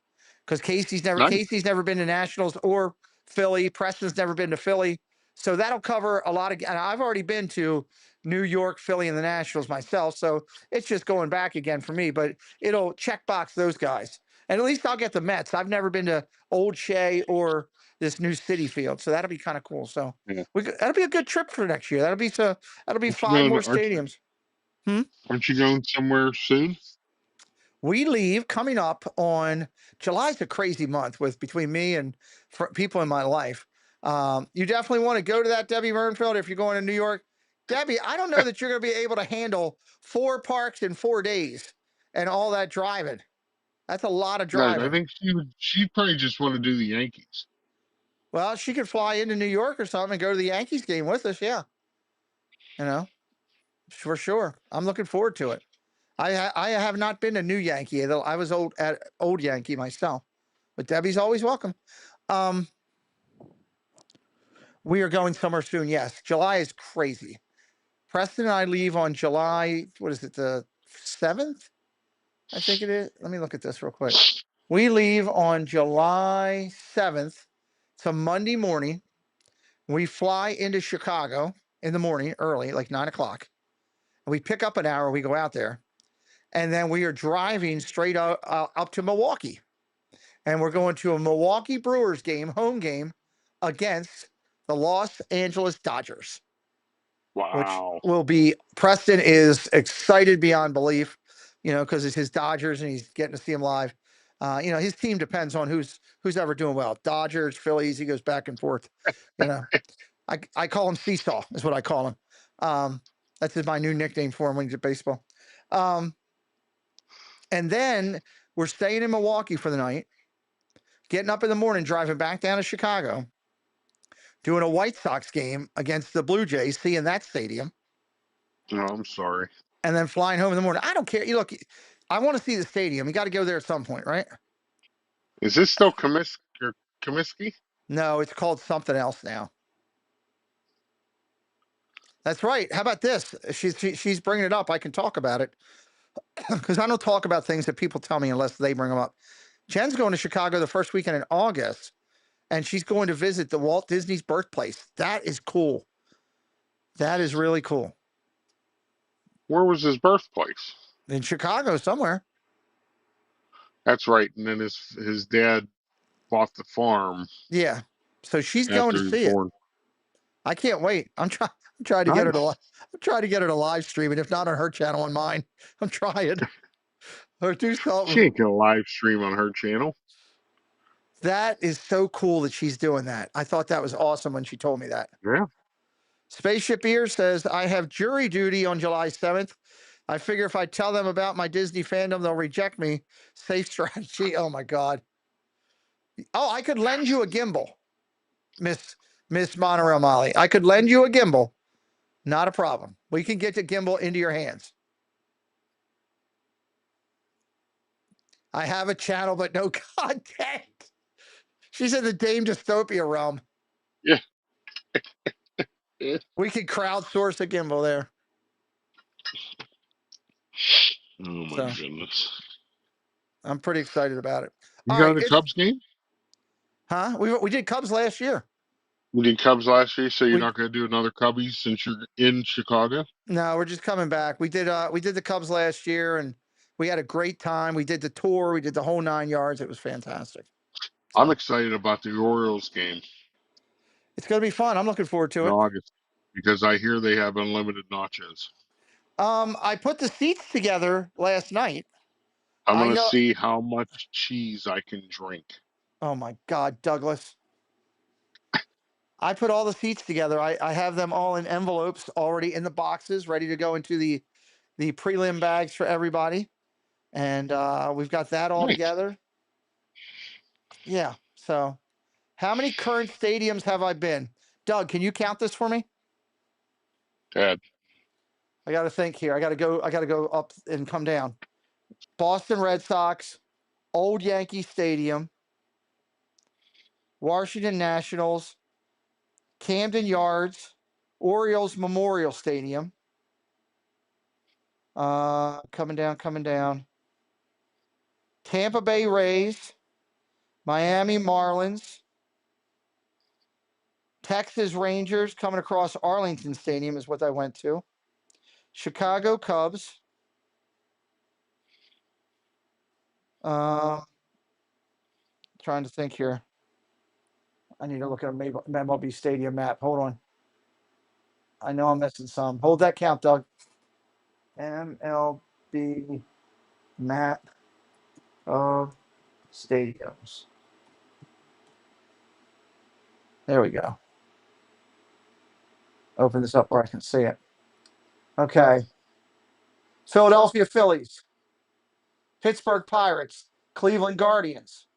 because Casey's never been to Nationals or Philly. Preston's never been to Philly. So that'll cover a lot and I've already been to New York, Philly, and the Nationals myself. So it's just going back again for me, but it'll check box those guys. And at least I'll get the Mets. I've never been to Old Shea or this new City Field. So that'll be kind of cool. So that'll be a good trip for next year. That'll be 5 more stadiums. Aren't you going somewhere soon? We leave coming up on July's a crazy month between me and people in my life. You definitely want to go to that Debbie Mernfield if you're going to New York. Debbie, I don't know that you're going to be able to handle 4 parks in 4 days and all that driving. That's a lot of Guys, driving. I think she'd probably just want to do the Yankees. Well, she could fly into New York or something and go to the Yankees game with us. Yeah. You know, for sure. I'm looking forward to it. I have not been a new Yankee. I was old Yankee myself, but Debbie's always welcome. We are going somewhere soon. Yes. July is crazy. Preston and I leave on July, what is it, the 7th? I think it is. Let me look at this real quick. We leave on July 7th. It's a Monday morning. We fly into Chicago in the morning, early, like 9 o'clock. We pick up an hour. We go out there. And then we are driving straight up to Milwaukee. And we're going to a Milwaukee Brewers game, home game, against the Los Angeles Dodgers. Which Wow. will be, Preston is excited beyond belief, because it's his Dodgers and he's getting to see them live. His team depends on who's ever doing well. Dodgers, Phillies, he goes back and forth. I call him Seesaw, is what I call him. That's my new nickname for him when he's at baseball. And then we're staying in Milwaukee for the night, getting up in the morning, driving back down to Chicago, doing a White Sox game against the Blue Jays, seeing that stadium. No, I'm sorry. And then flying home in the morning. I don't care. Look, I want to see the stadium. You got to go there at some point, right? Is this still Comiskey? No, it's called something else now. That's right. How about this? She's bringing it up. I can talk about it because I don't talk about things that people tell me unless they bring them up. Jen's going to Chicago the first weekend in August, and she's going to visit the Walt Disney's birthplace. That is cool. That is really cool. Where was his birthplace? In Chicago somewhere. That's right. And then his dad bought the farm. Yeah. So she's going After to he was see born. it. I can't wait. I'm trying to get her to. I'm trying to get her to live stream it, if not on her channel, on mine. I'm trying. Or do something. She ain't gonna live stream on her channel. That is so cool that she's doing that. I thought that was awesome when she told me that. Yeah. Spaceship Ear says, I have jury duty on July 7th. I figure if I tell them about my Disney fandom, they'll reject me. Safe strategy. Oh my God. Oh, I could lend you a gimbal, Miss Monorail Molly. I could lend you a gimbal. Not a problem. We can get the gimbal into your hands. I have a channel, but no content. She's in the Dame Dystopia realm. Yeah. We could crowdsource a gimbal there. Oh my goodness. I'm pretty excited about it. You got the Cubs game? Huh? We did Cubs last year. We did Cubs last year, so you're not going to do another Cubbies since you're in Chicago? No, we're just coming back. We did the Cubs last year, and we had a great time. We did the tour. We did the whole 9 yards. It was fantastic. I'm excited about the Orioles game It's going to be fun. I'm looking forward to in it. August because I hear they have unlimited nachos. I put the seats together last night. I'm going to see how much cheese I can drink. Oh my God, Douglas. I put all the seats together. I have them all in envelopes already in the boxes, ready to go into the prelim bags for everybody. And we've got that all together. Yeah. So how many current stadiums have I been? Doug, can you count this for me? Dad. I got to think here. I got to go up and come down. Boston Red Sox, Old Yankee Stadium, Washington Nationals, Camden Yards, Orioles Memorial Stadium. Coming down. Tampa Bay Rays, Miami Marlins, Texas Rangers coming across Arlington Stadium is what I went to. Chicago Cubs. Trying to think here. I need to look at a MLB Stadium map. Hold on. I know I'm missing some. Hold that count, Doug. MLB map of stadiums. There we go. Open this up where I can see it. Okay. Philadelphia Phillies, Pittsburgh Pirates, Cleveland Guardians.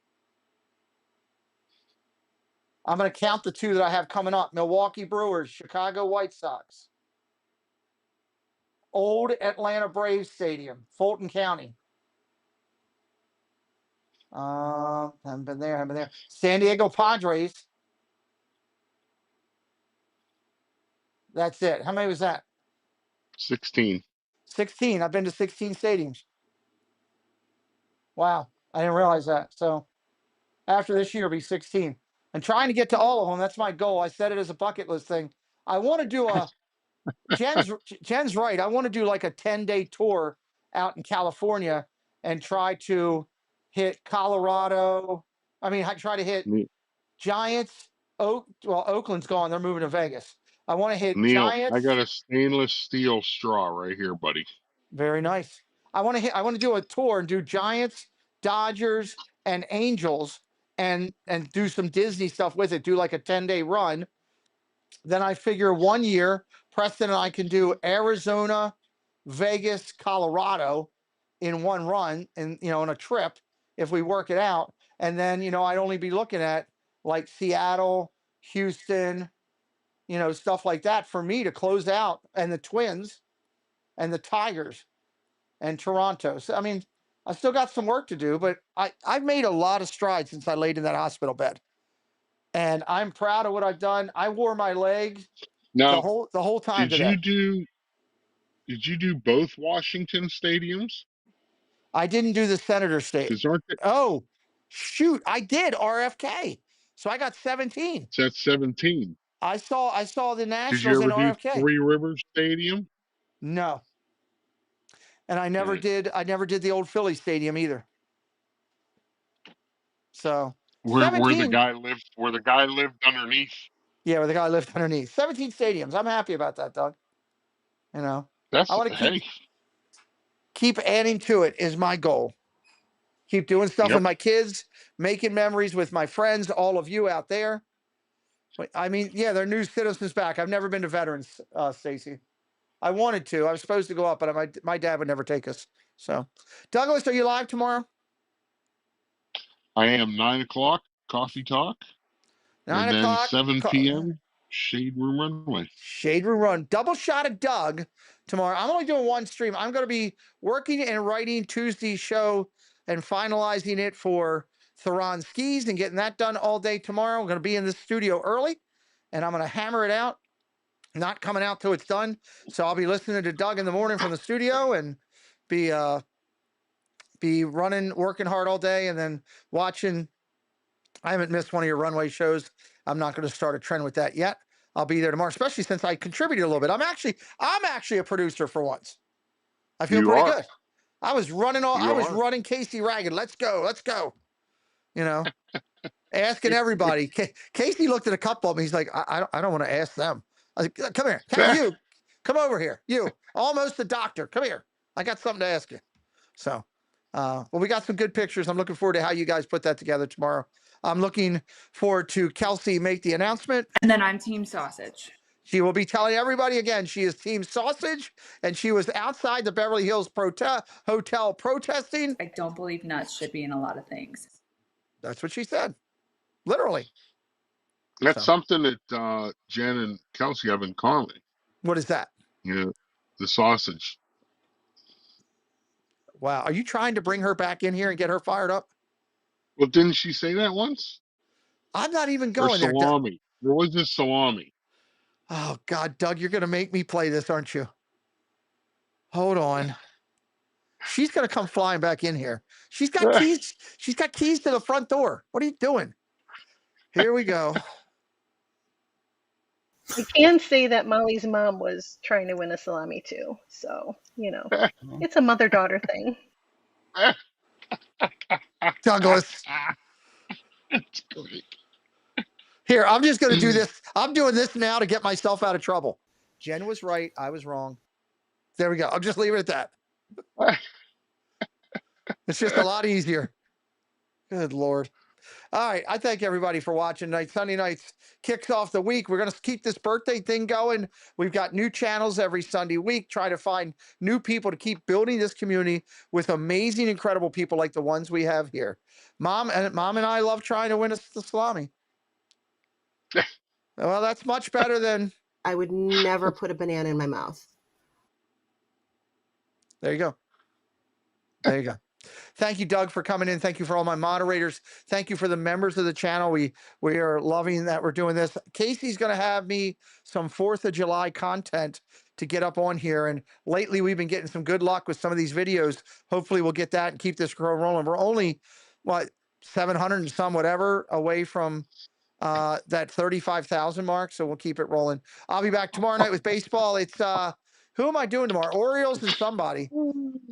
I'm going to count the two that I have coming up: Milwaukee Brewers, Chicago White Sox, Old Atlanta Braves Stadium, Fulton County. Haven't been there. Haven't been there. San Diego Padres. That's it. How many was that? 16. 16. I've been to 16 stadiums. Wow. I didn't realize that. So after this year, it'll be 16. And trying to get to all of them. That's my goal. I set it as a bucket list thing. I want to do a Jen's right. I want to do like a 10-day tour out in California and try to hit Colorado. I mean, I try to hit Giants. Oakland's gone. They're moving to Vegas. I want to hit Neil, I Giants. got a stainless steel straw right here, buddy. Very nice. I want to do a tour and do Giants, Dodgers, and Angels and do some Disney stuff with it. Do like a 10-day run. Then I figure 1 year, Preston and I can do Arizona, Vegas, Colorado in one run and on a trip if we work it out. And then, I'd only be looking at like Seattle, Houston, stuff like that for me to close out, and the Twins and the Tigers and Toronto. So, I mean, I still got some work to do, but I've made a lot of strides since I laid in that hospital bed. And I'm proud of what I've done. I wore my leg Now, the whole time did today. you do both Washington stadiums? I didn't do the Senator State. Because aren't they, Oh, shoot. I did RFK. So I got 17. that's 17. I saw the Did Nationals you in ever do RFK. Three Rivers Stadium? No. And I never did the old Philly Stadium either. So Where the 17. guy lived underneath. Yeah, where the guy lived underneath. 17 stadiums. I'm happy about that, Doug. That's I want to keep adding to it is my goal. Keep doing stuff with my kids, making memories with my friends, all of you out there. But I mean, yeah, they're new citizens back. I've never been to Veterans, Stacy. I wanted to. I was supposed to go up, but my dad would never take us. So, Douglas, are you live tomorrow? I am 9 o'clock, coffee talk. 9 and o'clock. then 7 p.m. Shade Room Runway. Shade Room Run. Double shot of Doug tomorrow. I'm only doing one stream. I'm going to be working and writing Tuesday's show and finalizing it for Theron Skis and getting that done all day tomorrow. I'm going to be in the studio early and I'm going to hammer it out. Not coming out till it's done. So I'll be listening to Doug in the morning from the studio and be working hard all day and then watching. I haven't missed one of your runway shows. I'm not going to start a trend with that yet. I'll be there tomorrow, especially since I contributed a little bit. I'm actually a producer for once. I feel pretty good. I was running Casey ragged. Let's go. Asking everybody. Casey looked at a couple of them. He's like, I don't want to ask them. I was like, come here. Hey, you. Come over here. You. Almost a doctor. Come here. I got something to ask you. So, well, we got some good pictures. I'm looking forward to how you guys put that together tomorrow. I'm looking forward to Kelsey make the announcement. And then I'm Team Sausage. She will be telling everybody again, she is Team Sausage, and she was outside the Beverly Hills Hotel protesting. I don't believe nuts should be in a lot of things. That's what she said. Literally. That's something that Jen and Kelsey have in common. What is that? The sausage. Wow. Are you trying to bring her back in here and get her fired up? Well, didn't she say that once? I'm not even going there. Salami. There was this salami. Oh, God, Doug, you're going to make me play this, aren't you? Hold on. She's going to come flying back in here. She's got keys. She's got keys to the front door. What are you doing? Here we go. I can say that Molly's mom was trying to win a salami too. So, it's a mother-daughter thing. Douglas. Here, I'm just going to do this. I'm doing this now to get myself out of trouble. Jen was right. I was wrong. There we go. I'll just leave it at that. It's just a lot easier. Good Lord. All right. I thank everybody for watching tonight. Sunday nights kicks off the week. We're going to keep this birthday thing going. We've got new channels every Sunday week. Try to find new people to keep building this community with amazing, incredible people like the ones we have here. Mom and I love trying to win us the salami. Well, that's much better than. I would never put a banana in my mouth. There you go. There you go. Thank you, Doug, for coming in. Thank you for all my moderators. Thank you for the members of the channel. We are loving that we're doing this. Casey's going to have me some 4th of July content to get up on here. And lately, we've been getting some good luck with some of these videos. Hopefully, we'll get that and keep this rolling. We're only, 700 and some whatever away from that 35,000 mark. So we'll keep it rolling. I'll be back tomorrow night with baseball. It's who am I doing tomorrow? Orioles and somebody.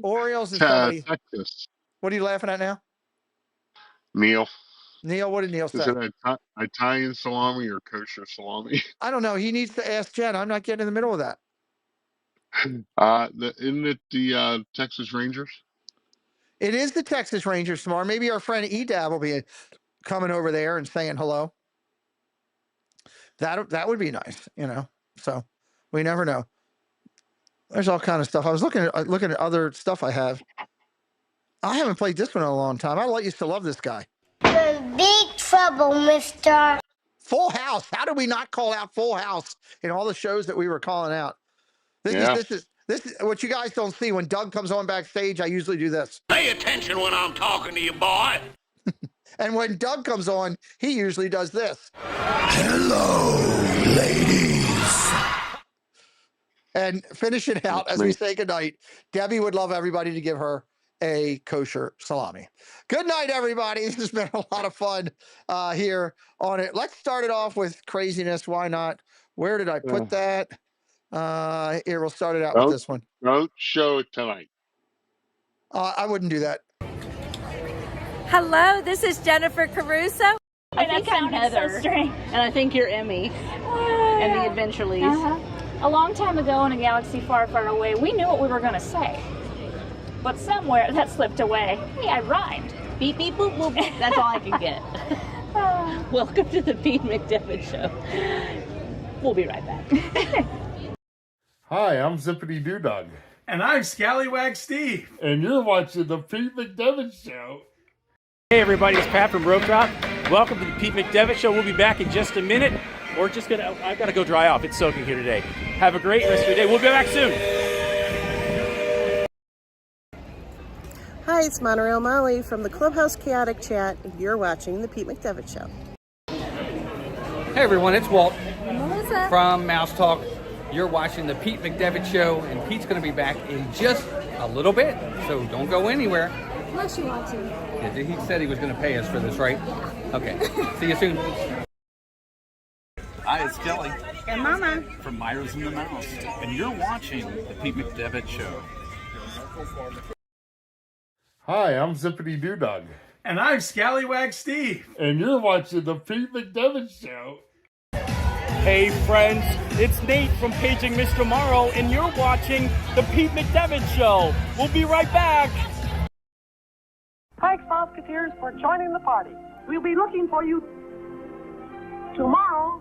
Orioles and somebody. Texas. What are you laughing at now? Neil. Neil, what did Neil say? Is it Italian salami or kosher salami? I don't know. He needs to ask Jen. I'm not getting in the middle of that. Isn't it the Texas Rangers? It is the Texas Rangers tomorrow. Maybe our friend Edab will be coming over there and saying hello. That would be nice, So we never know. There's all kind of stuff. I was looking at other stuff I have. I haven't played this one in a long time. I used to love this guy. You're in big trouble, mister. Full House. How did we not call out Full House in all the shows that we were calling out? This is what you guys don't see. When Doug comes on backstage, I usually do this. Pay attention when I'm talking to you, boy. And when Doug comes on, he usually does this. Hello, ladies. And finish it out as we say goodnight. Debbie would love everybody to give her a kosher salami. Good night, everybody. This has been a lot of fun here on it. Let's start it off with craziness. Why not? Where did I put that? Here, we'll start it out with this one. Don't show it tonight. I wouldn't do that. Hello, this is Jennifer Caruso. I think I'm Heather, so and I think you're Emmy, and the Adventure Leaves. A long time ago in a galaxy far, far away, we knew what we were going to say. But somewhere that slipped away. Hey, I rhymed. Beep, beep, boop, boop. That's all I can get. Welcome to the Pete McDevitt Show. We'll be right back. Hi, I'm Zippity Doo Dog. And I'm Scallywag Steve. And you're watching the Pete McDevitt Show. Hey everybody, it's Pat from Rope Drop. Welcome to the Pete McDevitt Show. We'll be back in just a minute. I've got to go dry off. It's soaking here today. Have a great rest of your day. We'll be back soon. Hi, it's Monorail Molly from the Clubhouse Chaotic Chat, and you're watching the Pete McDevitt Show. Hey everyone, it's Walt from Mouse Talk. You're watching the Pete McDevitt Show, and Pete's going to be back in just a little bit, so don't go anywhere. Unless you want to. Yeah, he said he was going to pay us for this, right? Yeah. Okay. See you soon. Hi, it's Kelly. And Mama. From Myers and the Mouse. And you're watching the Pete McDevitt Show. Hi, I'm Zippity Doo Dog. And I'm Scallywag Steve. And you're watching the Pete McDevitt Show. Hey friends, it's Nate from Paging Mr. Morrow, and you're watching the Pete McDevitt Show. We'll be right back. Thanks, Musketeers, for joining the party. We'll be looking for you tomorrow,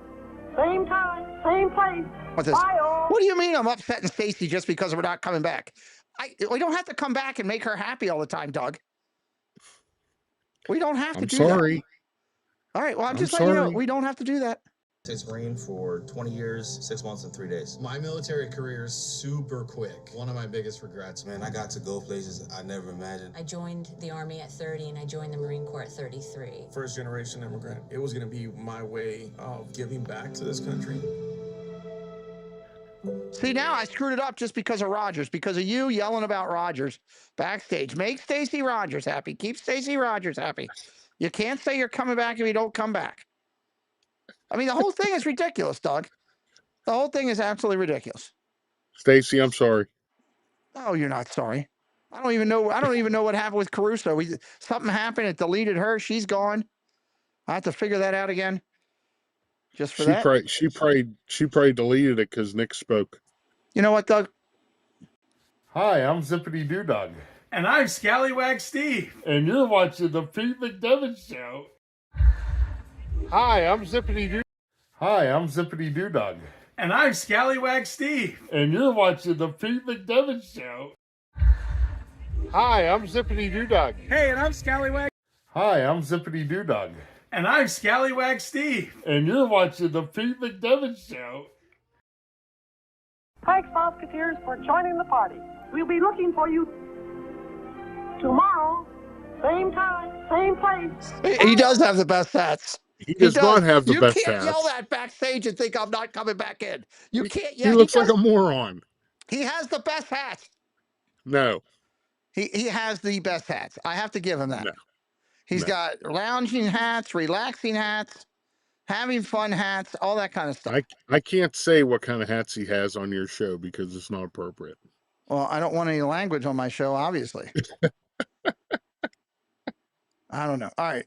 same time, same place. What do you mean I'm upsetting Stacy just because we're not coming back? We don't have to come back and make her happy all the time, Doug. We don't have to do that. I'm sorry. All right, well, I'm just letting you know, we don't have to do that. It's Marine for 20 years, 6 months, and 3 days. My military career is super quick. One of my biggest regrets, man, I got to go places I never imagined. I joined the Army at 30 and I joined the Marine Corps at 33. First generation immigrant. It was going to be my way of giving back to this country. See, now I screwed it up just because of Rogers, because of you yelling about Rogers backstage. Make Stacey Rogers happy. Keep Stacey Rogers happy. You can't say you're coming back if you don't come back. I mean, the whole thing is ridiculous, Doug. The whole thing is absolutely ridiculous. Stacy, I'm sorry. Oh, you're not sorry. I don't even know what happened with Caruso. Something happened. It deleted her. She's gone. I have to figure that out again. Just for that. She probably deleted it because Nick spoke. You know what, Doug? Hi, I'm Zippity Doo Dog. And I'm Scallywag Steve. And you're watching the Pete McDevitt Show. Hi, I'm Zippity Doo. Hi, I'm Zippity Doo Dog. And I'm Scallywag Steve. And you're watching the Pete McDevitt Show. Hi, I'm Zippity Doo Dog. Hey, and I'm Scallywag. Hi, I'm Zippity Doo Dog. And I'm Scallywag Steve. And you're watching the Pete McDevitt Show. Thanks, Musketeers, for joining the party. We'll be looking for you tomorrow, same time, same place. He does have the best hats. He does not have the best You can't hats. yell that backstage and think I'm not coming back in. You can't yell. He looks like a moron. He has the best hats. No. He has the best hats. I have to give him that. No. He's got lounging hats, relaxing hats, having fun hats, all that kind of stuff. I can't say what kind of hats he has on your show because it's not appropriate. Well, I don't want any language on my show, obviously. I don't know. All right.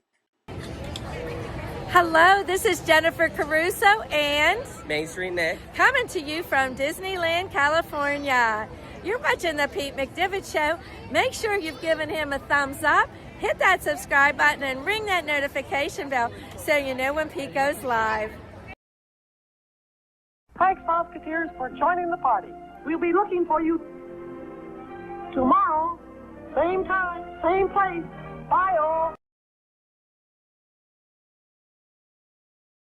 Hello, this is Jennifer Caruso and Main Street Nick. coming to you from Disneyland, California. You're watching the Pete McDevitt Show. Make sure you've given him a thumbs up, hit that subscribe button, and ring that notification bell so you know when Pete goes live. Thanks, Musketeers, for joining the party. We'll be looking for you tomorrow, same time, same place. Bye, all.